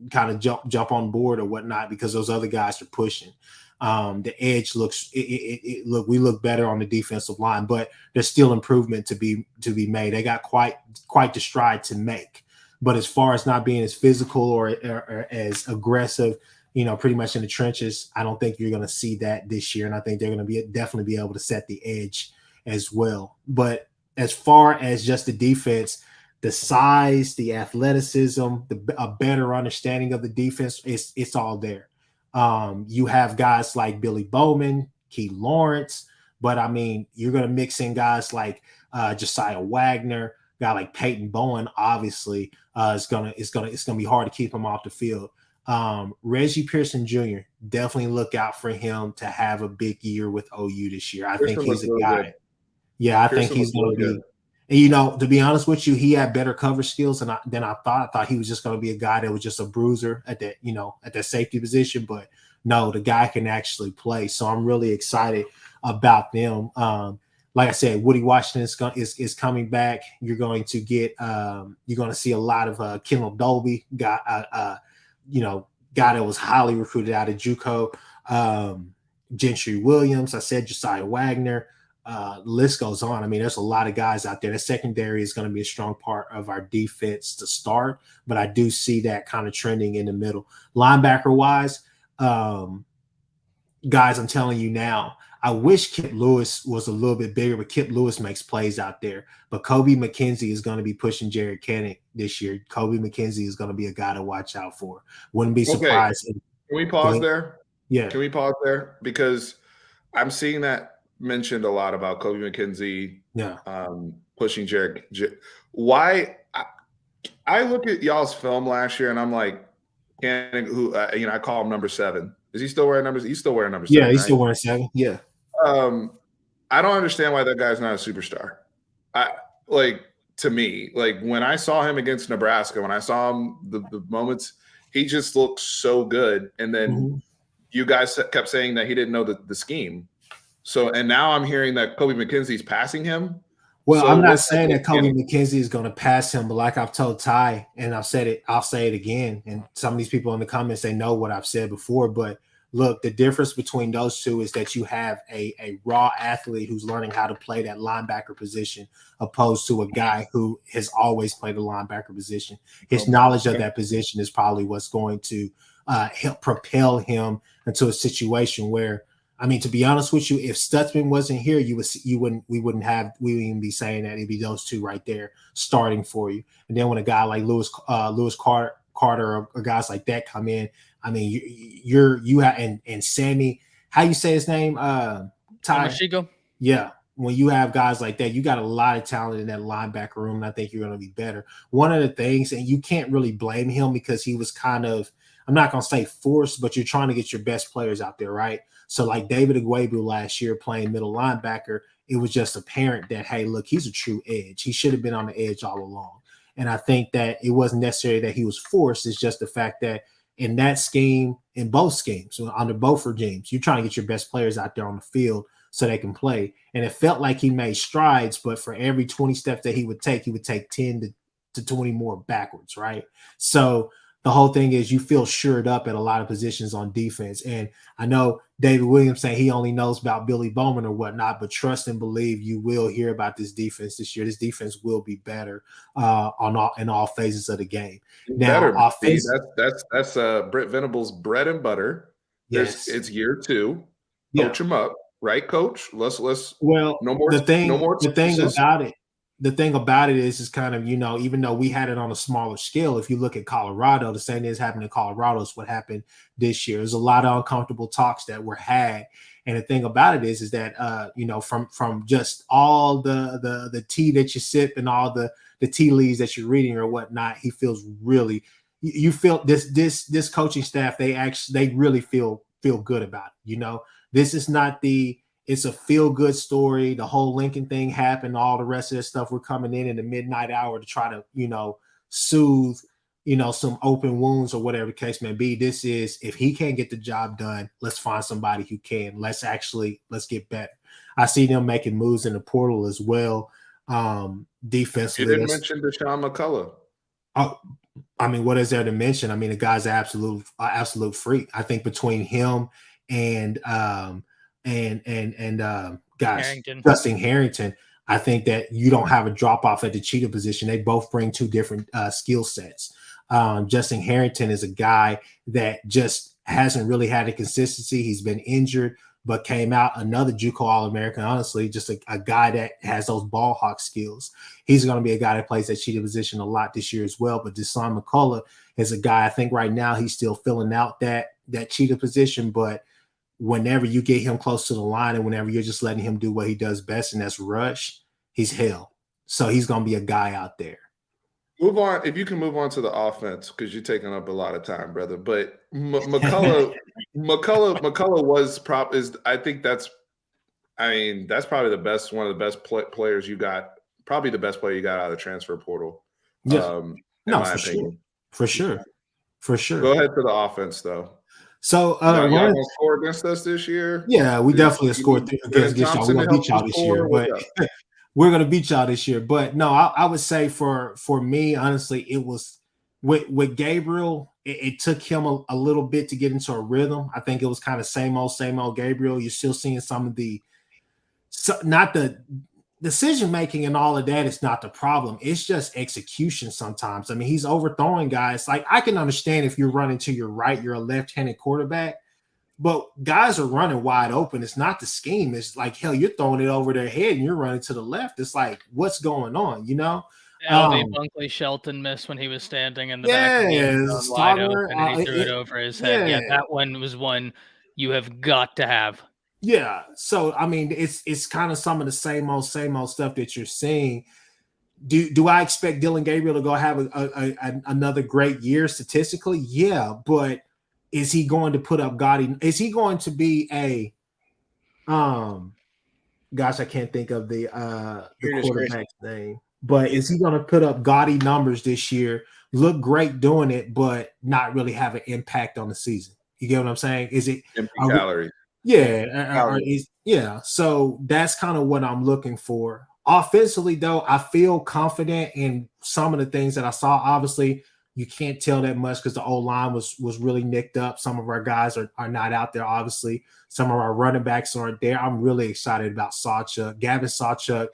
kind of jump on board or whatnot, because those other guys are pushing. The edge we look better on the defensive line, but there's still improvement to be made. They got quite the stride to make. But as far as not being as physical or as aggressive, pretty much in the trenches, I don't think you're going to see that this year. And I think they're going to definitely be able to set the edge as well. But as far as just the defense, the size, the athleticism, a better understanding of the defense, it's all there. You have guys like Billy Bowman, Key Lawrence, but I mean, you're going to mix in guys like Josiah Wagner, guy like Peyton Bowen. Obviously, it's gonna be hard to keep him off the field. Reggie Pearson Jr., definitely look out for him to have a big year with OU this year. I think he's a guy. Good. Yeah, I think he's going to be. And, to be honest with you, he had better cover skills than I thought. I thought he was just going to be a guy that was just a bruiser at that safety position. But no, the guy can actually play. So I'm really excited about them. Like I said, Woody Washington is coming back. You're going to see a lot of Kendall Dolby, guy that was highly recruited out of JUCO. Gentry Williams, I said Josiah Wagner. List goes on. I mean, there's a lot of guys out there. The secondary is going to be a strong part of our defense to start, but I do see that kind of trending in the middle. Linebacker wise, guys, I'm telling you now, I wish Kip Lewis was a little bit bigger, but Kip Lewis makes plays out there. But Kobe McKenzie is going to be pushing Jared Kennick this year. Kobe McKenzie is going to be a guy to watch out for. Wouldn't be surprised. Can we pause there? Yeah. Can we pause there? Because I'm seeing that mentioned a lot about Kobe McKenzie, pushing Jared. Why? I look at y'all's film last year and I'm like, I call him number 7. Is he still wearing numbers? He's still wearing number 7. Yeah, he's still wearing 7. Yeah. I don't understand why that guy's not a superstar. like to me, like when I saw him against Nebraska, when I saw him the moments, he just looked so good. And then you guys kept saying that he didn't know the scheme. So, and now I'm hearing that Kobe McKenzie's passing him. Well, So I'm not what's saying that Kobe McKenzie is going to pass him, but like I've told Ty, and I've said it, I'll say it again. And some of these people in the comments, they know what I've said before. But look, the difference between those two is that you have a raw athlete who's learning how to play that linebacker position, opposed to a guy who has always played the linebacker position. His knowledge of that position is probably what's going to help propel him into a situation where, I mean, to be honest with you, if Stutzman wasn't here, we wouldn't even be saying that. It'd be those two right there starting for you. And then when a guy like Lewis Carter or guys like that come in, I mean, you have and Sammy, how you say his name? Ty. Mashigo? Yeah. When you have guys like that, you got a lot of talent in that linebacker room, and I think you're going to be better. One of the things, and you can't really blame him because he was kind of, I'm not going to say forced, but you're trying to get your best players out there, right? So like David Agwebu last year playing middle linebacker, it was just apparent that, hey, look, he's a true edge. He should have been on the edge all along. And I think that it wasn't necessarily that he was forced. It's just the fact that in that scheme, in both schemes, under both regimes, you're trying to get your best players out there on the field so they can play. And it felt like he made strides, but for every 20 steps that he would take 10 to 20 more backwards, right? So the whole thing is you feel shored up at a lot of positions on defense. And I know David Williams saying he only knows about Billy Bowman or whatnot, but trust and believe you will hear about this defense this year. This defense will be better in all phases of the game. Now, that's Brent Venables' bread and butter. Yes, it's year 2. Coach him up, right, Coach? Let's well, no more. The thing about it. The thing about it is kind of, even though we had it on a smaller scale, if you look at Colorado, the same thing is happening in Colorado is what happened this year. There's a lot of uncomfortable talks that were had. And the thing about it is that, from just all the tea that you sip and all the tea leaves that you're reading or whatnot, he feels really, you feel this coaching staff, they really feel good about it. This is not it's a feel-good story. The whole Lincoln thing happened. All the rest of that stuff. We're coming in the midnight hour to try to, soothe, some open wounds or whatever the case may be. This is, if he can't get the job done, let's find somebody who can. Let's get better. I see them making moves in the portal as well. Defensively. You didn't mention Deshaun McCullough. Oh, I mean, what is there to mention? I mean, the guy's an absolute freak. I think between him and Justin Harrington, I think that you don't have a drop off at the cheetah position. They both bring two different skill sets. Justin Harrington is a guy that just hasn't really had a consistency. He's been injured, but came out another JUCO All-American. Honestly, just a guy that has those ball hawk skills. He's going to be a guy that plays that cheetah position a lot this year as well. But Deshaun McCullough is a guy, I think right now he's still filling out that cheetah position, but whenever you get him close to the line and whenever you're just letting him do what he does best, and that's rush, he's hell. So he's going to be a guy out there. Move on. If you can move on to the offense, because you're taking up a lot of time, brother. But McCullough that's probably the best, one of the best players you got, probably the best player you got out of the transfer portal. Yeah. For sure. Go ahead for the offense, though. So, y'all gonna score against us this year? Yeah, we definitely scored against y'all. We're gonna beat y'all this year, but we're gonna beat y'all this year. But no, I would say for me, honestly, it was with Gabriel. It took him a little bit to get into a rhythm. I think it was kind of same old Gabriel. You're still seeing some of not the decision making and all of that is not the problem. It's just execution sometimes. I mean, he's overthrowing guys. Like, I can understand if you're running to your right, you're a left-handed quarterback, but guys are running wide open. It's not the scheme. It's like, hell, you're throwing it over their head and you're running to the left. It's like, what's going on, LV Bunkley Shelton missed when he was standing in the back of the end zone wide open, and he threw it over his head. Yeah, that one was one you have got to have. Yeah, so I mean, it's kind of some of the same old stuff that you're seeing. Do I expect Dylan Gabriel to go have another great year statistically? Yeah, but is he going to put up gaudy? Is he going to be a gosh, I can't think of the Here it is, Chris. quarterback's name. But is he going to put up gaudy numbers this year? Look great doing it, but not really have an impact on the season. You get what I'm saying? Is it Empty are we- calories. Yeah, yeah. So that's kind of what I'm looking for. Offensively, though, I feel confident in some of the things that I saw. Obviously, you can't tell that much because the O line was really nicked up. Some of our guys are not out there. Obviously, some of our running backs aren't there. I'm really excited about Sawchuk, Gavin Sawchuk,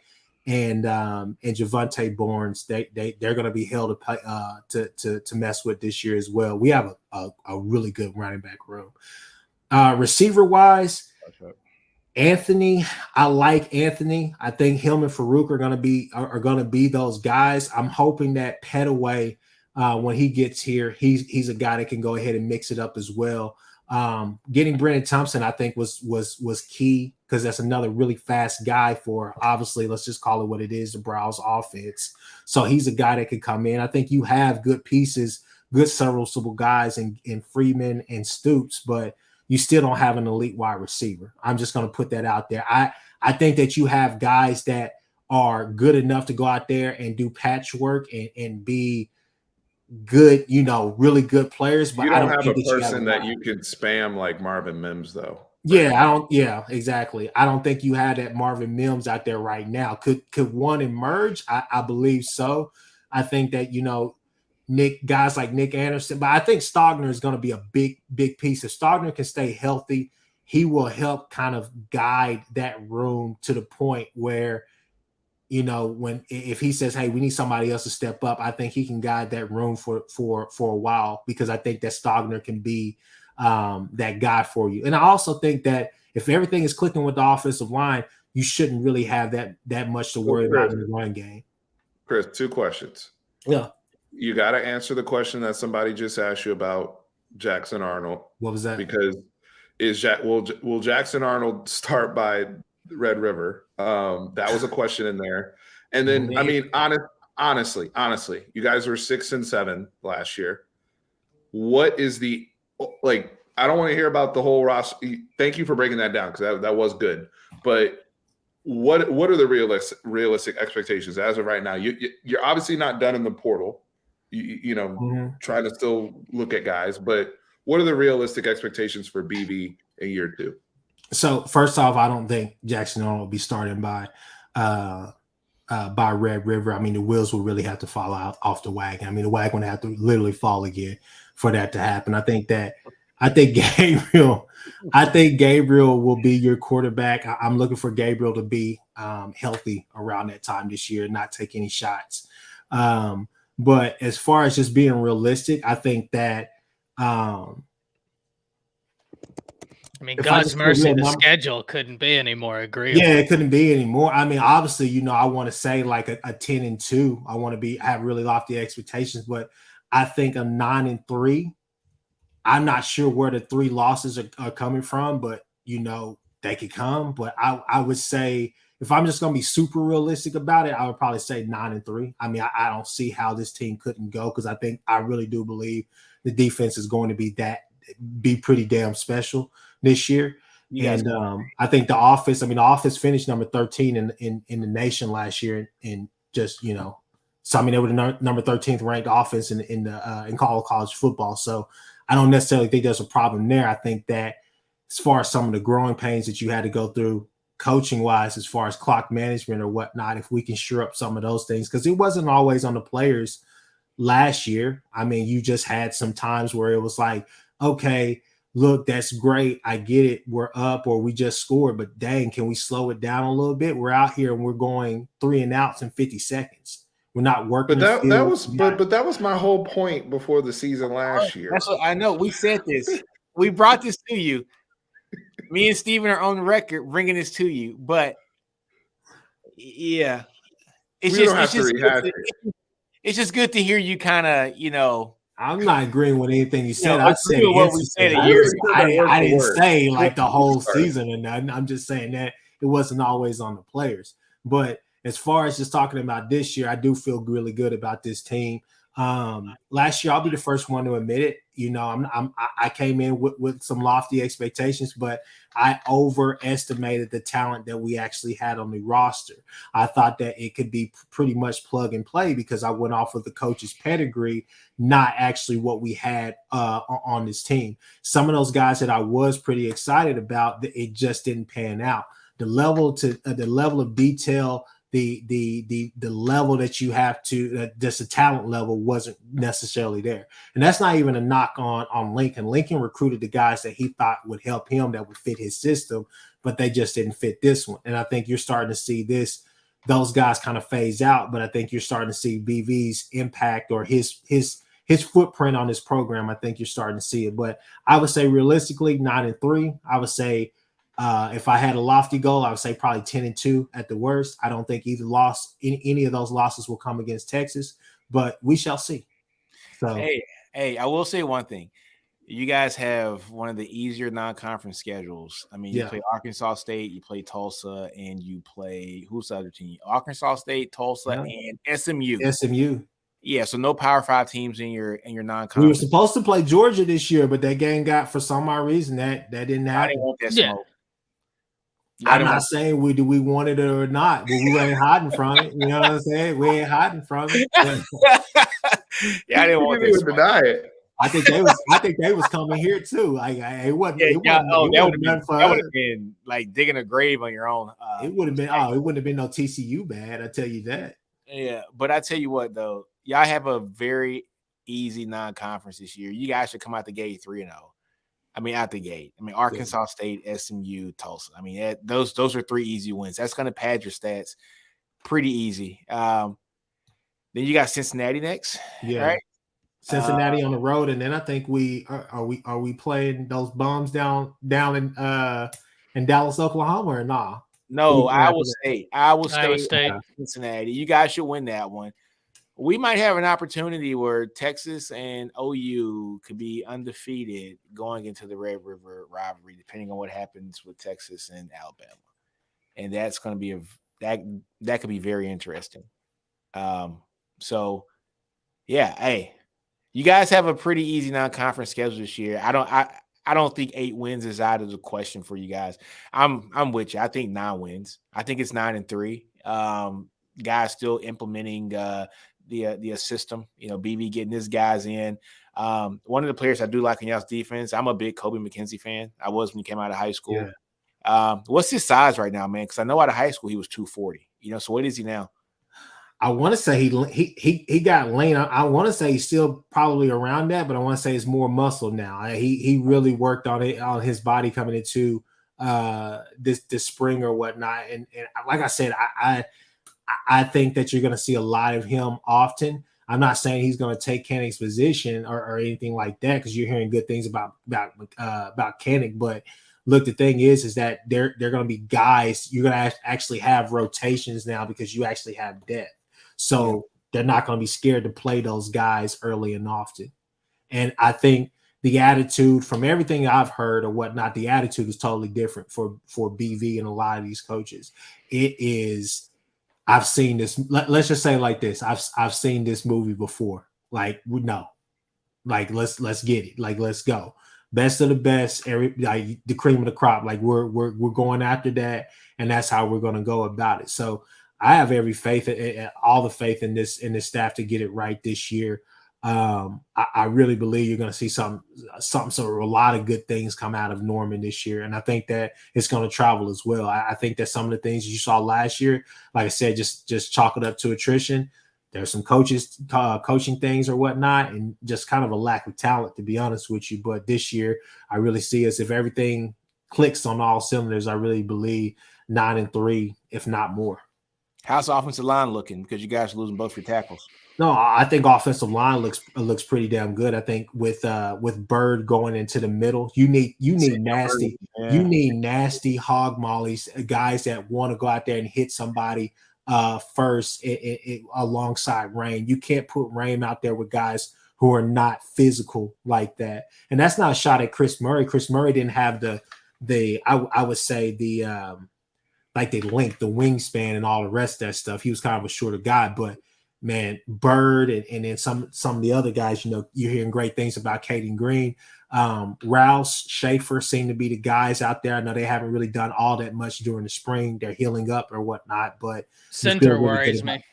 and Javonte Barnes. They're going to be held to mess with this year as well. We have a really good running back room. Receiver wise, Anthony, I like Anthony. I think him and Farouk are gonna be those guys. I'm hoping that Petaway, when he gets here, he's a guy that can go ahead and mix it up as well. Getting Brennan Thompson, I think was key because that's another really fast guy for, obviously, let's just call it what it is, the Browns offense. So he's a guy that could come in. I think you have good pieces, good serviceable guys in Freeman and Stoops, but you still don't have an elite wide receiver. I'm just going to put that out there. I think that you have guys that are good enough to go out there and do patchwork and be good, really good players. But You don't I don't have think a that you have person that you can spam like Marvin Mims, though. Yeah, exactly. I don't think you have that Marvin Mims out there right now. Could one emerge? I believe so. I think that, guys like Nick Anderson, but I think Stogner is going to be a big piece. If Stogner can stay healthy, he will help kind of guide that room to the point where, if he says, hey, we need somebody else to step up, I think he can guide that room for a while, because I think that Stogner can be that guy for you. And I also think that if everything is clicking with the offensive line, you shouldn't really have that much to worry about in the run game. Chris, 2 questions. Yeah. You got to answer the question that somebody just asked you about Jackson Arnold. What was that? Because will Jackson Arnold start by Red River? That was a question in there. And then, I mean, honestly, you guys were 6-7 last year. What is the, like, I don't want to hear about the whole roster. Thank you for breaking that down, because that was good. But what are the realistic expectations as of right now? You're obviously not done in the portal. Trying to still look at guys, but what are the realistic expectations for BV in year 2? So first off, I don't think Jackson Arnold will be starting by Red River. I mean, the wheels will really have to fall out off the wagon. I mean, the wagon would have to literally fall again for that to happen. I think Gabriel will be your quarterback. I'm looking for Gabriel to be healthy around that time this year, not take any shots. But as far as just being realistic, I think that God's mercy, the schedule couldn't be any more agreeable. Yeah, it couldn't be anymore. I mean, obviously, I want to say like a 10-2. I want to have really lofty expectations, but I think a 9-3. I'm not sure where the 3 losses are coming from, but they could come. But I would say, if I'm just going to be super realistic about it, I would probably say 9-3. I mean, I don't see how this team couldn't go, because I really do believe the defense is going to be pretty damn special this year. Yes. And I think the offense finished number 13 in the nation last year, and just so I mean, they were the number 13th ranked offense in college football. So I don't necessarily think there's a problem there. I think that as far as some of the growing pains that you had to go through coaching wise, as far as clock management or whatnot, if we can shore up some of those things, because it wasn't always on the players last year. I mean, you just had some times where it was like, okay, look, that's great, I get it, we're up, or we just scored, but dang, can we slow it down a little bit? We're out here and we're going 3 and outs in 50 seconds. We're not working. But that was my whole point before the season last year. That's what I know. We said this. We brought this to you. Me and Steven are on the record bringing this to you, but yeah, it's just good to hear you kind of, I'm not agreeing with anything you said. I said what we said a year ago. I didn't say like the whole season or nothing. I'm just saying that it wasn't always on the players. But as far as just talking about this year, I do feel really good about this team. Last year, I'll be the first one to admit it. You know, I came in with some lofty expectations, but I overestimated the talent that we actually had on the roster. I thought that it could be pretty much plug and play because I went off of the coach's pedigree, not actually what we had on this team. Some of those guys that I was pretty excited about, it just didn't pan out. The level of detail, the level that you have to just the talent level wasn't necessarily there. And that's not even a knock on Lincoln. Lincoln recruited the guys that he thought would help him, that would fit his system, but they just didn't fit this one. And I think you're starting to see those guys kind of phase out, but I think you're starting to see BV's impact or his footprint on this program. I think you're starting to see it. But I would say realistically 9-3. I would say if I had a lofty goal, I would say probably 10-2 at the worst. I don't think any of those losses will come against Texas, but we shall see. So hey, I will say one thing. You guys have one of the easier non-conference schedules. I mean, you play Arkansas State, you play Tulsa, and you play who's the other team? Arkansas State, Tulsa, and SMU. SMU. Yeah, so no Power 5 teams in your non-conference. We were supposed to play Georgia this year, but that game got, for some odd reason, that didn't happen. I didn't want that smoke. I'm not saying we want it or not, but we ain't hiding from it. You know what I'm saying? We ain't hiding from it. Yeah, I didn't want to deny it. I think they was coming here too. Like it wasn't. That would have been like digging a grave on your own. It would have been. It wouldn't have been no TCU bad. I tell you that. Yeah, but I tell you what though, y'all have a very easy non-conference this year. You guys should come out the gate 3-0. I mean, out the gate. I mean, Arkansas State, SMU, Tulsa. I mean, those are 3 easy wins. That's going to pad your stats pretty easy. Then you got Cincinnati next. Yeah. Right? Cincinnati on the road, and then I think we playing those bums down in Dallas, Oklahoma, or nah? No, Iowa State, Cincinnati. You guys should win that one. We might have an opportunity where Texas and OU could be undefeated going into the Red River rivalry, depending on what happens with Texas and Alabama, and that's going to be that could be very interesting. So, yeah, hey. You guys have a pretty easy non-conference schedule this year. I don't think 8 wins is out of the question for you guys. I'm with you. I think 9 wins. I think it's 9-3. Guys still implementing the system. You know, BB getting his guys in. One of the players I do like in y'all's defense. I'm a big Kobe McKenzie fan. I was when he came out of high school. Yeah. What's his size right now, man? Because I know out of high school he was 240. You know, so what is he now? I want to say he got lean. I want to say he's still probably around that, but I want to say it's more muscle now. He really worked on it, on his body coming into this spring or whatnot. And like I said, I think that you're going to see a lot of him often. I'm not saying he's going to take Koenig's position or anything like that, because you're hearing good things about Koenig. But look, the thing is that they're going to be guys. You're going to actually have rotations now because you actually have depth. So they're not going to be scared to play those guys early and often. And I think the attitude, from everything I've heard or whatnot, the attitude is totally different for BV and a lot of these coaches. It is, I've seen this. Let's just say it like this. I've seen this movie before. Like, no, like let's get it. Like, let's go. Best of the best, like the cream of the crop. Like we're going after that, and that's how we're going to go about it. So I have every faith, all the faith in this staff to get it right this year. I really believe you're going to see a lot of good things come out of Norman this year, and I think that it's going to travel as well. I think that some of the things you saw last year, like I said, just chalk it up to attrition. There's some coaching things or whatnot, and just kind of a lack of talent, to be honest with you. But this year, I really see us, if everything clicks on all cylinders, I really believe 9-3, if not more. How's the offensive line looking? Because you guys are losing both your tackles. No, I think offensive line looks pretty damn good. I think with Bird going into the middle, you need nasty, you need nasty hog mollies, guys that want to go out there and hit somebody first alongside Rain. You can't put Rain out there with guys who are not physical like that. And that's not a shot at Chris Murray. Chris Murray didn't have I would say the length, the wingspan, and all the rest of that stuff. He was kind of a shorter guy, but man, Bird and then some of the other guys, you're hearing great things about Caden Green. Rouse, Schaefer seem to be the guys out there. I know they haven't really done all that much during the spring. They're healing up or whatnot, but center worries me.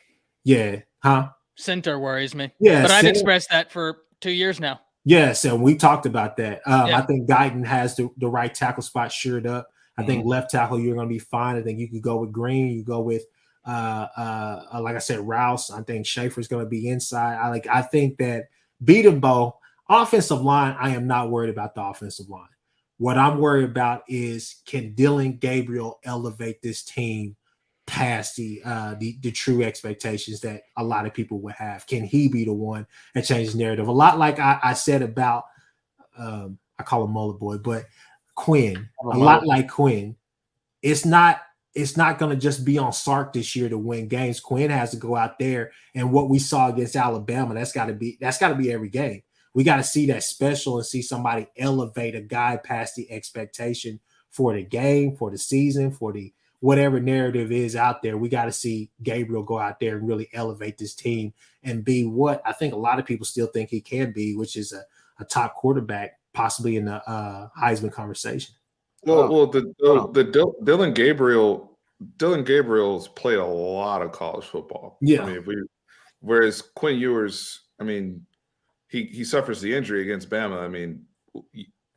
Yeah. Huh? Center worries me. Yeah. But I've expressed that for 2 years now. Yes, and we talked about that. I think Guyton has the right tackle spot shored up. I think left tackle, you're going to be fine. I think you could go with Green. You go with, like I said, Rouse. I think Schaefer's going to be inside. I think that beat them both. Offensive line, I am not worried about the offensive line. What I'm worried about is, can Dillon Gabriel elevate this team past the true expectations that a lot of people would have? Can he be the one that changes narrative? A lot like I said about I call him Mullet Boy, but Quinn, a lot like Quinn. It's not going to just be on Sark this year to win games. Quinn has to go out there, and what we saw against Alabama, that's got to be every game. We got to see that special and see somebody elevate a guy past the expectation for the game, for the season, for the whatever narrative is out there. We got to see Gabriel go out there and really elevate this team and be what I think a lot of people still think he can be, which is a top quarterback, possibly in the Heisman conversation. Well, Dillon Gabriel's played a lot of college football. Yeah. I mean, whereas Quinn Ewers, I mean, he suffers the injury against Bama. I mean,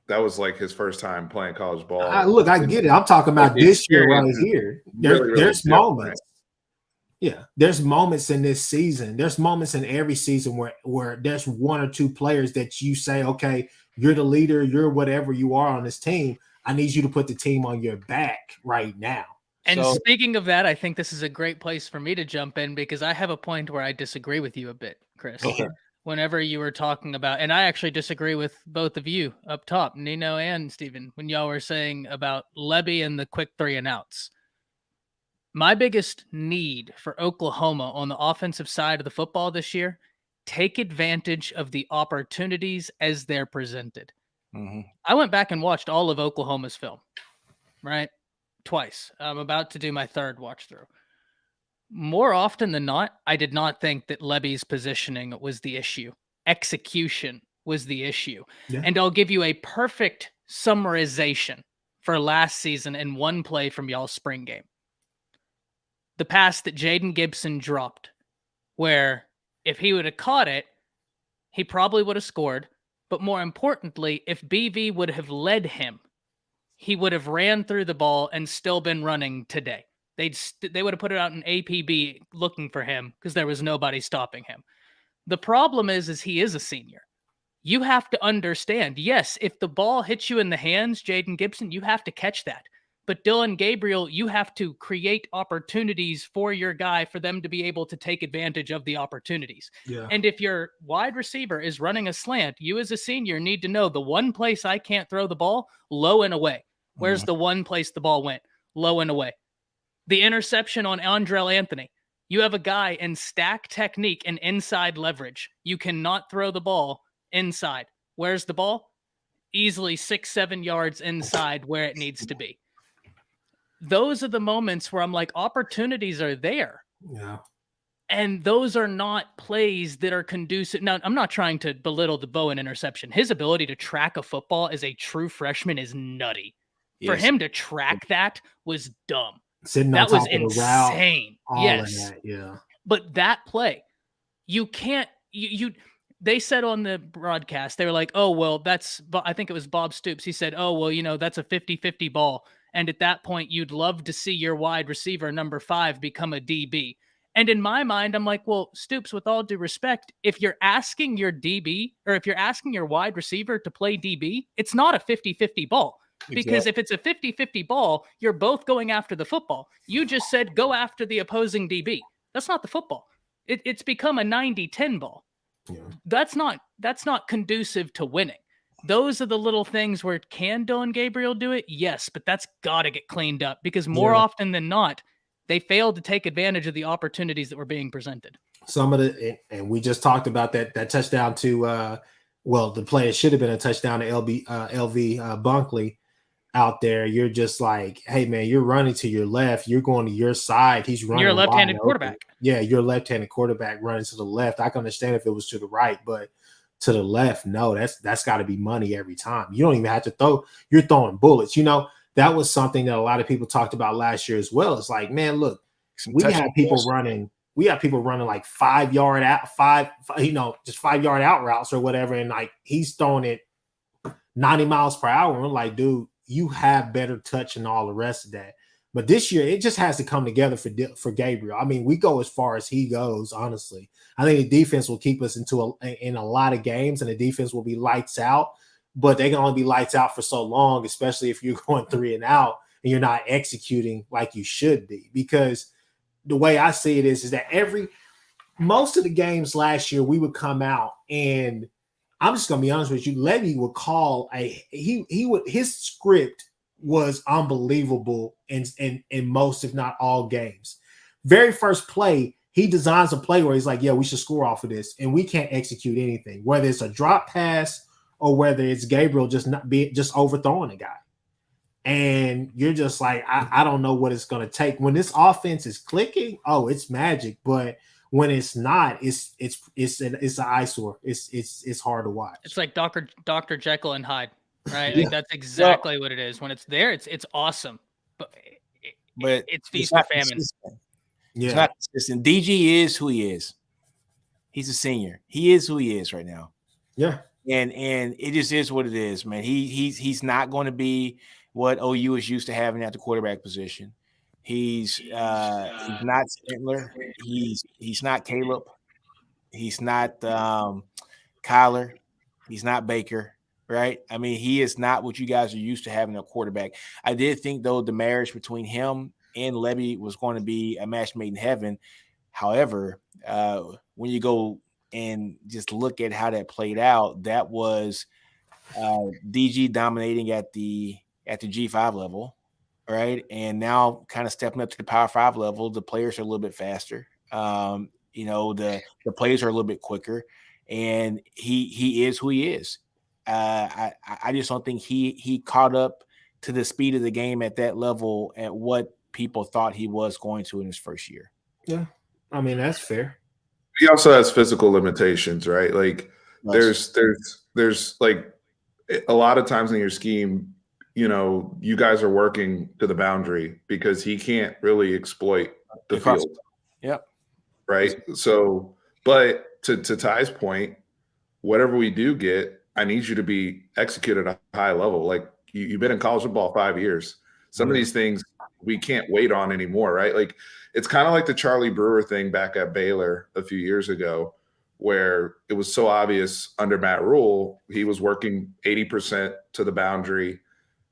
that was like his first time playing college ball. I get it. I'm talking about this year right here. There's moments. Yeah, there's moments in this season. There's moments in every season where there's one or two players that you say, okay, you're the leader, you're whatever you are on this team. I need you to put the team on your back right now. And speaking of that, I think this is a great place for me to jump in, because I have a point where I disagree with you a bit, Chris. Okay. Whenever you were talking about, and I actually disagree with both of you up top, Nino and Steven, when y'all were saying about Lebby and the quick 3 and outs. My biggest need for Oklahoma on the offensive side of the football this year, take advantage of the opportunities as they're presented. Mm-hmm. I went back and watched all of Oklahoma's film, right? Twice. I'm about to do my third watch through. More often than not, I did not think that Lebby's positioning was the issue. Execution was the issue. Yeah. And I'll give you a perfect summarization for last season in one play from y'all's spring game. The pass that Jaden Gibson dropped, where if he would have caught it, he probably would have scored. But more importantly, if BV would have led him, he would have ran through the ball and still been running today. They would have put it out in APB looking for him because there was nobody stopping him. The problem is he is a senior. You have to understand, yes, if the ball hits you in the hands, Jaden Gibson, you have to catch that. But Dillon Gabriel, you have to create opportunities for your guy for them to be able to take advantage of the opportunities. Yeah. And if your wide receiver is running a slant, you as a senior need to know the one place I can't throw the ball, low and away. Where's the one place the ball went? Low and away. The interception on Andrell Anthony. You have a guy in stack technique and inside leverage. You cannot throw the ball inside. Where's the ball? Easily 6-7 yards inside where it needs to be. Those are the moments where I'm like, opportunities are there. Yeah. And those are not plays that are conducive. Now, I'm not trying to belittle the Bowen interception. His ability to track a football as a true freshman is nutty. Yes. For him to track that was dumb. That was insane. Yes. Yeah. But that play, you can't, they said on the broadcast, they were like, oh, well, I think it was Bob Stoops. He said, oh, well, that's a 50-50 ball. And at that point, you'd love to see your wide receiver, number 5, become a DB. And in my mind, I'm like, well, Stoops, with all due respect, if you're asking your DB or if you're asking your wide receiver to play DB, it's not a 50-50 ball. Because if it's a 50-50 ball, you're both going after the football. You just said go after the opposing DB. That's not the football. It's become a 90-10 ball. Yeah. That's not conducive to winning. Those are the little things where can Dillon Gabriel do it? Yes, but that's got to get cleaned up because more often than not, they failed to take advantage of the opportunities that were being presented. And we just talked about that touchdown to the play. It should have been a touchdown to LV Bunkley. out there, you're just like, hey man, you're running to your left, you're going to your side, he's running. You're a left-handed wide quarterback. open. Yeah, you're a left-handed quarterback running to the left. I can understand if it was to the right, but to the left, no, that's got to be money every time. You don't even have to throw, you're throwing bullets. That was something that a lot of people talked about last year as well. It's like, man, look, we have people running like 5 yard out, just 5 yard out routes or whatever, and like he's throwing it 90 miles per hour. And I'm like, dude, you have better touch and all the rest of that. But this year, it just has to come together for Gabriel. I mean, we go as far as he goes, honestly. I think the defense will keep us in a lot of games, and the defense will be lights out. But they can only be lights out for so long, especially if you're going 3 and out and you're not executing like you should be. Because the way I see it is that most of the games last year, we would come out and I'm just gonna be honest with you, Levy would call his script was unbelievable in most, if not all, games. Very first play, he designs a play where he's like, yeah, we should score off of this, and we can't execute anything, whether it's a drop pass or whether it's Gabriel just overthrowing a guy. And you're just like, I don't know what it's gonna take. When this offense is clicking, oh, it's magic. But when it's not, it's an eyesore. It's hard to watch. It's like Dr. Jekyll and Hyde, right? Like that's exactly what it is. When it's there, it's awesome. But it's feast or famine. Consistent. Yeah, it's not consistent. DG is who he is. He's a senior. He is who he is right now. Yeah, and it just is what it is, man. He's not going to be what OU is used to having at the quarterback position. He's not Stentler. He's not Caleb. He's not Kyler. He's not Baker, right? I mean, he is not what you guys are used to having a quarterback. I did think, though, the marriage between him and Levy was going to be a match made in heaven. However, when you go and just look at how that played out, that was DG dominating at the G5 level. Right. And now kind of stepping up to the Power 5 level, the players are a little bit faster. The plays are a little bit quicker, and he is who he is. I just don't think he caught up to the speed of the game at that level at what people thought he was going to in his first year. Yeah. I mean, that's fair. He also has physical limitations, right? Like there's like a lot of times in your scheme, you guys are working to the boundary because he can't really exploit the field. Yep. Right. So, but to Ty's point, whatever we do get, I need you to be executed at a high level. Like you've been in college football 5 years. Some of these things we can't wait on anymore, right? Like it's kind of like the Charlie Brewer thing back at Baylor a few years ago, where it was so obvious under Matt Rule, he was working 80% to the boundary.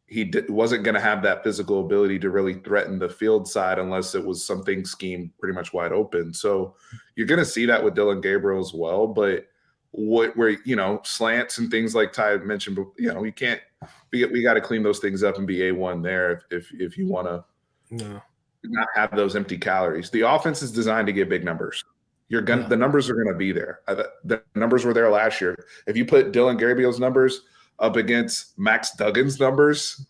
He wasn't going to have that physical ability to really threaten the field side unless it was something schemed pretty much wide open. So you're going to see that with Dylan Gabriel as well. But where slants and things like Ty mentioned, we can't. We got to clean those things up and be A1 there if you want to not have those empty calories. The offense is designed to get big numbers. The numbers are going to be there. The numbers were there last year. If you put Dylan Gabriel's numbers up against Max Duggan's numbers,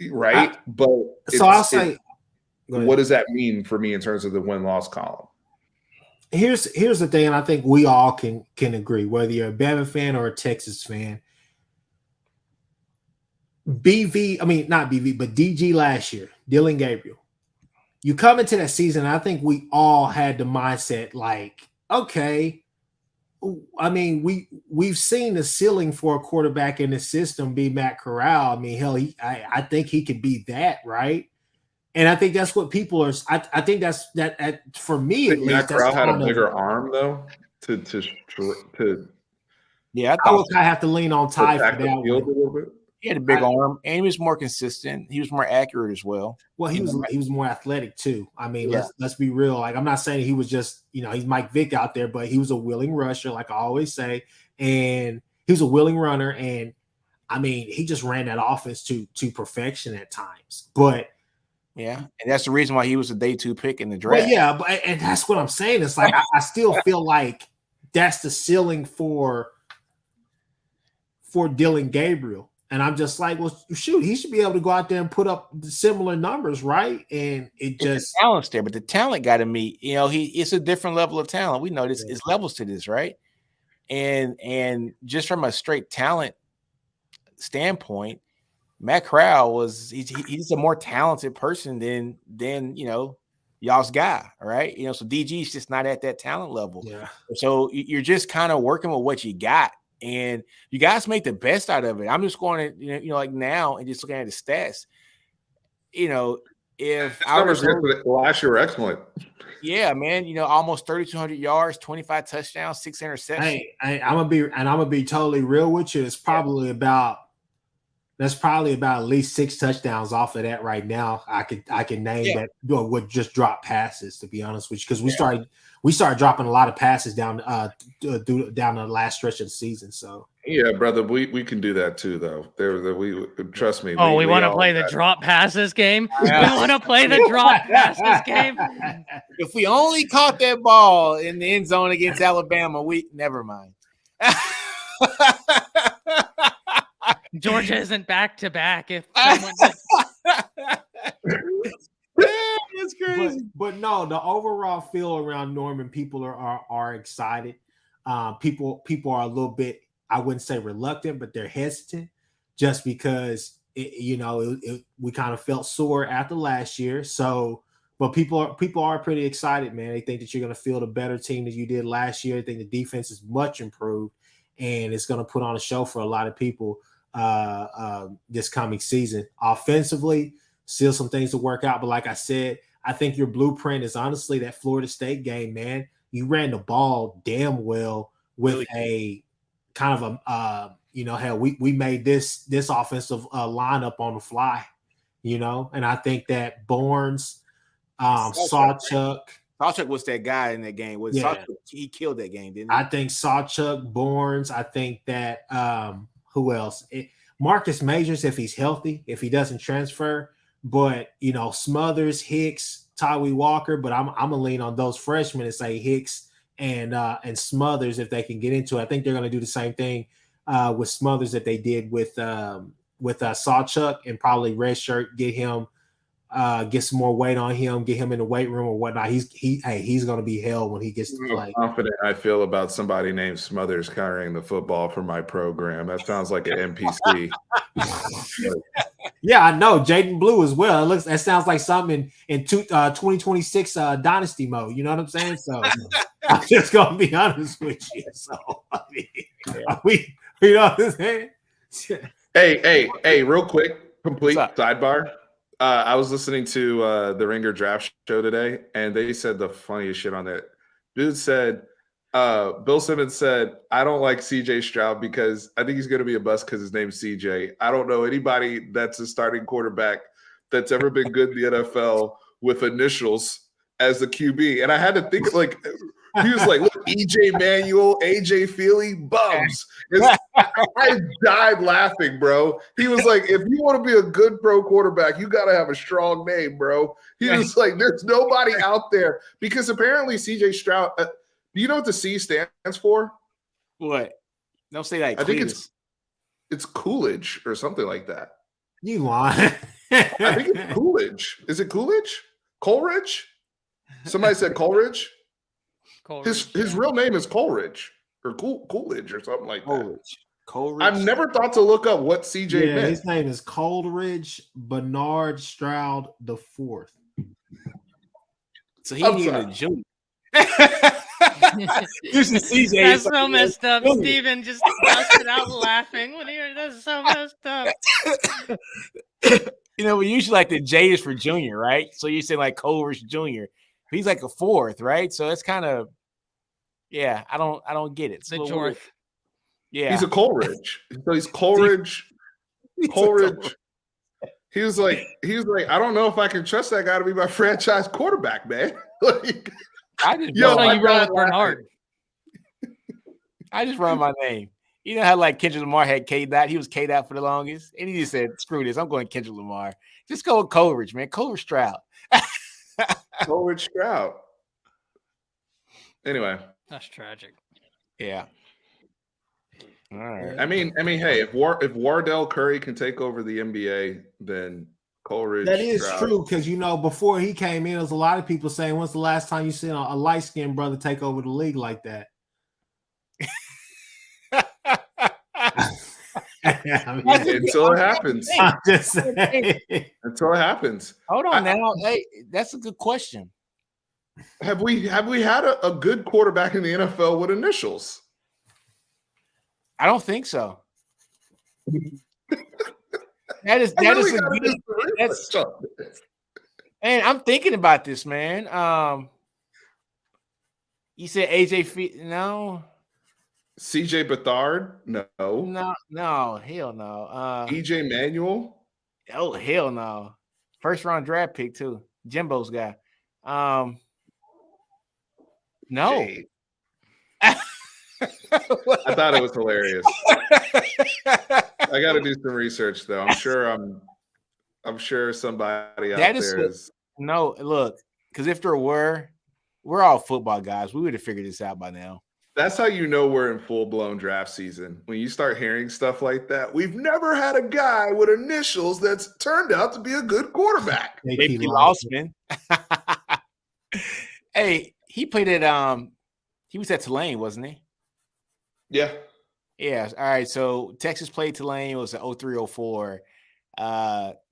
right? But so I'll say, what does that mean for me in terms of the win-loss column? Here's the thing, and I think we all can agree, whether you're a Bama fan or a Texas fan. Not BV, but DG last year, Dylan Gabriel. You come into that season, I think we all had the mindset like, okay, I mean, we've seen the ceiling for a quarterback in the system be Matt Corral. I mean, hell, I think he could be that, right? And I think that's what people are. I think that's that for me at least. Matt Corral had a bigger arm though. Yeah, I would kind of have to lean on Ty for that one. A little bit. He had a big arm, and he was more consistent. He was more accurate as well. Well, he was more athletic too. I mean, let's be real. Like, I'm not saying he was just, he's Mike Vick out there, but he was a willing rusher, like I always say, and he was a willing runner. And I mean, he just ran that offense to perfection at times. But yeah, and that's the reason why he was a day 2 pick in the draft. Well, yeah, and that's what I'm saying. It's like I still feel like that's the ceiling for Dylan Gabriel. And I'm just like, well, shoot, he should be able to go out there and put up similar numbers, right? And it just the talent's there, but the talent got to meet. It's a different level of talent. We know this is levels to this, right? And just from a straight talent standpoint, Matt Corral he's a more talented person than y'all's guy, all right? So DG's just not at that talent level. Yeah. So you're just kind of working with what you got, and you guys make the best out of it. I'm just going to like now and just looking at the stats. If I numbers last year were excellent. Yeah, man. Almost 3,200 yards, 25 touchdowns, 6 interceptions. Hey, I'm gonna be totally real with you. It's probably about at least 6 touchdowns off of that right now. I can name that would just drop passes, to be honest with you, because we started dropping a lot of passes down the last stretch of the season. So yeah, brother, we can do that too, though. We trust me. Oh, we want to play the drop passes game. We want to play the drop passes game. If we only caught that ball in the end zone against Alabama, never mind. Georgia isn't back to back. If it's crazy, but no, the overall feel around Norman, people are excited. People are a little bit, I wouldn't say reluctant, but they're hesitant, just because we kind of felt sore after last year. So, but people are pretty excited, man. They think that you're going to field a better team than you did last year. I think the defense is much improved, and it's going to put on a show for a lot of people this coming season. Offensively, still some things to work out, but like I said, I think your blueprint is honestly that Florida State game, man. You ran the ball damn well with a kind of hell, we made this offensive lineup on the fly, and I think that Barnes, Sawchuk was that guy in that game. He killed that game, didn't he? I think Sawchuk, Barnes. I think that who else? Marcus Majors, if he's healthy, if he doesn't transfer. But Smothers, Hicks, Tyree Walker. But I'm gonna lean on those freshmen and say Hicks and Smothers if they can get into it. I think they're gonna do the same thing with Smothers that they did with Sawchuk, and probably redshirt, get some more weight on him, get him in the weight room or whatnot. He's gonna be hell when he gets to play. Confident I feel about somebody named Smothers carrying the football for my program. That sounds like an NPC. Yeah, I know. Jaden Blue as well. That sounds like something in 2026 Dynasty mode. You know what I'm saying? So I'm just gonna be honest with you. So you know what I'm saying? Hey, real quick, complete sidebar. I was listening to the Ringer Draft Show today, and they said the funniest shit on that. Dude said, Bill Simmons said, I don't like CJ Stroud because I think he's going to be a bust because his name's CJ. I don't know anybody that's a starting quarterback that's ever been good in the NFL with initials as the QB. And I had to think, he was like, look, EJ Manuel, AJ Feely, bums. I died laughing, bro. He was like, if you want to be a good pro quarterback, you got to have a strong name, bro. He was like, there's nobody out there. Because apparently CJ Stroud, do you know what the C stands for? What? Don't say that. I think it's Coolidge or something like that. You lying. I think it's Coolidge. Is it Coolidge? Coleridge? Somebody said Coleridge? His real name is Coleridge or Coolidge or something like that. Coleridge. I've never thought to look up what CJ meant. His name is Coleridge Bernard Stroud IV. So he needed a junior. That's so messed up. Steven just busted out laughing when he heard that's so messed up. We usually like the J is for junior, right? So you say like Coleridge Jr. He's like a fourth, right? So it's kind of, I don't get it. It's the Jorth. Yeah, he's a Coleridge. So he's Coleridge. Coleridge. He was like, I don't know if I can trust that guy to be my franchise quarterback, man. I just you roll with Bernard. I just run my name. You know how like Kendrick Lamar had K-Dot? He was K-Dot for the longest. And he just said, screw this. I'm going Kendrick Lamar. Just go with Coleridge, man. Coleridge Stroud. Coleridge Stroud. Anyway. That's tragic. Yeah. All right. I mean, hey, if Wardell Curry can take over the NBA, then Coleridge. That is Stroud. true because before he came in, there was a lot of people saying, "When's the last time you seen a light skinned brother take over the league like that?" Until it happens. I'm just saying. Until it happens. Hold on now. Hey, that's a good question. Have we had a good quarterback in the NFL with initials? I don't think so. that is really a good. That's, and I'm thinking about this, man. You said AJ no. CJ Beathard? No. No, hell no. EJ Manuel? Oh, hell no. First round draft pick, too. Jimbo's guy. No. I thought it was hilarious. I got to do some research, though. I'm sure somebody out there is. No, look, because if there were, we're all football guys. We would have figured this out by now. That's how you know we're in full-blown draft season. When you start hearing stuff like that, we've never had a guy with initials that's turned out to be a good quarterback. Maybe Lossman. Hey, he played at he was at Tulane, wasn't he? Yeah. Yeah. All right. So Texas played Tulane. It was an 03-04.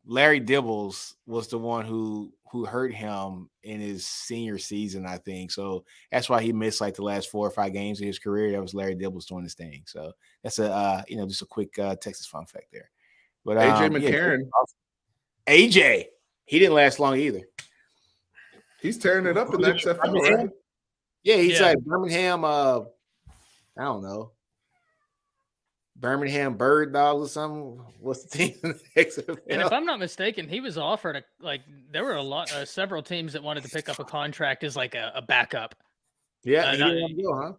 Larry Dibbles was the one who hurt him in his senior season, I think. So that's why he missed like the last 4 or 5 games of his career. That was Larry Dibbles doing his thing. So that's just a quick Texas fun fact there. But AJ McCarron. Yeah, AJ, he didn't last long either. He's tearing it up in the XFL, right? Yeah, he's like Birmingham. I don't know. Birmingham Bird Dogs or something. What's the team in the XFL? And if I'm not mistaken, he was offered there were several teams that wanted to pick up a contract as like a backup. Yeah, he didn't want to go, huh?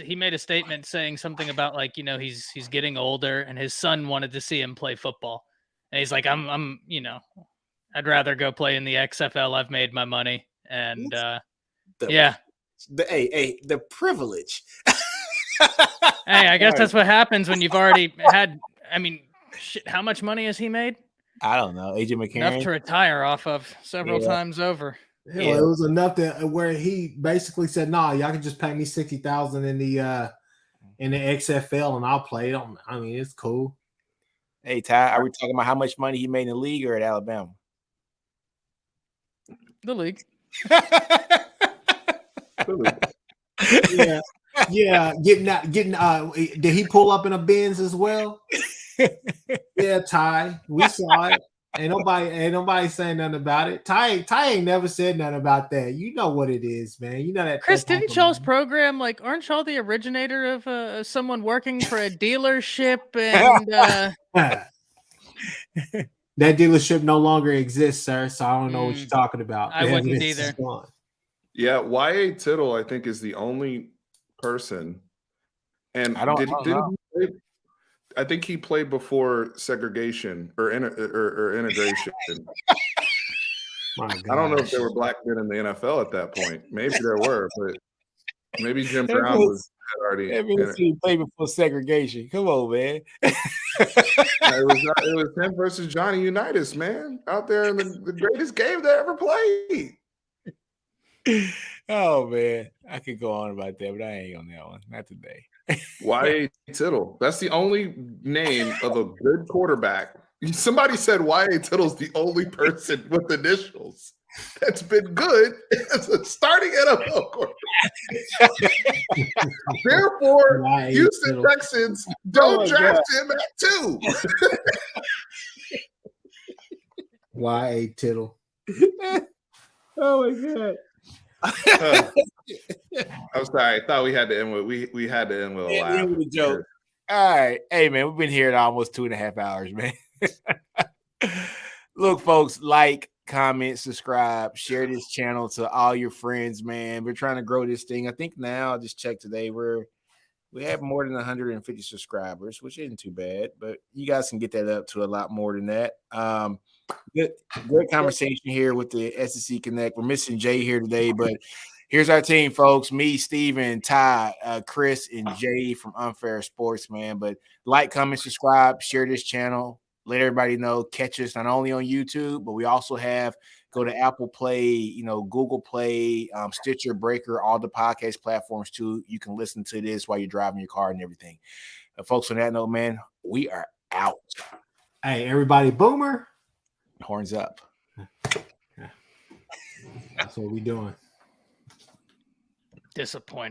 He made a statement saying something about like, he's getting older and his son wanted to see him play football. And he's like, I'm I'd rather go play in the XFL. I've made my money. And the privilege. Hey, I guess that's what happens when you've already had. I mean, shit, how much money has he made? I don't know. AJ McCarron. Enough to retire off of several times over. Hell, it was enough where he basically said, "Nah, y'all can just pay me $60,000 in the XFL and I'll play it." I mean, it's cool. Hey, Ty, are we talking about how much money he made in the league or at Alabama? The league. Yeah. Yeah, getting did he pull up in a Benz as well? Yeah, Ty. We saw it. Ain't nobody saying nothing about it. Ty ain't never said nothing about that. You know what it is, man. You know that. Chris, didn't y'all's program, like, aren't y'all the originator of someone working for a dealership and that dealership no longer exists, sir. So I don't know what you're talking about. I wouldn't either. Yeah, Y.A. Tittle, I think, is the only person, and I think he played before segregation or integration. I don't know if there were black men in the NFL at that point. Maybe there were, but maybe Jim Brown was already. He played before segregation. Come on, man. It was him versus Johnny Unitas, man, out there in the greatest game they ever played. Oh man, I could go on about that, but I ain't on that one. Not today. Y.A. Tittle. That's the only name of a good quarterback. Somebody said Y.A. Tittle's the only person with initials that's been good as a starting NFL quarterback. Therefore, Houston Texans don't draft him at 2. Y.A. Tittle. Oh my God. I'm sorry. I thought we had to end with we had to end with a laugh. With a joke. All right. Hey man, we've been here at almost 2.5 hours, man. Look, folks, like, comment, subscribe, share this channel to all your friends, man. We're trying to grow this thing. I think now, I just checked today, we have more than 150 subscribers, which isn't too bad, but you guys can get that up to a lot more than that. Good conversation here with the SEC Connect. We're missing Jay here today, but Here's our team, folks. Me, Steven, Ty, Chris, and Jay from Unfair Sports, man. But like, comment, subscribe, share this channel. Let everybody know. Catch us not only on YouTube, but we also go to Apple Play, Google Play, Stitcher, Breaker, all the podcast platforms too. You can listen to this while you're driving your car and everything. Folks, on that note, man, we are out. Hey, everybody, boomer. Horns up. That's what we doing. Disappointing.